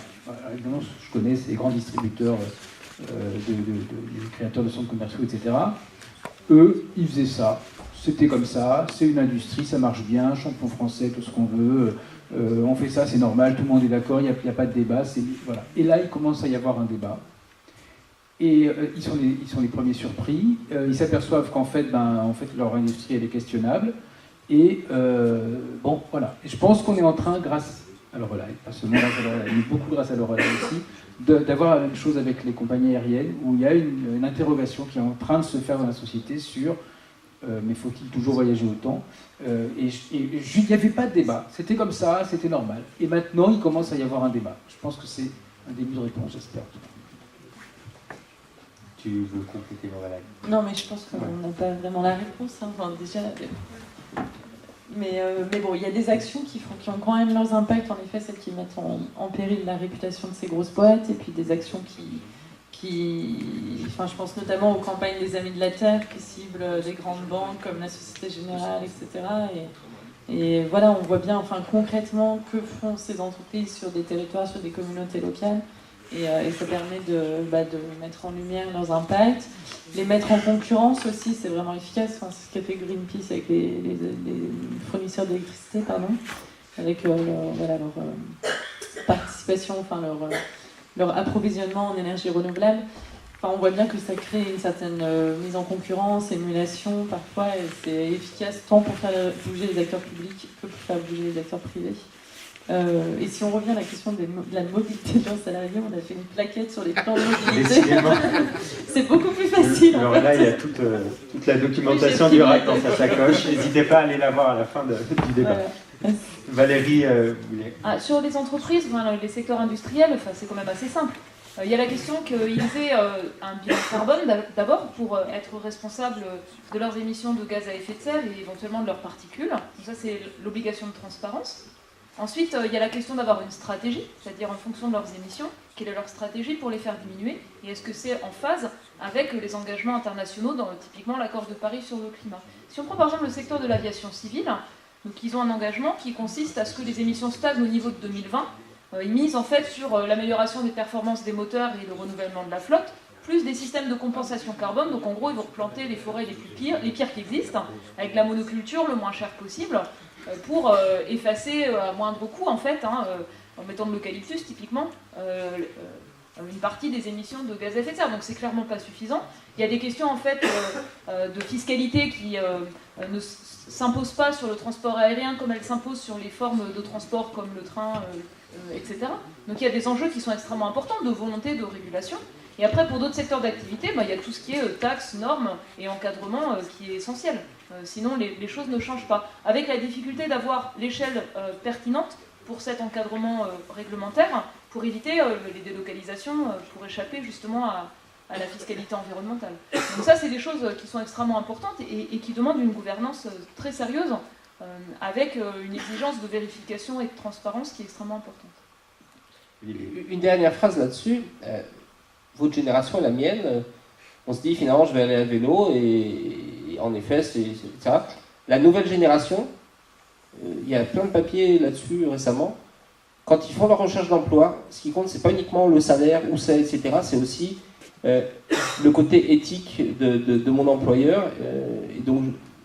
Évidemment, je connais ces grands distributeurs, des créateurs de centres commerciaux, etc. Eux, ils faisaient ça. C'était comme ça, c'est une industrie, ça marche bien, champion français, tout ce qu'on veut, on fait ça, c'est normal, tout le monde est d'accord, il n'y a pas de débat. Voilà. Et là, il commence à y avoir un débat. Et ils sont les premiers surpris. Ils s'aperçoivent qu'en fait, leur industrie, elle est questionnable. Et bon, voilà. Et je pense qu'on est en train, grâce à l'Eurorail, pas seulement grâce à l'Eurorail, mais beaucoup grâce à l'Eurorail aussi, d'avoir la même chose avec les compagnies aériennes, où il y a une interrogation qui est en train de se faire dans la société sur mais faut-il toujours voyager autant et il n'y avait pas de débat, c'était comme ça, c'était normal. Et maintenant, il commence à y avoir un débat. Je pense que c'est un début de réponse, j'espère. Tu veux compléter l'Eurorail? Non, mais je pense qu'on n'a pas vraiment la réponse. Hein. Enfin, déjà... Mais bon, il y a des actions qui ont quand même leurs impacts, en effet, celles qui mettent en péril la réputation de ces grosses boîtes, et puis des actions enfin, je pense notamment aux campagnes des Amis de la Terre qui ciblent des grandes banques comme la Société Générale, etc. Et voilà, on voit bien, enfin, concrètement, que font ces entreprises sur des territoires, sur des communautés locales. Et ça permet de mettre en lumière leurs impacts. Les mettre en concurrence aussi, c'est vraiment efficace. Enfin, c'est ce qu'a fait Greenpeace avec les fournisseurs d'électricité, avec leur participation, enfin leur approvisionnement en énergie renouvelable. Enfin, on voit bien que ça crée une certaine mise en concurrence, émulation parfois, et c'est efficace tant pour faire bouger les acteurs publics que pour faire bouger les acteurs privés. Et si on revient à la question de la mobilité de leurs salariés, on a fait une plaquette sur les plans de mobilité. C'est beaucoup plus facile. Alors là, il y a toute la documentation du RAC dans sa sacoche. N'hésitez pas à aller la voir à la fin du débat. Voilà. Valérie, vous voulez... Sur les entreprises, les secteurs industriels, c'est quand même assez simple. Il y a la question qu'ils aient un bilan carbone d'abord pour être responsables de leurs émissions de gaz à effet de serre et éventuellement de leurs particules. Donc ça, c'est l'obligation de transparence. Ensuite, il y a la question d'avoir une stratégie, c'est-à-dire en fonction de leurs émissions, quelle est leur stratégie pour les faire diminuer, et est-ce que c'est en phase avec les engagements internationaux dans typiquement l'accord de Paris sur le climat. Si on prend par exemple le secteur de l'aviation civile, donc ils ont un engagement qui consiste à ce que les émissions stagnent au niveau de 2020. Ils misent en fait sur l'amélioration des performances des moteurs et le renouvellement de la flotte, plus des systèmes de compensation carbone. Donc en gros, ils vont replanter les forêts les pires qui existent, avec la monoculture le moins cher possible, pour effacer à moindre coût en fait, en mettant de l'eucalyptus typiquement, une partie des émissions de gaz à effet de serre. Donc c'est clairement pas suffisant. Il y a des questions en fait de fiscalité qui ne s'imposent pas sur le transport aérien comme elles s'imposent sur les formes de transport comme le train, etc. Donc il y a des enjeux qui sont extrêmement importants de volonté de régulation. Et après, pour d'autres secteurs d'activité, il y a tout ce qui est taxes, normes et encadrement qui est essentiel. Sinon, les choses ne changent pas. Avec la difficulté d'avoir l'échelle pertinente pour cet encadrement réglementaire, pour éviter les délocalisations, pour échapper justement à la fiscalité environnementale. Donc ça, c'est des choses qui sont extrêmement importantes et qui demandent une gouvernance très sérieuse, avec une exigence de vérification et de transparence qui est extrêmement importante. Une dernière phrase là-dessus. Votre génération et la mienne, on se dit finalement je vais aller à vélo et en effet c'est ça. La nouvelle génération, il y a plein de papiers là-dessus récemment, quand ils font leur recherche d'emploi, ce qui compte c'est pas uniquement le salaire, où c'est, etc. C'est aussi le côté éthique de mon employeur. Et donc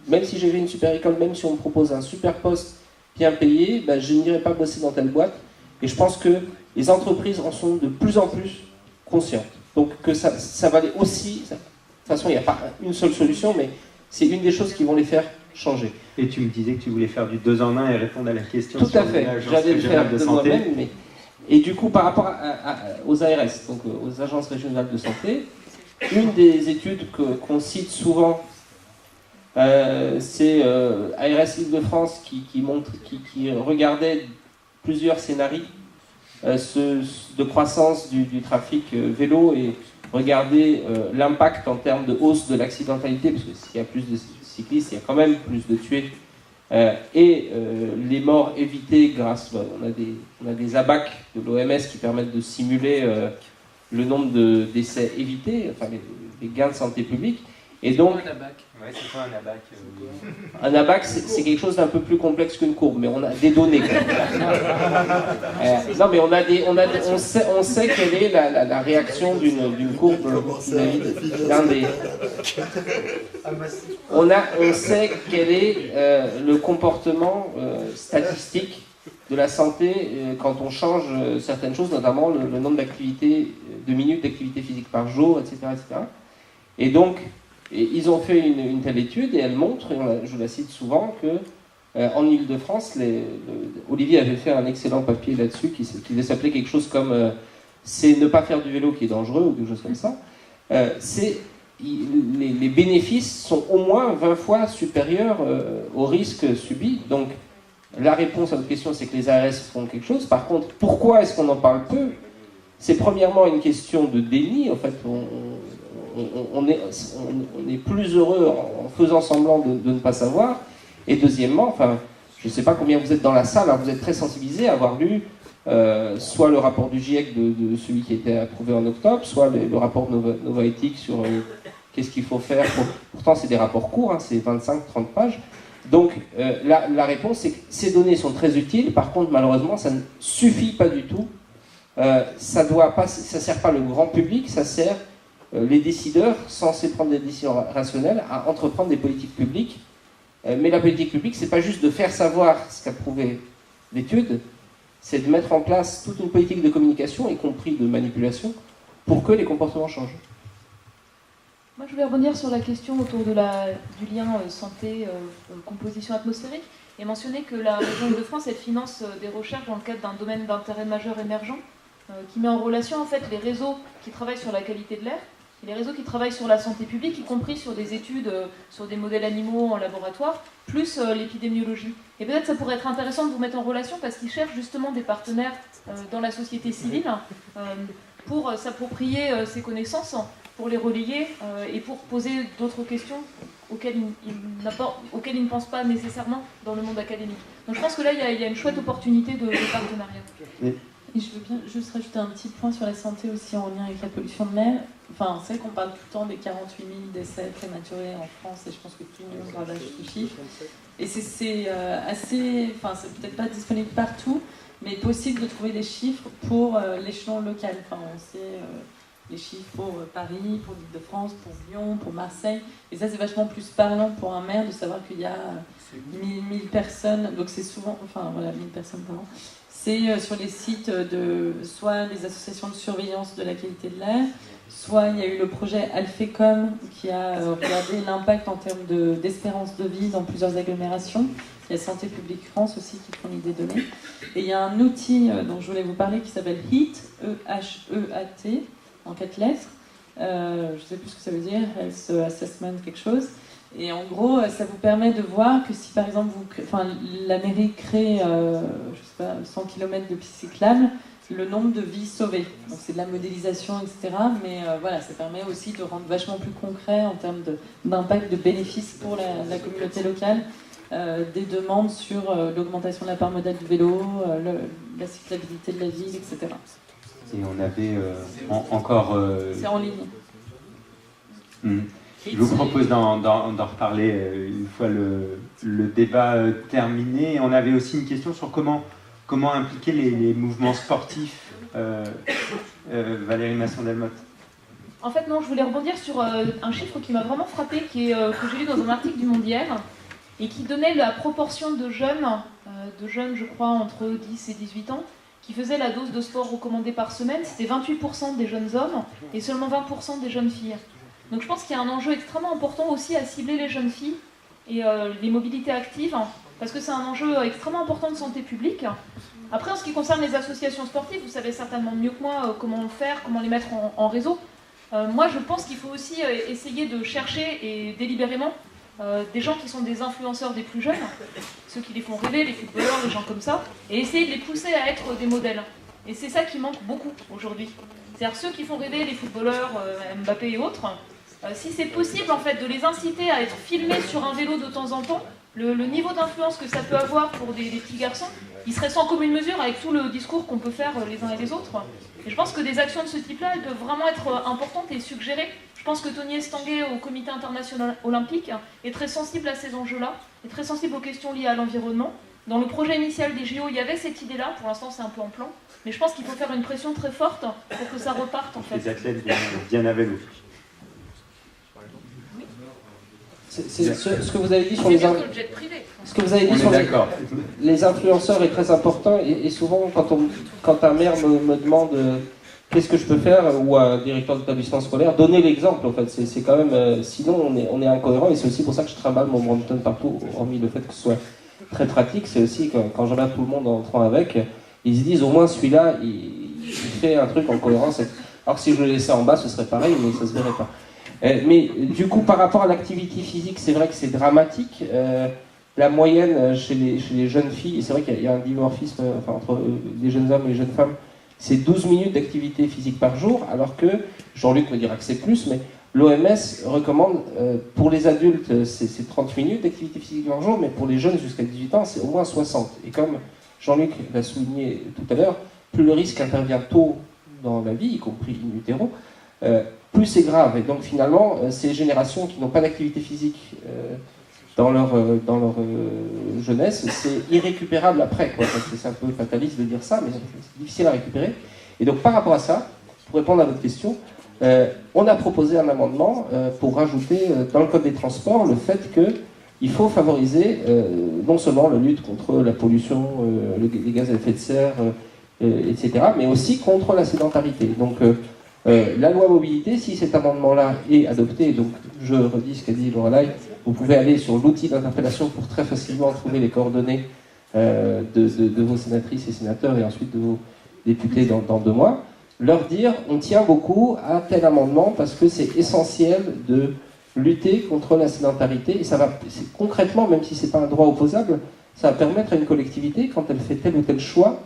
même si j'ai fait une super école, même si on me propose un super poste bien payé, je n'irai pas bosser dans telle boîte. Et je pense que les entreprises en sont de plus en plus conscientes. Donc que ça va aller aussi, de toute façon il n'y a pas une seule solution, mais c'est une des choses qui vont les faire changer. Et tu me disais que tu voulais faire du 2 en 1 et répondre à la question tout sur à fait. l'agence J'allais le faire régionale de de santé. moi-même, mais... Et du coup par rapport aux ARS, donc aux agences régionales de santé, une des études qu'on cite souvent, c'est ARS Île-de-France qui regardait plusieurs scénarios de croissance du trafic vélo et regarder l'impact en termes de hausse de l'accidentalité, parce que s'il y a plus de cyclistes, il y a quand même plus de tués, et les morts évitées grâce, on a des ABAC de l'OMS qui permettent de simuler le nombre de décès évités, enfin les gains de santé publique. Et donc, Ouais, c'est quoi un ABAC un ABAC, c'est quelque chose d'un peu plus complexe qu'une courbe, mais on a des données. Non, mais on sait quelle est la réaction d'une courbe on sait quel est le comportement statistique de la santé quand on change certaines choses, notamment le nombre de minutes d'activité physique par jour, etc. etc. Et donc, ils ont fait une telle étude et elle montre, et je la cite souvent, que en Ile-de-France, Olivier avait fait un excellent papier là-dessus qui devait s'appeler quelque chose comme c'est ne pas faire du vélo qui est dangereux ou quelque chose comme ça. Les bénéfices sont au moins 20 fois supérieurs aux risques subis. Donc la réponse à votre question, c'est que les ARS font quelque chose. Par contre, pourquoi est-ce qu'on en parle peu? C'est premièrement une question de déni. En fait, on est plus heureux en faisant semblant de ne pas savoir. Et deuxièmement, je ne sais pas combien vous êtes dans la salle, vous êtes très sensibilisés à avoir lu soit le rapport du GIEC de celui qui a été approuvé en octobre, soit le rapport Novaéthique sur qu'est-ce qu'il faut faire. Pourtant, c'est des rapports courts, c'est 25-30 pages. Donc, la réponse, c'est que ces données sont très utiles. Par contre, malheureusement, ça ne suffit pas du tout. Ça sert pas le grand public, ça sert les décideurs censés prendre des décisions rationnelles à entreprendre des politiques publiques. Mais la politique publique, c'est pas juste de faire savoir ce qu'a prouvé l'étude, c'est de mettre en place toute une politique de communication, y compris de manipulation, pour que les comportements changent. Moi, je voulais rebondir sur la question autour du lien santé-composition atmosphérique et mentionner que la région Île-de-France, elle finance des recherches dans le cadre d'un domaine d'intérêt majeur émergent qui met en relation en fait les réseaux qui travaillent sur la qualité de l'air et les réseaux qui travaillent sur la santé publique, y compris sur des études sur des modèles animaux en laboratoire, plus l'épidémiologie. Et peut-être ça pourrait être intéressant de vous mettre en relation parce qu'ils cherchent justement des partenaires dans la société civile pour s'approprier ces connaissances, pour les relayer et pour poser d'autres questions auxquels ils ne pensent pas nécessairement dans le monde académique. Donc je pense que là, il y a une chouette opportunité de partenariat. Et je veux bien juste rajouter un petit point sur la santé aussi en lien avec la pollution de l'air. Enfin, c'est vrai qu'on parle tout le temps des 48 000 décès prématurés en France, et je pense que tout le monde parle ce chiffre. Et c'est assez... Enfin, c'est peut-être pas disponible partout, mais possible de trouver des chiffres pour l'échelon local. Enfin, on sait les chiffres pour Paris, pour l'Île-de-France, pour Lyon, pour Marseille. Et ça, c'est vachement plus parlant pour un maire de savoir qu'il y a 1000 personnes. Donc c'est souvent... Enfin, voilà, 1000 personnes par an. C'est sur les sites de soit des associations de surveillance de la qualité de l'air, soit il y a eu le projet Alfecom qui a regardé l'impact en termes d'espérance de vie dans plusieurs agglomérations. Il y a Santé publique France aussi qui fournit des données. Et il y a un outil dont je voulais vous parler qui s'appelle HEAT, E-H-E-A-T, en 4 lettres. Je ne sais plus ce que ça veut dire, Health Assessment quelque chose. Et en gros, ça vous permet de voir que si par exemple la mairie crée 100 km de pistes cyclables, le nombre de vies sauvées. Donc c'est de la modélisation, etc. Mais voilà, ça permet aussi de rendre vachement plus concret en termes d'impact, de bénéfices pour la communauté locale, des demandes sur l'augmentation de la part modale du vélo, la cyclabilité de la ville, etc. Et on avait encore... C'est en ligne. Je vous propose d'en reparler une fois le débat terminé. On avait aussi une question sur comment impliquer les mouvements sportifs. Valérie Masson-Delmotte. En fait, non, je voulais rebondir sur un chiffre qui m'a vraiment frappé, que j'ai lu dans un article du Monde hier, et qui donnait la proportion de jeunes, je crois, entre 10 et 18 ans, qui faisaient la dose de sport recommandée par semaine. C'était 28% des jeunes hommes et seulement 20% des jeunes filles. Donc je pense qu'il y a un enjeu extrêmement important aussi à cibler les jeunes filles et les mobilités actives, parce que c'est un enjeu extrêmement important de santé publique. Après, en ce qui concerne les associations sportives, vous savez certainement mieux que moi comment faire, comment les mettre en réseau. Moi, je pense qu'il faut aussi essayer de chercher, et délibérément, des gens qui sont des influenceurs des plus jeunes, ceux qui les font rêver, les footballeurs, les gens comme ça, et essayer de les pousser à être des modèles. Et c'est ça qui manque beaucoup aujourd'hui. C'est-à-dire ceux qui font rêver, les footballeurs, Mbappé et autres, si c'est possible en fait de les inciter à être filmés sur un vélo de temps en temps, le niveau d'influence que ça peut avoir pour des petits garçons, il serait sans commune mesure avec tout le discours qu'on peut faire les uns et les autres. Et je pense que des actions de ce type-là, elles peuvent vraiment être importantes et suggérées. Je pense que Tony Estanguet, au Comité international olympique, est très sensible à ces enjeux-là, est très sensible aux questions liées à l'environnement. Dans le projet initial des JO, il y avait cette idée-là, pour l'instant c'est un peu en plan, mais je pense qu'il faut faire une pression très forte pour que ça reparte en fait. Les athlètes viennent à vélo. Ce que vous avez dit sur les influenceurs est très important, et souvent quand un maire me demande qu'est-ce que je peux faire, ou un directeur d'établissement scolaire, donner l'exemple en fait, c'est quand même, sinon on est incohérent, et c'est aussi pour ça que je trimballe mon Brompton partout, hormis le fait que ce soit très pratique. C'est aussi quand je regarde tout le monde entrant avec, ils se disent au moins celui-là il fait un truc en cohérence, alors si je le laissais en bas ce serait pareil, mais ça se verrait pas. Mais du coup, par rapport à l'activité physique, c'est vrai que c'est dramatique. La moyenne chez les jeunes filles, et c'est vrai qu'il y a un dimorphisme entre les jeunes hommes et les jeunes femmes, c'est 12 minutes d'activité physique par jour, alors que, Jean-Luc me dira que c'est plus, mais l'OMS recommande, pour les adultes, c'est 30 minutes d'activité physique par jour, mais pour les jeunes jusqu'à 18 ans, c'est au moins 60. Et comme Jean-Luc l'a souligné tout à l'heure, plus le risque intervient tôt dans la vie, y compris in utero, plus c'est grave. Et donc finalement, ces générations qui n'ont pas d'activité physique dans leur jeunesse, c'est irrécupérable après, quoi. C'est un peu fataliste de dire ça, mais c'est difficile à récupérer. Et donc par rapport à ça, pour répondre à votre question, on a proposé un amendement pour rajouter dans le Code des transports le fait qu'il faut favoriser non seulement la lutte contre la pollution, les gaz à effet de serre, etc., mais aussi contre la sédentarité. Donc la loi mobilité, si cet amendement-là est adopté, donc je redis ce qu'a dit Lorelai, vous pouvez aller sur l'outil d'interpellation pour très facilement trouver les coordonnées de vos sénatrices et sénateurs, et ensuite de vos députés dans 2 mois, leur dire on tient beaucoup à tel amendement parce que c'est essentiel de lutter contre la sédentarité, et ça va concrètement, même si c'est pas un droit opposable, ça va permettre à une collectivité, quand elle fait tel ou tel choix,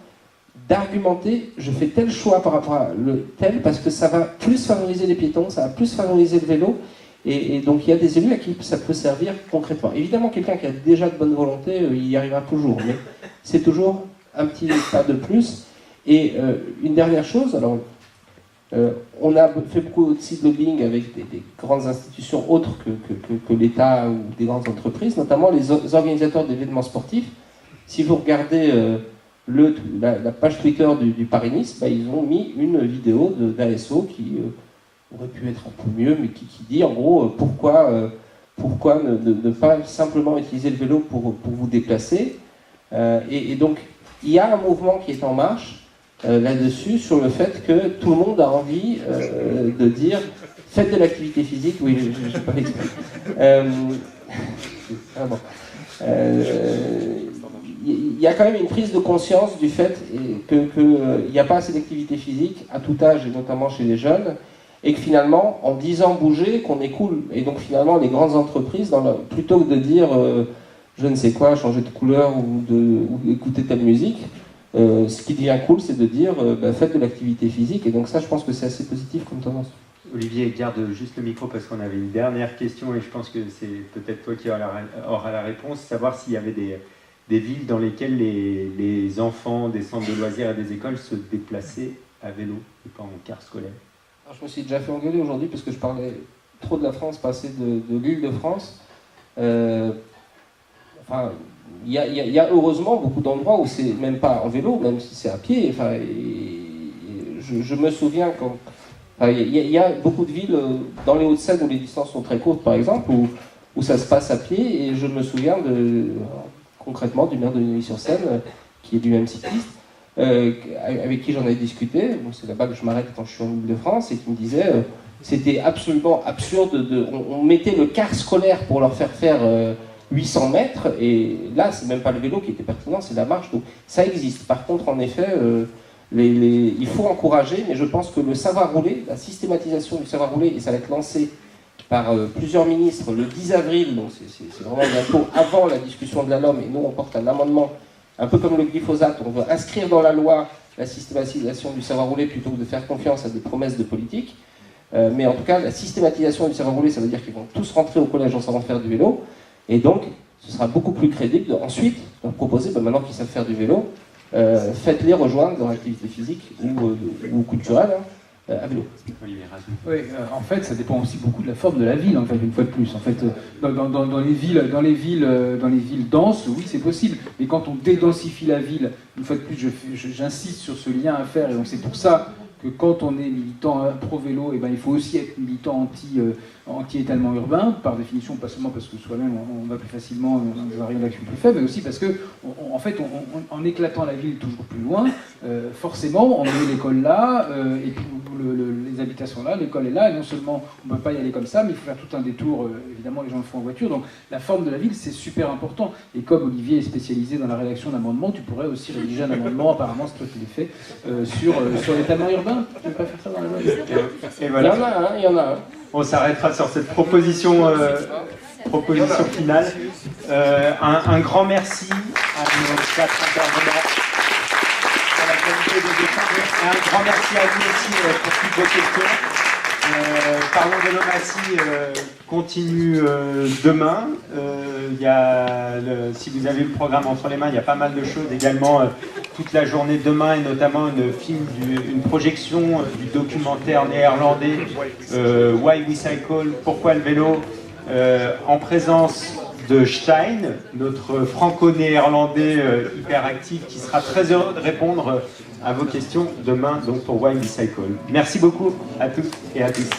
d'argumenter, je fais tel choix par rapport à le tel, parce que ça va plus favoriser les piétons, ça va plus favoriser le vélo, Et donc il y a des élus à qui ça peut servir concrètement. Évidemment, quelqu'un qui a déjà de bonne volonté, il y arrivera toujours, mais c'est toujours un petit pas de plus. Et une dernière chose, alors on a fait beaucoup aussi de lobbying avec des grandes institutions autres que l'État ou des grandes entreprises, notamment les organisateurs d'événements sportifs. Si vous regardez la page Twitter du Paris-Nice, ils ont mis une vidéo d'ASO qui aurait pu être un peu mieux, mais qui dit en gros pourquoi ne pas simplement utiliser le vélo pour vous déplacer. Et donc il y a un mouvement qui est en marche là-dessus, sur le fait que tout le monde a envie de dire faites de l'activité physique. Oui, je n'ai pas expliqué. Il y a quand même une prise de conscience du fait qu'il n'y a pas assez d'activité physique à tout âge, et notamment chez les jeunes, et que finalement, en disant bouger, qu'on est cool. Et donc finalement, les grandes entreprises, plutôt que de dire je ne sais quoi, changer de couleur ou écouter telle musique, ce qui devient cool, c'est de dire faites de l'activité physique. Et donc ça, je pense que c'est assez positif comme tendance. Olivier, garde juste le micro parce qu'on avait une dernière question et je pense que c'est peut-être toi qui auras la réponse, savoir s'il y avait des villes dans lesquelles les enfants des centres de loisirs et des écoles se déplaçaient à vélo et pas en car scolaire. Alors, je me suis déjà fait engueuler aujourd'hui parce que je parlais trop de la France, pas assez de l'Île-de-France. Il y a heureusement beaucoup d'endroits où c'est même pas en vélo, même si c'est à pied. Je me souviens quand il y a beaucoup de villes dans les Hauts-de-Seine où les distances sont très courtes, par exemple, où ça se passe à pied. Et je me souviens concrètement du maire de Neuilly-sur-Seine, qui est du même cycliste, avec qui j'en ai discuté. Bon, c'est là-bas que je m'arrête quand je suis en Île-de-France, et qui me disait c'était absolument absurde. On mettait le car scolaire pour leur faire 800 mètres, et là, c'est même pas le vélo qui était pertinent, c'est la marche. Donc, ça existe. Par contre, en effet, il faut encourager, mais je pense que le savoir rouler, la systématisation du savoir rouler, et ça va être lancé par plusieurs ministres le 10 avril, donc c'est vraiment bientôt avant la discussion de la LOM, et nous, on porte un amendement, un peu comme le glyphosate, on veut inscrire dans la loi la systématisation du savoir rouler plutôt que de faire confiance à des promesses de politique. Mais en tout cas, la systématisation du savoir rouler, ça veut dire qu'ils vont tous rentrer au collège en savant faire du vélo. Et donc, ce sera beaucoup plus crédible ensuite de proposer, maintenant qu'ils savent faire du vélo, faites-les rejoindre dans l'activité physique ou culturelle à vélo. Oui, en fait, ça dépend aussi beaucoup de la forme de la ville, en fait, une fois de plus. En fait, dans les villes denses, oui, c'est possible. Mais quand on dédensifie la ville, une fois de plus, j'insiste sur ce lien à faire, et donc c'est pour ça que quand on est militant pro-vélo, il faut aussi être militant anti-étalement urbain, par définition, pas seulement parce que soi-même on va plus facilement dans un rayon d'action plus faible, mais aussi parce que, en fait, en éclatant la ville toujours plus loin, forcément, on met l'école là, et puis les habitations là, l'école est là, et non seulement on ne peut pas y aller comme ça, mais il faut faire tout un détour, évidemment, les gens le font en voiture, donc la forme de la ville, c'est super important. Et comme Olivier est spécialisé dans la rédaction d'amendements, tu pourrais aussi rédiger un amendement, apparemment, c'est toi qui l'as fait, sur l'étalement urbain. Tu ne veux pas faire ça dans la loi ? Et voilà. Il y en a un. On s'arrêtera sur cette proposition finale. Un grand merci à nos 4 intervenants pour la qualité des échanges. Et un grand merci à vous aussi pour toutes vos questions. Parlons Vélomatie continue demain. Si vous avez le programme entre les mains, il y a pas mal de choses également toute la journée demain, et notamment une projection du documentaire néerlandais Why We Cycle, pourquoi le vélo, en présence de Stein, notre franco-néerlandais hyper actif, qui sera très heureux de répondre à vos questions demain donc pour Why We Cycle. Merci beaucoup à toutes et à tous.